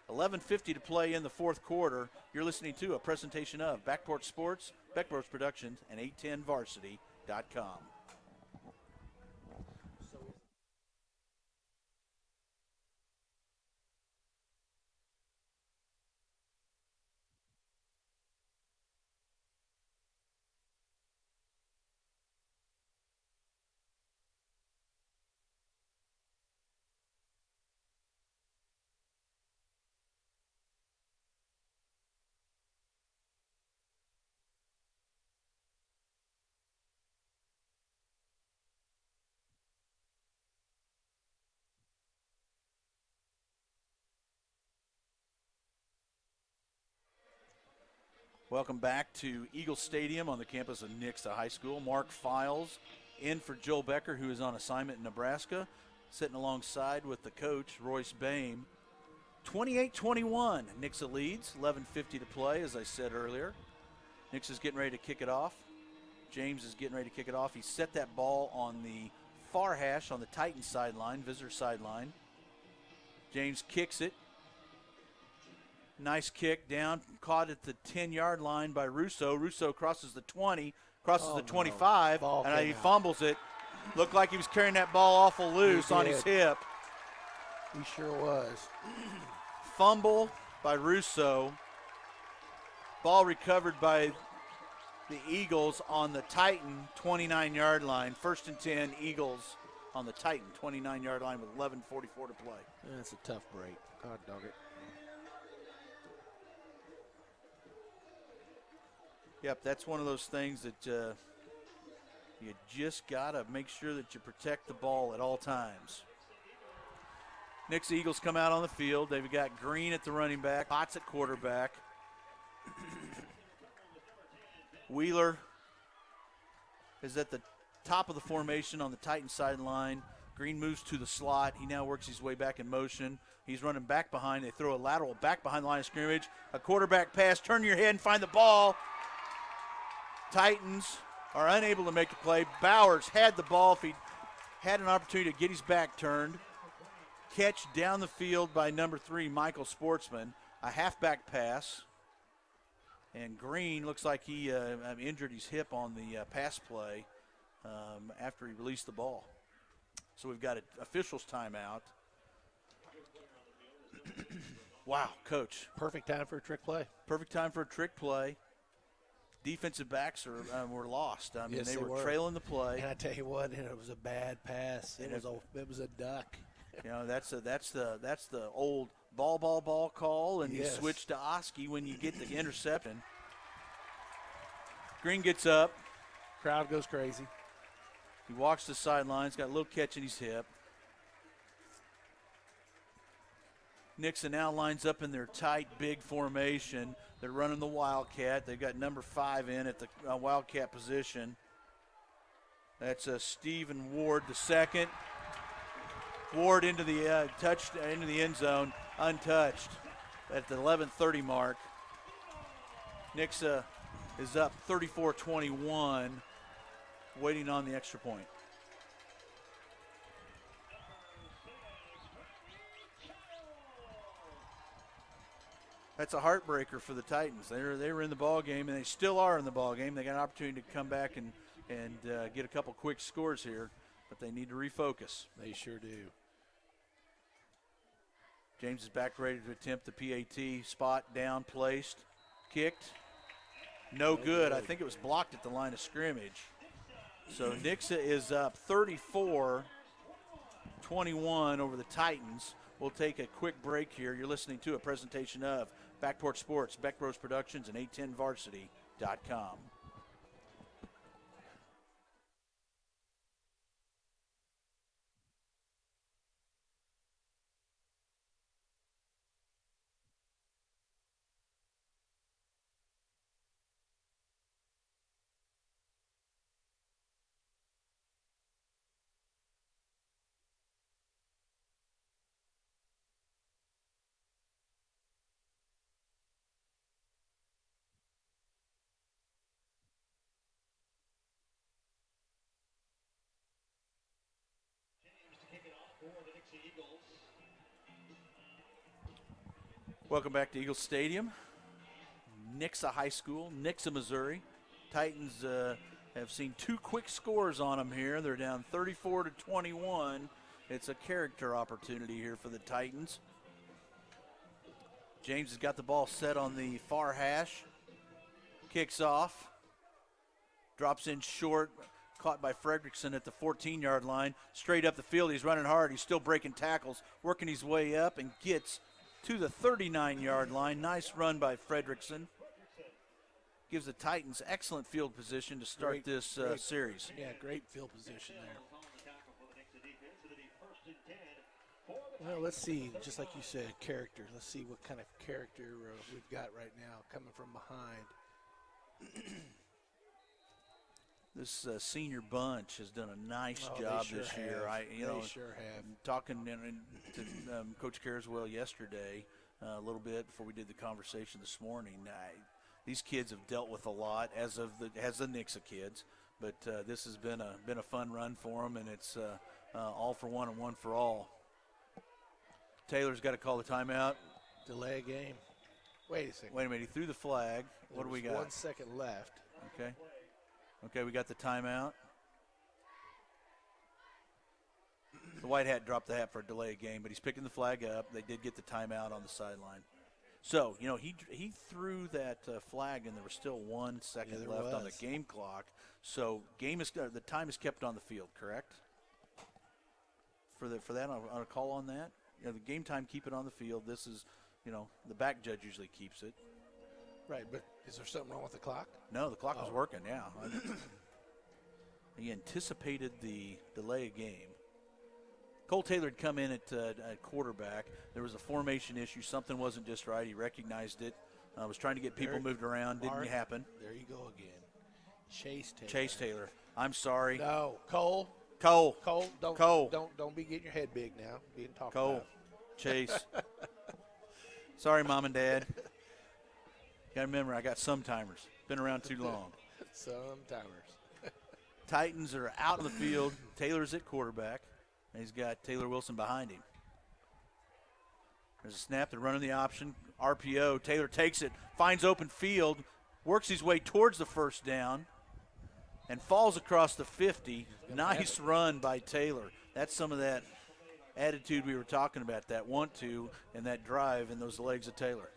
11:50 to play in the fourth quarter. You're listening to a presentation of Backport Sports, Beck Bros Productions, and 810varsity.com. Welcome back to Eagle Stadium on the campus of Nixa High School. Mark Files in for Joel Becker, who is on assignment in Nebraska. sitting alongside with the coach, Royce Boehm. 28-21, Nixa leads, 11:50 to play, as I said earlier. Nixa's getting ready to kick it off. James is getting ready to kick it off. He set that ball on the far hash on the Titans sideline, visitor sideline. James kicks it. Nice kick down, caught at the 10-yard line by Russo. Russo crosses the 20, crosses the 25, and he fumbles it. Looked like he was carrying that ball awful loose on his hip. He sure was. Fumble by Russo. Ball recovered by the Eagles on the Titan 29-yard line. 1st and 10, Eagles on the Titan 29-yard line with 11:44 to play. That's a tough break. God dog it. Yep, that's one of those things that you just got to make sure that you protect the ball at all times. Nixa Eagles come out on the field. They've got Green at the running back, Potts at quarterback. Wheeler is at the top of the formation on the Titan sideline. Green moves to the slot. He now works his way back in motion. He's running back behind. They throw a lateral back behind the line of scrimmage. A quarterback pass. Turn your head and find the ball. Titans are unable to make the play. Bowers had the ball if he had an opportunity to get his back turned. Catch down the field by number 3, Michael Sportsman. A halfback pass. And Green looks like he injured his hip on the pass play after he released the ball. So we've got an official's timeout. Wow, Coach. Perfect time for a trick play. Perfect time for a trick play. Defensive backs were lost. I mean, yes, they were trailing the play. And I tell you what, it was a bad pass. It was a duck. You know, that's the old ball call, and you switch to Oski when you get the interception. Green gets up. Crowd goes crazy. He walks the sidelines, got a little catch in his hip. Nixa now lines up in their tight, big formation. They're running the Wildcat. They've got number 5 in at the Wildcat position. That's Stephen Ward, the second. Ward into the into the end zone, untouched at the 11:30 mark. Nixa is up 34-21, waiting on the extra point. That's a heartbreaker for the Titans. They were in the ball game, and they still are in the ball game. They got an opportunity to come back and get a couple quick scores here, but they need to refocus. They sure do. James is back ready to attempt the PAT. Spot down, placed, kicked. No good. I think it was blocked at the line of scrimmage. So Nixa is up 34-21 over the Titans. We'll take a quick break here. You're listening to a presentation of Backport Sports, Beck Bros Productions, and 810varsity.com. Welcome back to Eagles Stadium. Nixa High School, Nixa, Missouri. Titans have seen 2 quick scores on them here. They're down 34-21. It's a character opportunity here for the Titans. James has got the ball set on the far hash. Kicks off. Drops in short. Caught by Fredrickson at the 14-yard line. Straight up the field. He's running hard. He's still breaking tackles. Working his way up and gets to the 39-yard line. Nice run by Fredrickson. Gives the Titans excellent field position to start this series. Yeah, great field position there. Well, let's see, just like you said, character. Let's see what kind of character we've got right now coming from behind. This senior bunch has done a nice job this year. They sure have. Talking to Coach Carswell yesterday, a little bit before we did the conversation this morning. These kids have dealt with a lot, as the Nixa kids, but this has been a fun run for them, and it's all for one and one for all. Taylor's got to call the timeout. Delay a game. Wait a second. Wait a minute. He threw the flag. What do we got? 1 second left. Okay, we got the timeout. The white hat dropped the hat for a delay of game, but he's picking the flag up. They did get the timeout on the sideline. So, he threw that flag, and there was still 1 second left on the game clock. So, the time is kept on the field, correct? For that, on a call on that? The game time, keep it on the field. This is, the back judge usually keeps it. Right, but is there something wrong with the clock? No, the clock was working, yeah. He anticipated the delay of game. Cole Taylor had come in at quarterback. There was a formation issue. Something wasn't just right. He recognized it. Was trying to get people moved around. Didn't happen. There you go again. Chase Taylor. I'm sorry. No, Cole. Don't be getting your head big now. Being talked Cole. about. Chase. Sorry, Mom and Dad. Got to remember, I got some timers. Been around too long. Some timers. Titans are out in the field. Taylor's at quarterback, and he's got Taylor Wilson behind him. There's a snap. They're running the option. RPO. Taylor takes it, finds open field, works his way towards the first down, and falls across the 50. Nice run by Taylor. That's some of that attitude we were talking about, that want to, and that drive in those legs of Taylor.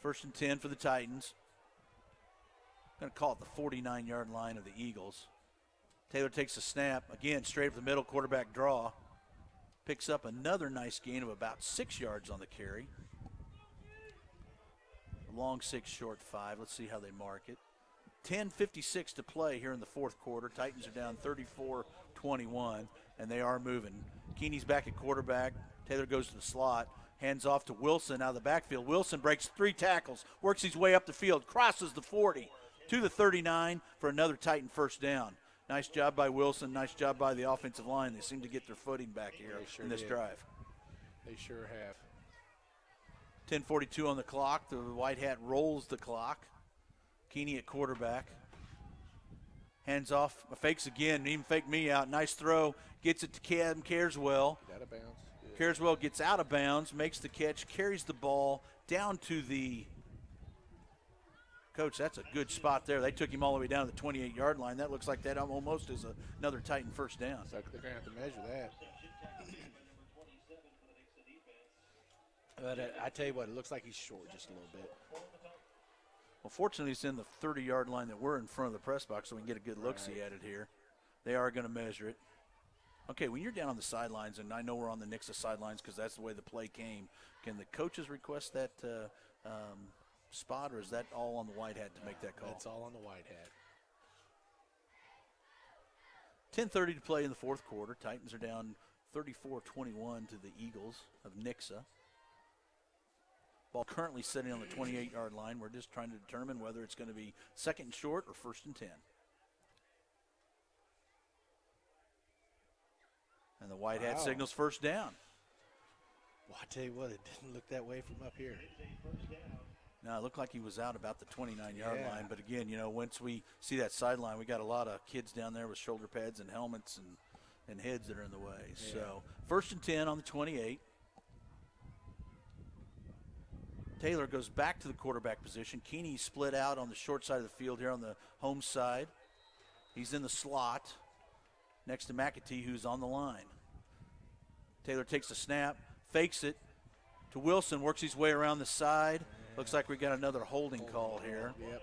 1st and 10 for the Titans. I'm going to call it the 49-yard line of the Eagles. Taylor takes a snap. Again, straight up the middle, quarterback draw. Picks up another nice gain of about 6 yards on the carry. Long 6, short 5. Let's see how they mark it. 10:56 to play here in the fourth quarter. Titans are down 34-21, and they are moving. Keeney's back at quarterback. Taylor goes to the slot. Hands off to Wilson out of the backfield. Wilson breaks 3 tackles, works his way up the field, crosses the 40 to the 39 for another Titan first down. Nice job by Wilson. Nice job by the offensive line. They seem to get their footing back here in this drive. They sure have. 10:42 on the clock. The white hat rolls the clock. Keeney at quarterback. Hands off. Fakes again. Even fake me out. Nice throw. Gets it to Cam Carswell. Out of bounds. Carswell gets out of bounds, makes the catch, carries the ball down to the – Coach, that's a good spot there. They took him all the way down to the 28-yard line. That looks like that almost is another Titan first down. So they're going to have to measure that. But I tell you what, it looks like he's short just a little bit. Well, fortunately, it's in the 30-yard line that we're in front of the press box, so we can get a good look-see at it here. They are going to measure it. Okay, when you're down on the sidelines, and I know we're on the Nixa sidelines because that's the way the play came, can the coaches request that spot, or is that all on the white hat to make that call? That's all on the white hat. 10:30 to play in the fourth quarter. Titans are down 34-21 to the Eagles of Nixa. Ball currently sitting on the 28-yard line. We're just trying to determine whether it's going to be 2nd and short or 1st and 10. And the white hat signals first down. Well, I tell you what, it didn't look that way from up here. No, it looked like he was out about the 29-yard line. But again, once we see that sideline, we got a lot of kids down there with shoulder pads and helmets and heads that are in the way. Yeah. So 1st and 10 on the 28. Taylor goes back to the quarterback position. Keeney split out on the short side of the field here on the home side. He's in the slot next to McAtee, who's on the line. Taylor takes the snap, fakes it to Wilson, works his way around the side. Looks like we got another holding call here. Yep.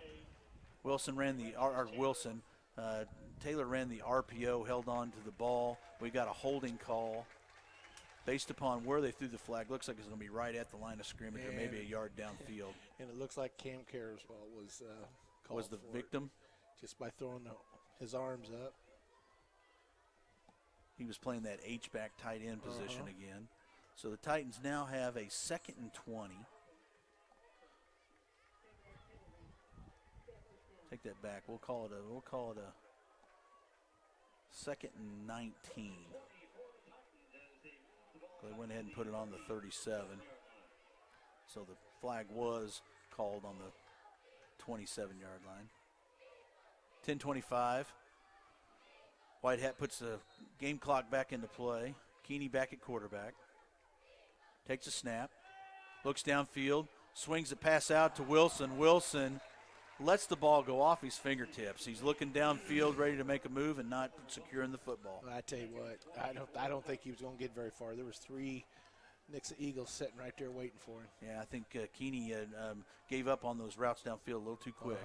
Taylor ran the RPO, held on to the ball. We got a holding call based upon where they threw the flag. Looks like it's going to be right at the line of scrimmage or maybe a yard downfield. And it looks like Cam Carswell was called was the victim just by throwing his arms up. He was playing that H-back tight end position again. So the Titans now have a 2nd and 20. that back. We'll call it a 2nd and 19. They went ahead and put it on the 37. So the flag was called on the 27-yard line. 10:25. Whitehat puts the game clock back into play. Keeney back at quarterback. Takes a snap. Looks downfield. Swings the pass out to Wilson. Wilson lets the ball go off his fingertips. He's looking downfield, ready to make a move and not securing the football. I tell you what, I don't think he was going to get very far. There was 3 Nixa Eagles sitting right there waiting for him. Yeah, I think Keeney gave up on those routes downfield a little too quick.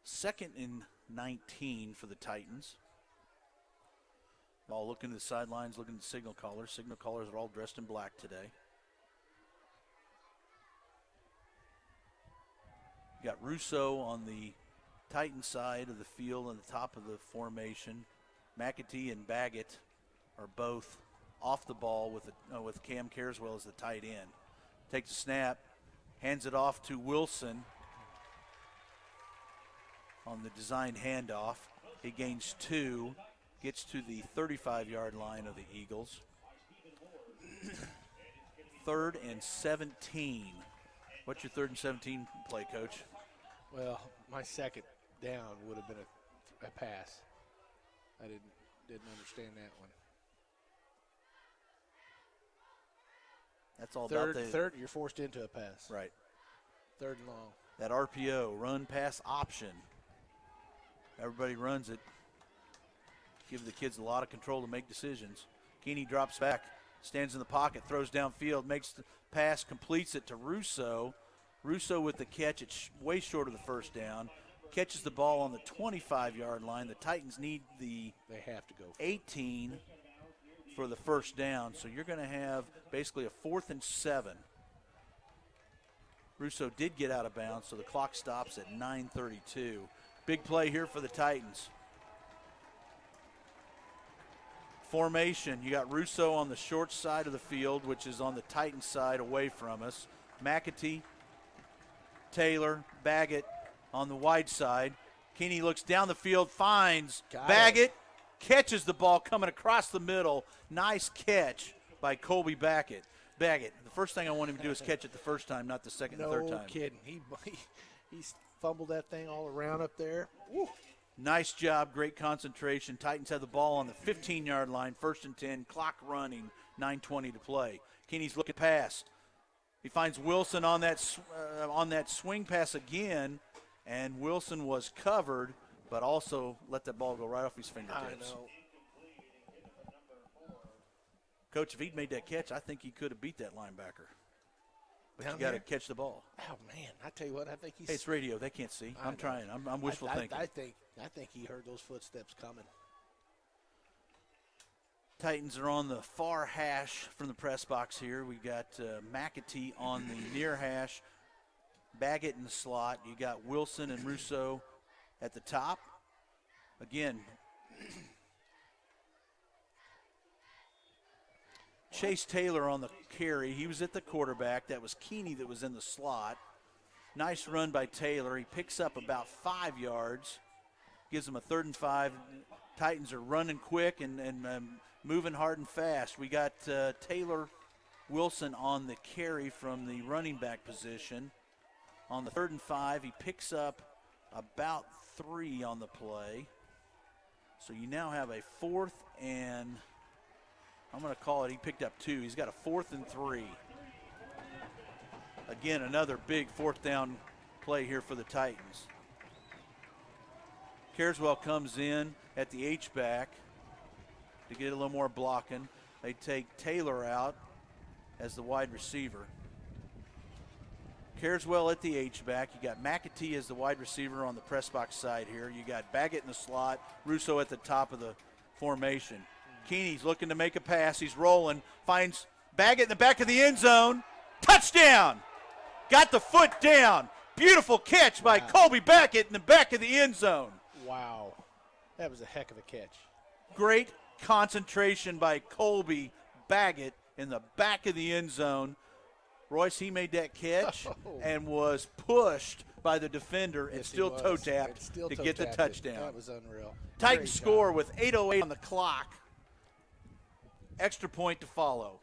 2nd and 19 for the Titans. Ball looking to the sidelines, looking at the signal callers. Signal callers are all dressed in black today. You got Russo on the Titan side of the field on the top of the formation. McAtee and Baggett are both off the ball with Cam Carswell as the tight end. Takes a snap, hands it off to Wilson on the design handoff. He gains 2, gets to the 35-yard line of the Eagles. 3rd and 17. What's your 3rd and 17 play, Coach? Well, my second down would have been a pass. I didn't understand that one. That's all about the third. You're forced into a pass. Right. 3rd and long. That RPO, run pass option. Everybody runs it. Give the kids a lot of control to make decisions. Keeney drops back, stands in the pocket, throws downfield, makes the pass, completes it to Russo. Russo with the catch. It's way short of the first down. Catches the ball on the 25-yard line. The Titans need the They have to go 18 for the first down. So you're going to have basically a 4th and 7. Russo did get out of bounds, so the clock stops at 9:32. Big play here for the Titans. Formation, you got Russo on the short side of the field, which is on the Titans side away from us. McAtee, Taylor, Baggett on the wide side. Keeney looks down the field, finds Baggett, catches the ball coming across the middle. Nice catch by Colby Baggett. The first thing I want him to do is catch it the first time, not the second and third time. No kidding. He fumbled that thing all around up there. Woo. Nice job, great concentration. Titans have the ball on the 15-yard line, 1st and 10, clock running, 9:20 to play. Keeney's looking past. He finds Wilson on that swing pass again, and Wilson was covered, but also let that ball go right off his fingertips. I know. Coach, if he'd made that catch, I think he could have beat that linebacker. But you got to catch the ball. Oh man, I tell you what, I think he's. Hey, it's radio; they can't see. I'm trying. I'm wishful thinking. I think he heard those footsteps coming. Titans are on the far hash from the press box here. We got McAtee on the near hash, Baggett in the slot. You got Wilson and Russo at the top. Again, Chase Taylor on the carry. He was at the quarterback. That was Keeney that was in the slot. Nice run by Taylor. He picks up about 5 yards. Gives them a 3rd and 5. Titans are running quick and moving hard and fast. We got Taylor Wilson on the carry from the running back position. On the 3rd and 5, he picks up about 3 on the play. So you now have a 4th and, I'm going to call it, he picked up 2. He's got a 4th and 3. Again, another big 4th down play here for the Titans. Carswell comes in at the H-back to get a little more blocking. They take Taylor out as the wide receiver. Carswell at the H-back. You got McAtee as the wide receiver on the press box side here. You got Baggett in the slot, Russo at the top of the formation. Keeney's looking to make a pass. He's rolling, finds Baggett in the back of the end zone. Touchdown! Got the foot down. Beautiful catch by Colby Baggett in the back of the end zone. Wow. That was a heck of a catch. Great concentration by Colby Baggett in the back of the end zone. Royce, he made that catch and was pushed by the defender and still toe-tapped to get the touchdown. That was unreal. Titans score with 8:08 on the clock. Extra point to follow.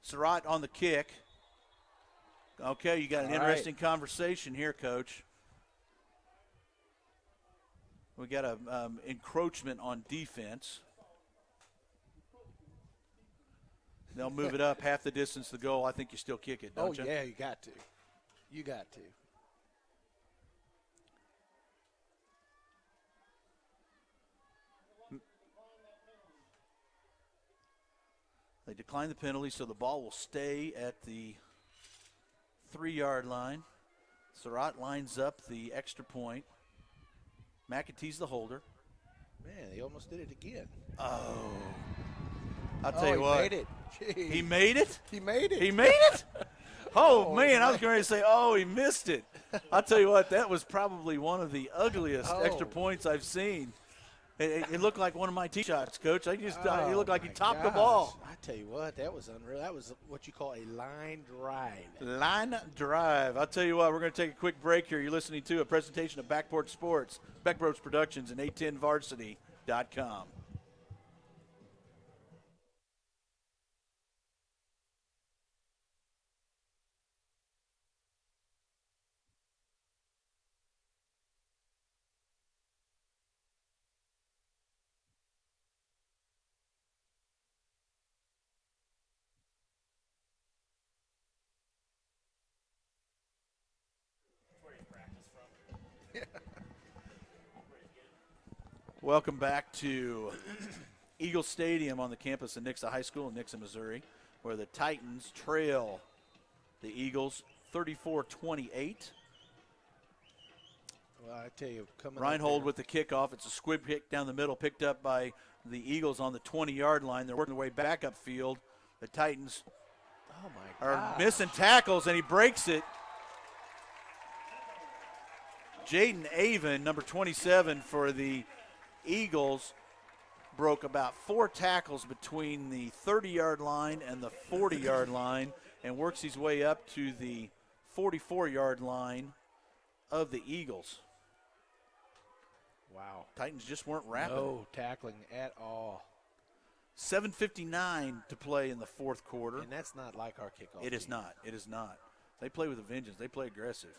Surratt on the kick. Okay, you got an interesting conversation here, Coach. We got a encroachment on defense. They'll move it up half the distance to the goal. I think you still kick it, don't you? Oh, yeah, you got to. You got to. They decline the penalty, so the ball will stay at the 3-yard line. Surratt lines up the extra point. McAtee's the holder. Man, he almost did it again. Oh. I'll tell you what. He made it. Jeez. He made it? He made it. He made it? Oh, man, I was going to say, he missed it. I'll tell you what, that was probably one of the ugliest extra points I've seen. It looked like one of my tee shots, Coach. He looked like he topped the ball. I tell you what, that was unreal. That was what you call a line drive. Line drive. I'll tell you what, we're going to take a quick break here. You're listening to a presentation of Backport Sports, Beckbros Productions, and A10Varsity.com. Welcome back to Eagle Stadium on the campus of Nixa High School in Nixa, Missouri, where the Titans trail the Eagles 34-28. Well, I tell you, Reinhold with the kickoff. It's a squib kick down the middle, picked up by the Eagles on the 20-yard line. They're working their way back upfield. The Titans are missing tackles, and he breaks it. Jaden Avon, number 27 for the Eagles, broke about 4 tackles between the 30-yard line and the 40-yard line and works his way up to the 44-yard line of the Eagles. Wow. Titans just weren't rapping. No tackling at all. 7:59 to play in the fourth quarter. And that's not like our kickoff. It is not. It is not. They play with a vengeance. They play aggressive.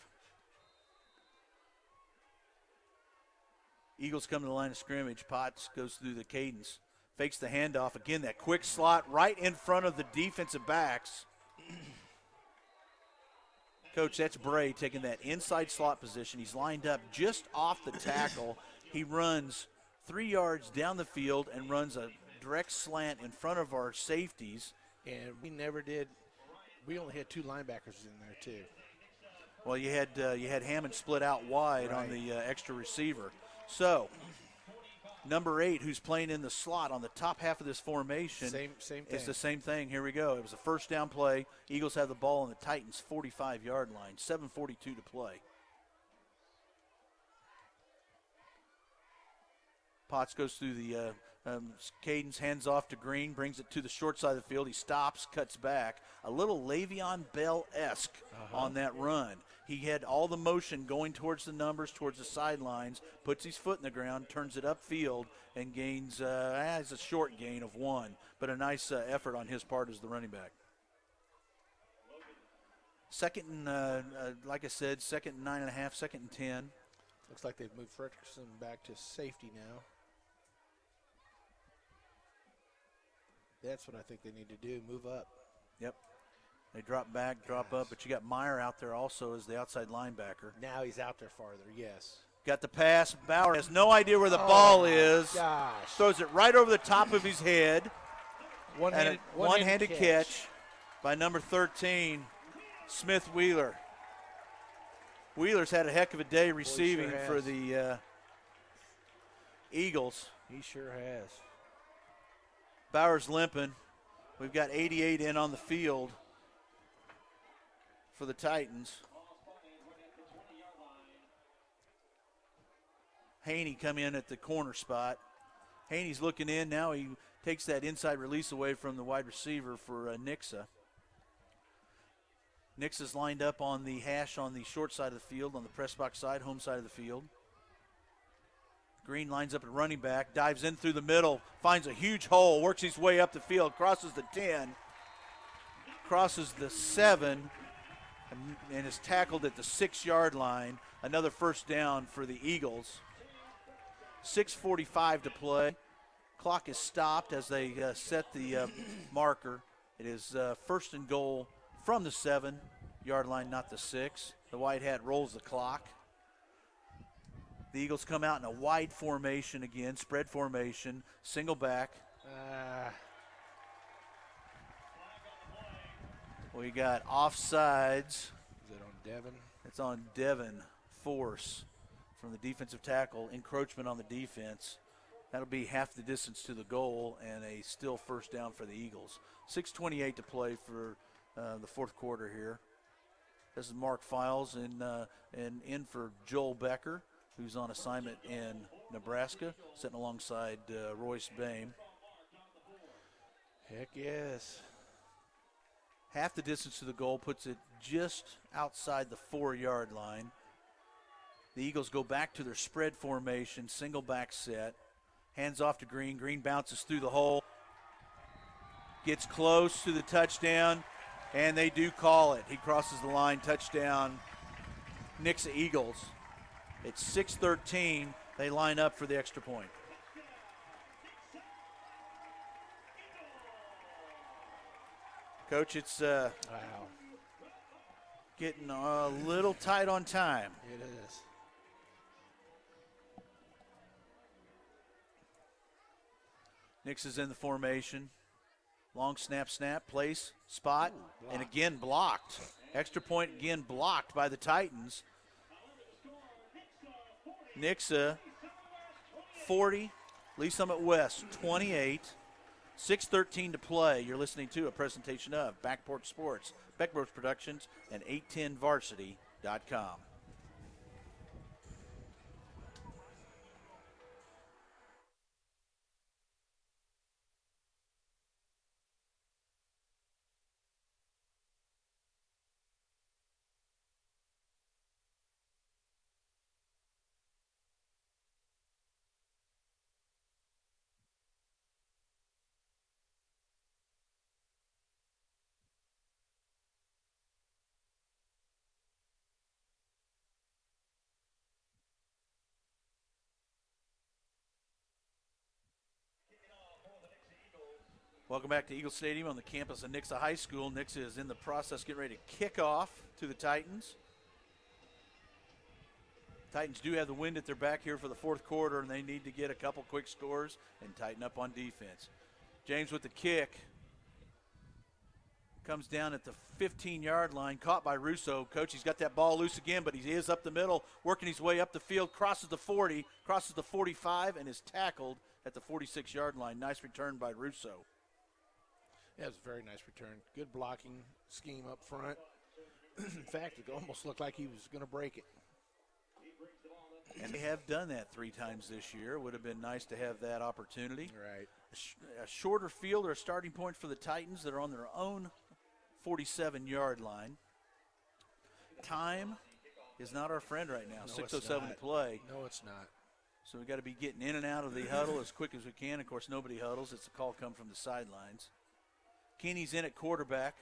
Eagles come to the line of scrimmage. Potts goes through the cadence, fakes the handoff. Again, that quick slot right in front of the defensive backs. Coach, that's Bray taking that inside slot position. He's lined up just off the tackle. He runs 3 yards down the field and runs a direct slant in front of our safeties. And we never did. We only had 2 linebackers in there, too. Well, you had Hammond split out wide on the extra receiver. So, number 8, who's playing in the slot on the top half of this formation, same thing. It's the same thing. Here we go. It was a first down play. Eagles have the ball on the Titans' 45-yard line. 7:42 to play. Potts goes through the cadence, hands off to Green, brings it to the short side of the field. He stops, cuts back. A little Le'Veon Bell-esque on that run. He had all the motion going towards the numbers, towards the sidelines, puts his foot in the ground, turns it upfield, and gains it's a short gain of 1, but a nice effort on his part as the running back. Second and, like I said, second and 9.5, 2nd and 10. Looks like they've moved Fredrickson back to safety now. That's what I think they need to do, move up. Yep. They drop back, drop up, but you got Meyer out there also as the outside linebacker. Now he's out there farther, yes. Got the pass. Bauer has no idea where the ball is. Gosh. Throws it right over the top of his head. One-handed catch by number 13, Smith Wheeler. Wheeler's had a heck of a day receiving for the Eagles. He sure has. Bauer's limping. We've got 88 in on the field for the Titans. Haney come in at the corner spot. Haney's looking in. Now he takes that inside release away from the wide receiver for Nixa. Nix is lined up on the hash on the short side of the field, on the press box side, home side of the field. Green lines up at running back, dives in through the middle, finds a huge hole, works his way up the field, crosses the 10, crosses the 7, and is tackled at the 6-yard line. Another first down for the Eagles. 6:45 to play. Clock is stopped as they set the marker. It is first and goal from the 7-yard line, not the 6. The white hat rolls the clock. The Eagles come out in a wide formation again, spread formation, single back. We got offsides. Is it on Devin? It's on Devin Force from the defensive tackle, encroachment on the defense. That'll be half the distance to the goal and a still first down for the Eagles. 6:28 to play for the fourth quarter here. This is Mark Files in for Joel Becker, who's on assignment in Nebraska, sitting alongside Royce Boehm. Heck yes. Half the distance to the goal puts it just outside the 4-yard line. The Eagles go back to their spread formation, single back set. Hands off to Green. Green bounces through the hole. Gets close to the touchdown, and they do call it. He crosses the line, touchdown, Nixa Eagles. It's 6:13. They line up for the extra point. Coach, it's getting a little tight on time. It is. Nix is in the formation. Long snap, place, spot, and again blocked. Extra point again blocked by the Titans. Nixa 40, Lee Summit West 28. 6:13 to play. You're listening to a presentation of Backport Sports, Beckbrook Productions, and 810varsity.com. Welcome back to Eagle Stadium on the campus of Nixa High School. Nixa is in the process getting ready to kick off to the Titans. Titans do have the wind at their back here for the fourth quarter, and they need to get a couple quick scores and tighten up on defense. James with the kick. Comes down at the 15-yard line, caught by Russo. Coach, he's got that ball loose again, but he is up the middle, working his way up the field, crosses the 40, crosses the 45, and is tackled at the 46-yard line. Nice return by Russo. Yeah, it was a very nice return. Good blocking scheme up front. In fact, it almost looked like he was going to break it. And they have done that 3 times this year. Would have been nice to have that opportunity. Right. A shorter field or a starting point for the Titans that are on their own 47-yard line. Time is not our friend right now. No, 6:07 to play. No, it's not. So we've got to be getting in and out of the huddle as quick as we can. Of course, nobody huddles. It's a call come from the sidelines. Keeney's in at quarterback.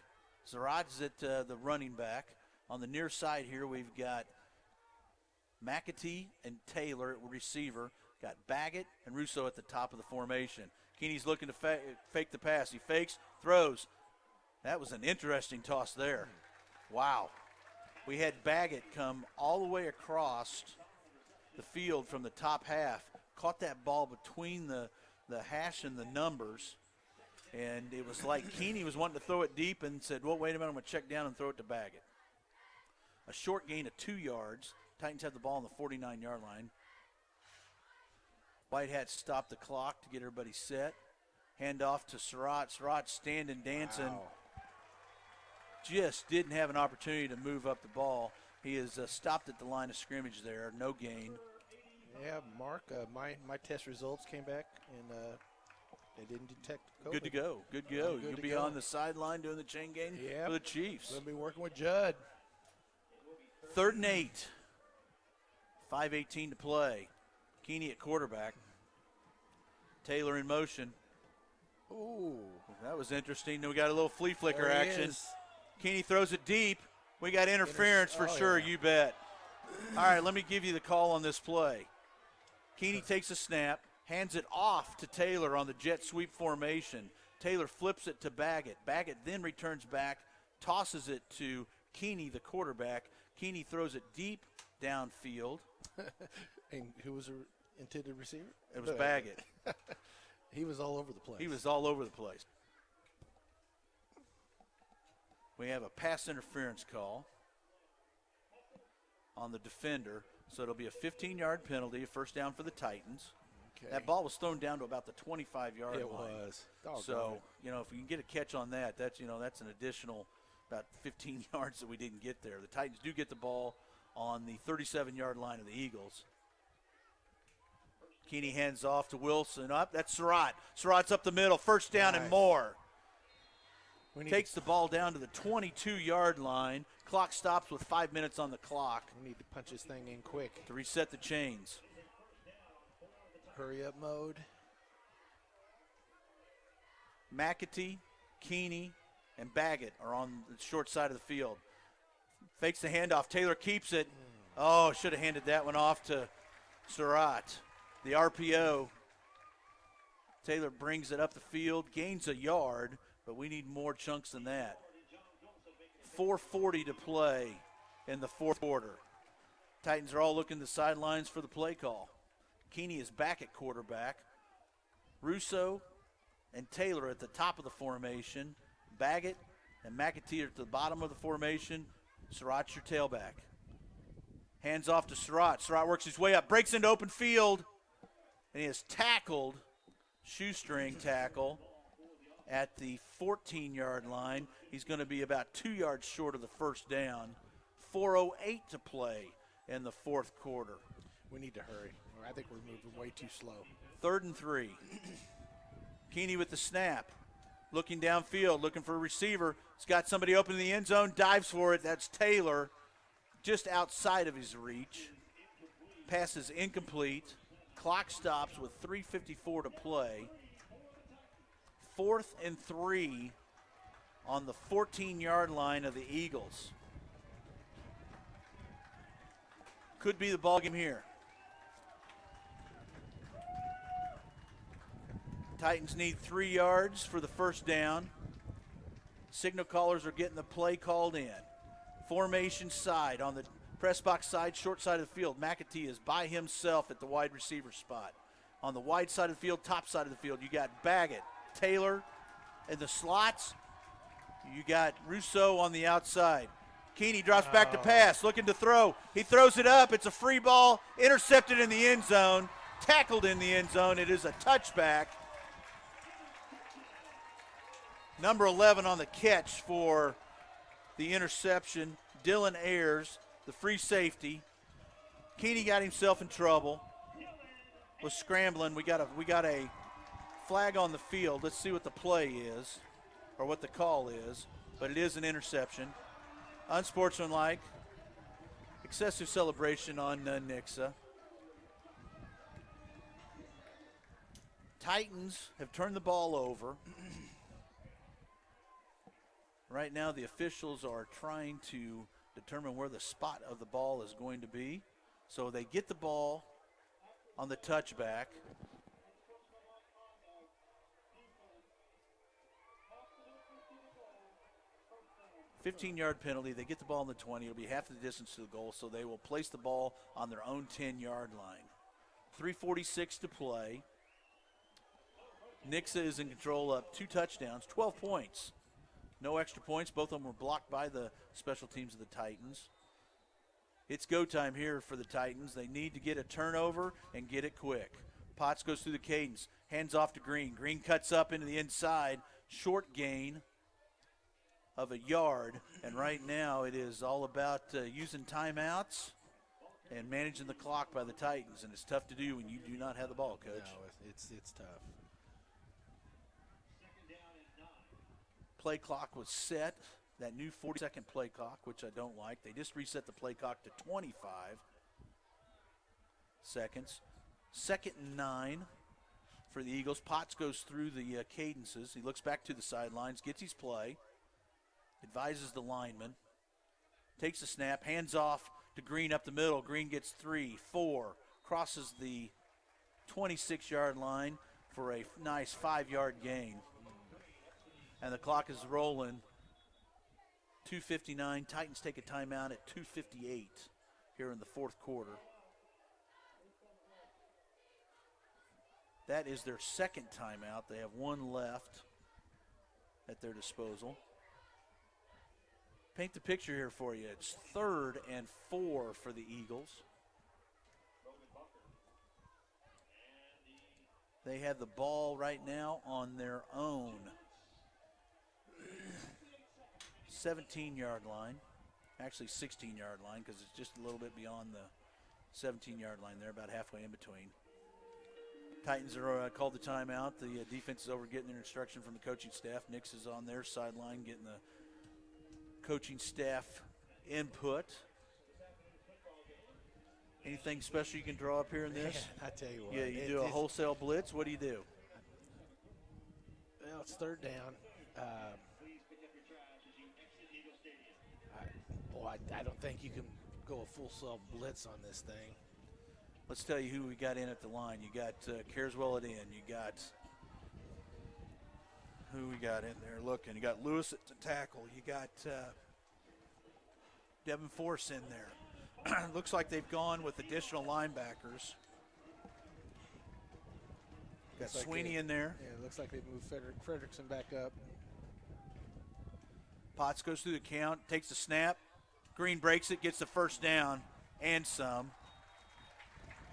Zarad's at the running back. On the near side here, we've got McAtee and Taylor at receiver. Got Baggett and Russo at the top of the formation. Keeney's looking to fake the pass. He fakes, throws. That was an interesting toss there. Wow. We had Baggett come all the way across the field from the top half. Caught that ball between the hash and the numbers. And it was like Keeney was wanting to throw it deep and said, well, wait a minute, I'm going to check down and throw it to Baggett. A short gain of 2 yards. Titans have the ball on the 49-yard line. White Hats stopped the clock to get everybody set. Hand off to Surratt. Surratt standing, dancing. Wow. Just didn't have an opportunity to move up the ball. He is stopped at the line of scrimmage there. No gain. Yeah, Mark, my test results came back, and They didn't detect COVID. Good to go. Good to go. You'll be on the sideline doing the chain gang for the Chiefs. We'll be working with Judd. 3rd and 8. 5:18 to play. Keeney at quarterback. Taylor in motion. Ooh. That was interesting. Then we got a little flea flicker There he action. is. Keeney throws it deep. We got interference for sure, you bet. All right, let me give you the call on this play. Keeney takes a snap, hands it off to Taylor on the jet sweep formation. Taylor flips it to Baggett. Baggett then returns back, tosses it to Keeney, the quarterback. Keeney throws it deep downfield. And who was the intended receiver? It was Baggett. He was all over the place. He was all over the place. We have a pass interference call on the defender, so it'll be a 15-yard penalty, a first down for the Titans. Okay. That ball was thrown down to about the 25-yard line. It was. So, if we can get a catch on that, that's an additional about 15 yards that we didn't get there. The Titans do get the ball on the 37-yard line of the Eagles. Keeney hands off to Wilson. Up, that's Surratt. Surratt's up the middle, first down and more. Takes the ball down to the 22-yard line. Clock stops with 5 minutes on the clock. We need to punch this thing in quick. To reset the chains. Hurry up mode. McAtee, Keeney, and Baggett are on the short side of the field. Fakes the handoff. Taylor keeps it. Oh, should have handed that one off to Surratt. The RPO. Taylor brings it up the field, gains a yard, but we need more chunks than that. 4:40 to play in the fourth quarter. Titans are all looking the sidelines for the play call. Keeney is back at quarterback. Russo and Taylor at the top of the formation. Baggett and McAtee are at the bottom of the formation. Surratt's your tailback. Hands off to Surratt. Surratt works his way up, breaks into open field, and he is tackled, shoestring tackle, at the 14-yard line. He's going to be about 2 yards short of the first down. 4:08 to play in the fourth quarter. We need to hurry. I think we're moving way too slow. 3rd and 3. Keeney with the snap. Looking downfield, looking for a receiver. He's got somebody open in the end zone, dives for it. That's Taylor, just outside of his reach. Pass is incomplete. Clock stops with 3:54 to play. 4th and 3 on the 14-yard line of the Eagles. Could be the ballgame here. Titans need 3 yards for the first down. Signal callers are getting the play called in. Formation side on the press box side, short side of the field. McAtee is by himself at the wide receiver spot. On the wide side of the field, top side of the field, you got Baggett, Taylor in the slots. You got Russo on the outside. Keeney drops back to pass, looking to throw. He throws it up. It's a free ball, intercepted in the end zone, tackled in the end zone. It is a touchback. Number 11 on the catch for the interception, Dylan Ayers, the free safety. Keeney got himself in trouble. Was scrambling. We got a flag on the field. Let's see what the play is, or what the call is. But it is an interception. Unsportsmanlike. Excessive celebration on Nixa. Titans have turned the ball over. Right now the officials are trying to determine where the spot of the ball is going to be. So they get the ball on the touchback. $15-yard penalty. They get the ball on the 20. It'll be half the distance to the goal, so they will place the ball on their own 10-yard line. 3:46 to play. Nixa is in control of 2 touchdowns, 12 points. No extra points. Both of them were blocked by the special teams of the Titans. It's go time here for the Titans. They need to get a turnover and get it quick. Potts goes through the cadence. Hands off to Green. Green cuts up into the inside. Short gain of a yard. And right now it is all about using timeouts and managing the clock by the Titans. And it's tough to do when you do not have the ball, Coach. No, it's tough. play clock was set, that new 40-second play clock, which I don't like. They just reset the play clock to 25 seconds. 2nd and 9 for the Eagles. Potts goes through the cadences. He looks back to the sidelines, gets his play, advises the lineman, takes the snap, hands off to Green up the middle. Green gets 3, 4, crosses the 26-yard line for a nice 5-yard gain. And the clock is rolling. 2:59. Titans take a timeout at 2:58 here in the fourth quarter. That is their second timeout. They have one left at their disposal. Paint the picture here for you. It's 3rd and 4 for the Eagles. They have the ball right now on their own 17-yard line. Actually 16-yard line, because it's just a little bit beyond the 17-yard line there, about halfway in between. Titans are called the timeout. The defense is over getting their instruction from the coaching staff. Nixa is on their sideline getting the coaching staff input. Anything special you can draw up here in this? I tell you what. Yeah, you do a wholesale blitz. What do you do? Well, it's 3rd down. I don't think you can go a full-cell blitz on this thing. Let's tell you who we got in at the line. You got Careswell at end. You got who we got in there looking. You got Lewis at the tackle. You got Devin Force in there. Looks like they've gone with additional linebackers. Got Sweeney in there. Yeah, it looks like they moved Fredrickson back up. Potts goes through the count, takes the snap. Green breaks it, gets the first down and some.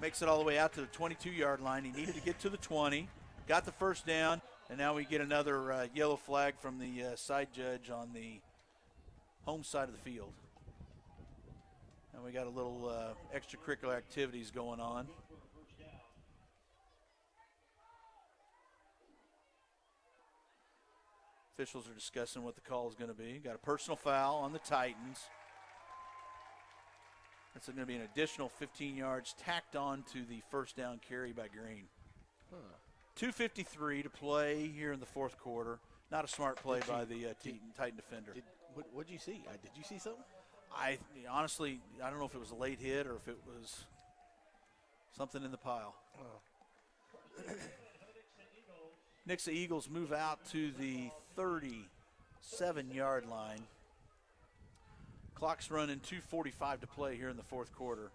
Makes it all the way out to the 22-yard line. He needed to get to the 20. Got the first down, and now we get another yellow flag from the side judge on the home side of the field. And we got a little extracurricular activities going on. Officials are discussing what the call is going to be. Got a personal foul on the Titans. That's going to be an additional 15 yards tacked on to the first down carry by Green. 2:53 to play here in the fourth quarter. Not a smart play by the Titan defender. What did you see? Did you see something? Honestly, I don't know if it was a late hit or if it was something in the pile. Nixa Eagles move out to the 37-yard line. Clock's running, 2:45 to play here in the fourth quarter.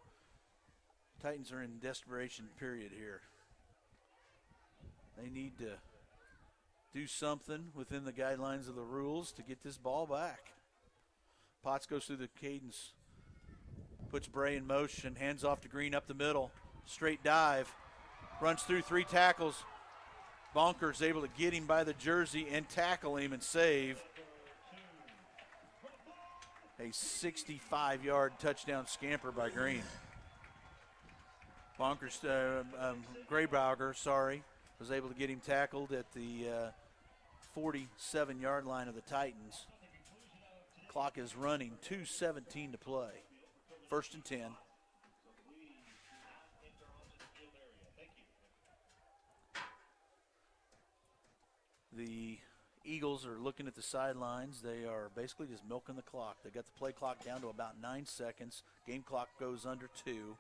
Titans are in desperation period here. They need to do something within the guidelines of the rules to get this ball back. Potts goes through the cadence, puts Bray in motion, hands off to Green up the middle, straight dive, runs through 3 tackles. Bonker's able to get him by the jersey and tackle him and save. A 65-yard touchdown scamper by Green. Bonker's, Graybauger, was able to get him tackled at the 47-yard line of the Titans. Clock is running, 2:17 to play. 1st and 10. The Eagles are looking at the sidelines. They are basically just milking the clock. They got the play clock down to about 9 seconds. Game clock goes under 2.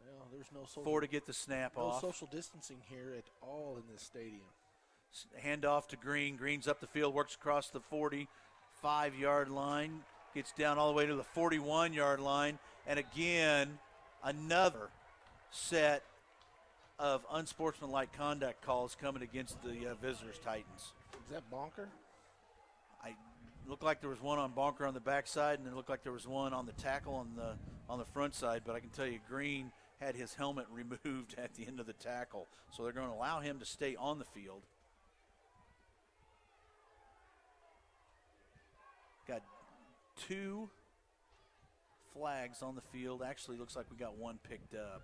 Well, there's no social, 4 to get the snap off. No social distancing here at all in this stadium. Hand off to Green. Green's up the field, works across the 45-yard line, gets down all the way to the 41-yard line, and again, another set of unsportsmanlike conduct calls coming against the visitors' Titans. Is that Bonker? Looked like there was one on Bonker on the backside, and it looked like there was one on the tackle on the front side. But I can tell you, Green had his helmet removed at the end of the tackle, so they're going to allow him to stay on the field. Got 2 flags on the field. Actually, looks like we got 1 picked up.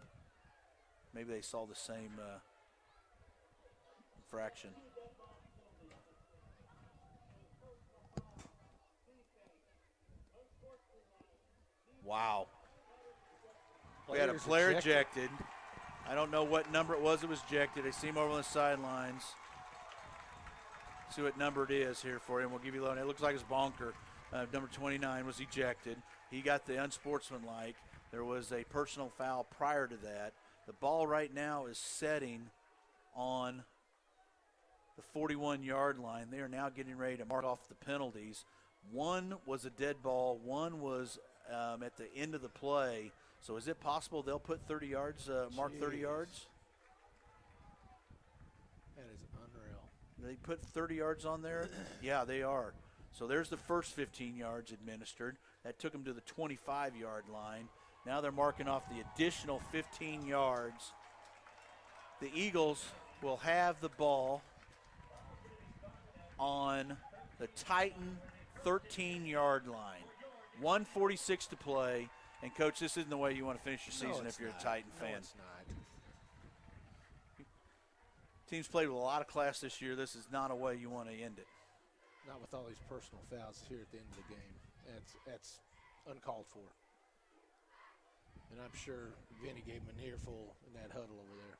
Maybe they saw the same infraction. Wow. We had a player ejected. I don't know what number it was that was ejected. I see him over on the sidelines. See what number it is here for him. We'll give you a loan. It looks like it's Bonker. Number 29 was ejected. He got the unsportsmanlike. There was a personal foul prior to that. The ball right now is setting on the 41-yard line. They are now getting ready to mark off the penalties. One was a dead ball. One was at the end of the play. So is it possible they'll put 30 yards, mark 30 yards? That is unreal. They put 30 yards on there? Yeah, they are. So there's the first 15 yards administered. That took them to the 25-yard line. Now they're marking off the additional 15 yards. The Eagles will have the ball on the Titan 13-yard line. 1:46 to play. And, Coach, this isn't the way you want to finish your season if you're a Titan fan. No, it's not. Teams played with a lot of class this year. This is not a way you want to end it. Not with all these personal fouls here at the end of the game. That's uncalled for. And I'm sure Vinny gave him an earful in that huddle over there.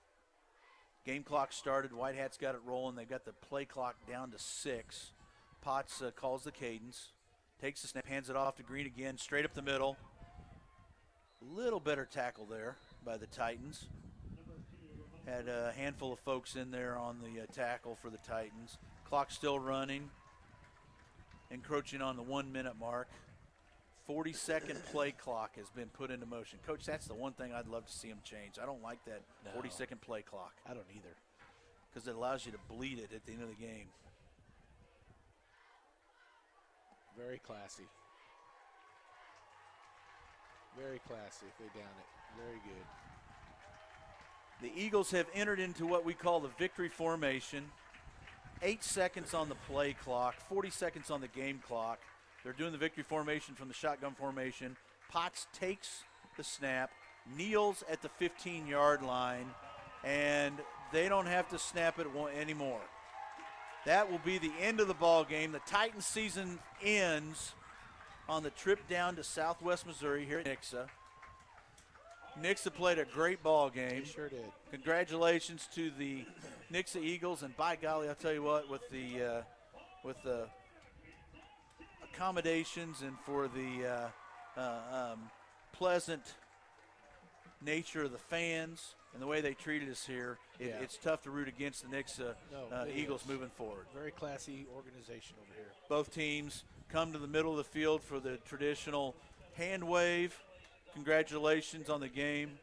Game clock started. White Hat's got it rolling. They've got the play clock down to 6. Potts calls the cadence. Takes the snap, hands it off to Green again, straight up the middle. Little better tackle there by the Titans. Had a handful of folks in there on the tackle for the Titans. Clock still running. Encroaching on the 1-minute mark. 40-second play clock has been put into motion. Coach, that's the one thing I'd love to see them change. I don't like that 40-second play clock. I don't either. Because it allows you to bleed it at the end of the game. Very classy. Very classy if they down it. Very good. The Eagles have entered into what we call the victory formation. 8 seconds on the play clock, 40 seconds on the game clock. They're doing the victory formation from the shotgun formation. Potts takes the snap, kneels at the 15-yard line, and they don't have to snap it anymore. That will be the end of the ball game. The Titans season ends on the trip down to Southwest Missouri here at Nixa. Nixa played a great ball game. They sure did. Congratulations to the Nixa Eagles, and by golly, I'll tell you what, with the accommodations and for the pleasant nature of the fans and the way they treated us here, it's tough to root against the Nixa Eagles moving forward. Very classy organization over here. Both teams come to the middle of the field for the traditional hand wave. Congratulations on the game.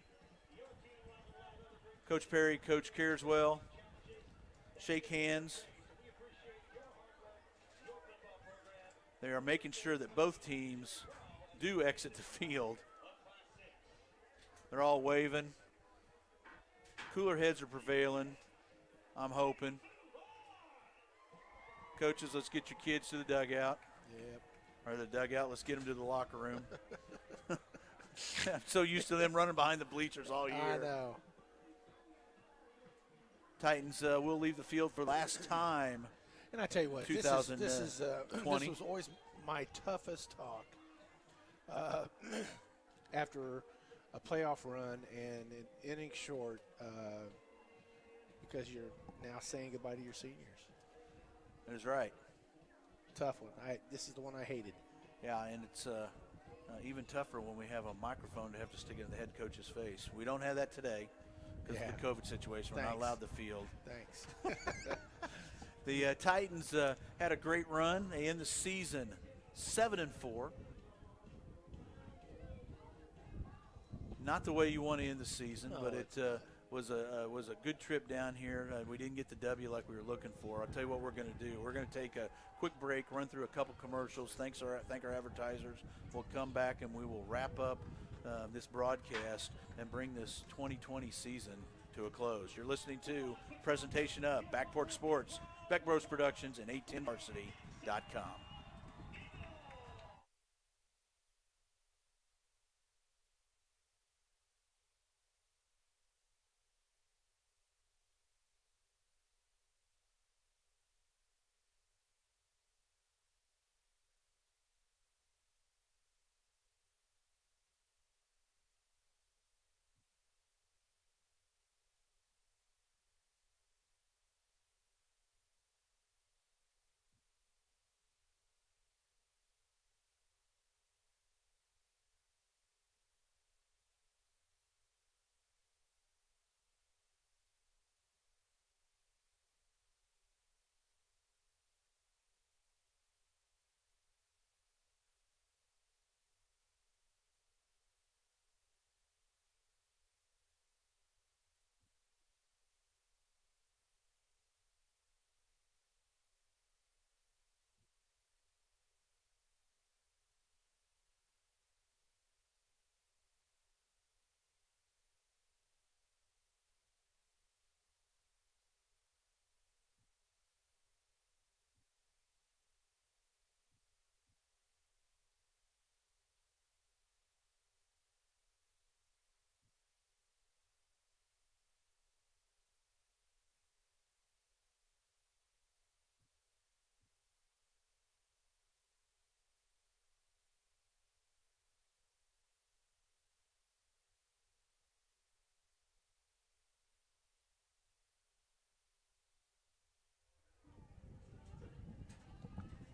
Coach Perry, Coach Careswell, shake hands. They are making sure that both teams do exit the field. They're all waving. Cooler heads are prevailing, I'm hoping. Coaches, let's get your kids to the dugout. Yep. Or the dugout, let's get them to the locker room. I'm so used to them running behind the bleachers all year. I know. Titans will leave the field for the last time. And I tell you what, this was always my toughest talk after a playoff run and an inning short because you're now saying goodbye to your seniors. That is right. Tough one. This is the one I hated. Yeah, and it's even tougher when we have a microphone to have to stick it in the head coach's face. We don't have that today because of the COVID situation. We're not allowed the field. Thanks. The Titans had a great run. They end the season 7-4. Not the way you want to end the season, but it was a good trip down here. We didn't get the W like we were looking for. I'll tell you what we're going to do. We're going to take a quick break, run through a couple commercials. Thank our advertisers. We'll come back and we will wrap up this broadcast and bring this 2020 season to a close. You're listening to Presentation of Backport Sports, Beck Bros Productions, and 810varsity.com.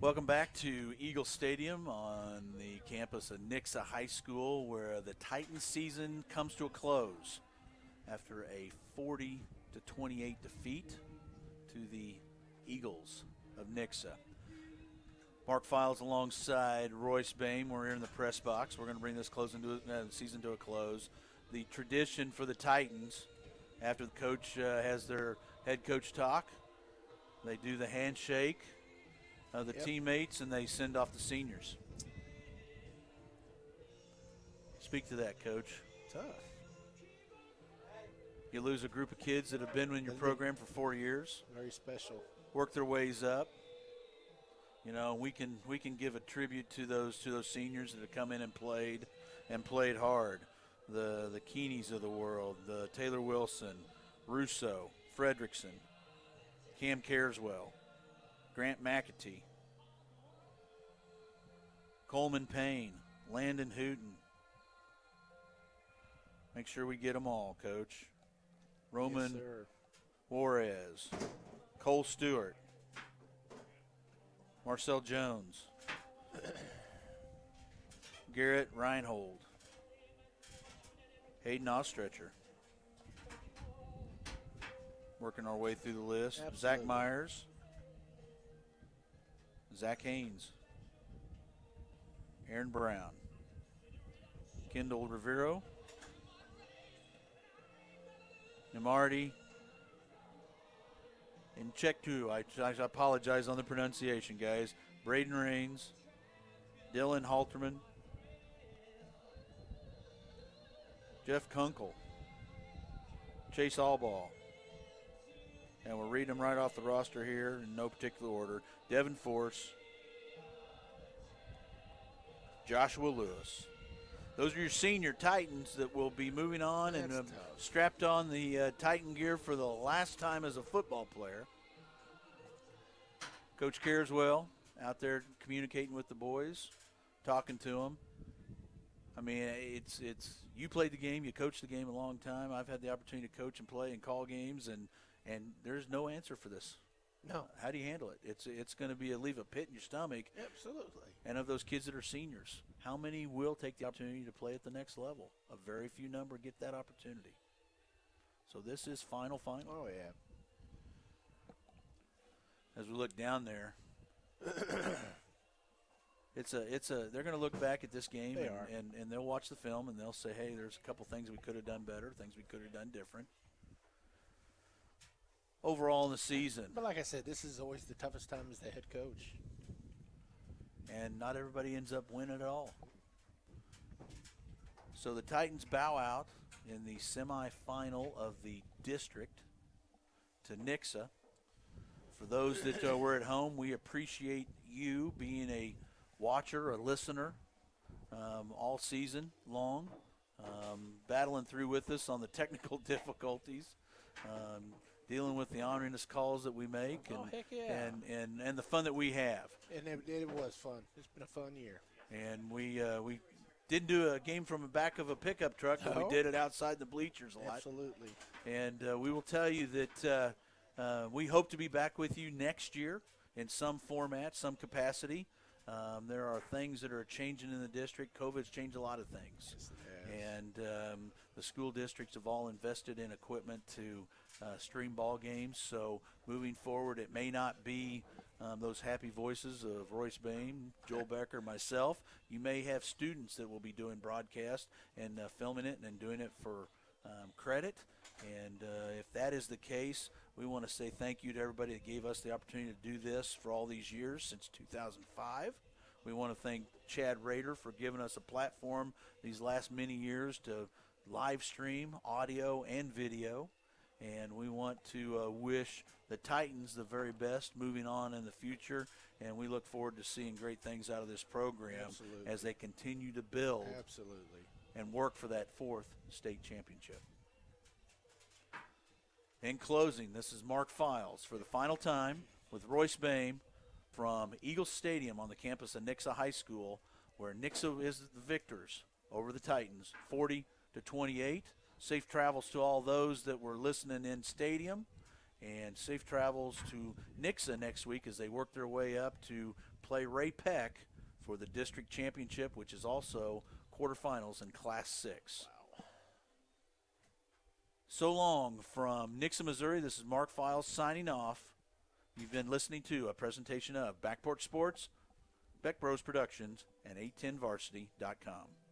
Welcome back to Eagle Stadium on the campus of Nixa High School, where the Titans season comes to a close after a 40-28 defeat to the Eagles of Nixa. Mark Files alongside Royce Bain. We're here in the press box. We're going to bring this season to a close. The tradition for the Titans, after the coach has their head coach talk, they do the handshake of the teammates, and they send off the seniors. Speak to that, Coach. Tough. You lose a group of kids that have been in your program for 4 years. Very special. Work their ways up. You know, we can give a tribute to those seniors that have come in and played hard. The Keeneys of the world, the Taylor Wilson, Russo, Fredrickson, Cam Careswell, Grant McAtee, Coleman Payne, Landon Hooten. Make sure we get them all, Coach. Roman Juarez, Cole Stewart, Marcel Jones, Garrett Reinhold, Hayden Ostretcher. Working our way through the list. Absolutely. Zach Myers, Zach Haynes, Aaron Brown, Kendall Rivero, Namardi, and check two. I apologize on the pronunciation, guys. Braden Rains, Dylan Halterman, Jeff Kunkel, Chase Allball. And we're reading them right off the roster here in no particular order. Devin Force, Joshua Lewis. Those are your senior Titans that will be moving on and strapped on the Titan gear for the last time as a football player. Coach Careswell out there communicating with the boys, talking to them. I mean, it's you played the game, you coached the game a long time. I've had the opportunity to coach and play and call games, and there's no answer for this. No. How do you handle it? It's going to leave a pit in your stomach. Absolutely. And of those kids that are seniors, how many will take the opportunity to play at the next level? A very few number get that opportunity. So this is final. Oh, yeah. As we look down there, they're going to look back at this game and they'll watch the film and they'll say, hey, there's a couple things we could have done better, things we could have done different. Overall in the season. But like I said, this is always the toughest time as the head coach. And not everybody ends up winning at all. So the Titans bow out in the semifinal of the district to Nixa. For those that were at home, we appreciate you being a watcher, a listener all season long, battling through with us on the technical difficulties. Dealing with the honoring-us calls that we make and the fun that we have. And it was fun. It's been a fun year. And we didn't do a game from the back of a pickup truck, but we did it outside the bleachers a lot. Absolutely. And we will tell you that we hope to be back with you next year in some format, some capacity. There are things that are changing in the district. COVID's changed a lot of things. Yes, it has. And the school districts have all invested in equipment to stream ball games. So moving forward, it may not be those happy voices of Royce Bain, Joel Becker, myself. You may have students that will be doing broadcast and filming it and doing it for credit. And if that is the case, we want to say thank you to everybody that gave us the opportunity to do this for all these years since 2005. We want to thank Chad Rader for giving us a platform these last many years to live stream audio and video. And we want to wish the Titans the very best moving on in the future. And we look forward to seeing great things out of this program as they continue to build and work for that fourth state championship. In closing, this is Mark Files for the final time with Royce Bain from Eagle Stadium on the campus of Nixa High School, where Nixa is the victors over the Titans, 40-28. Safe travels to all those that were listening in stadium, And safe travels to Nixa next week as they work their way up to play Ray Peck for the district championship, which is also quarterfinals in Class 6. Wow. So long from Nixa, Missouri. This is Mark Files signing off. You've been listening to a presentation of Backport Sports, Beck Bros Productions, and 810varsity.com.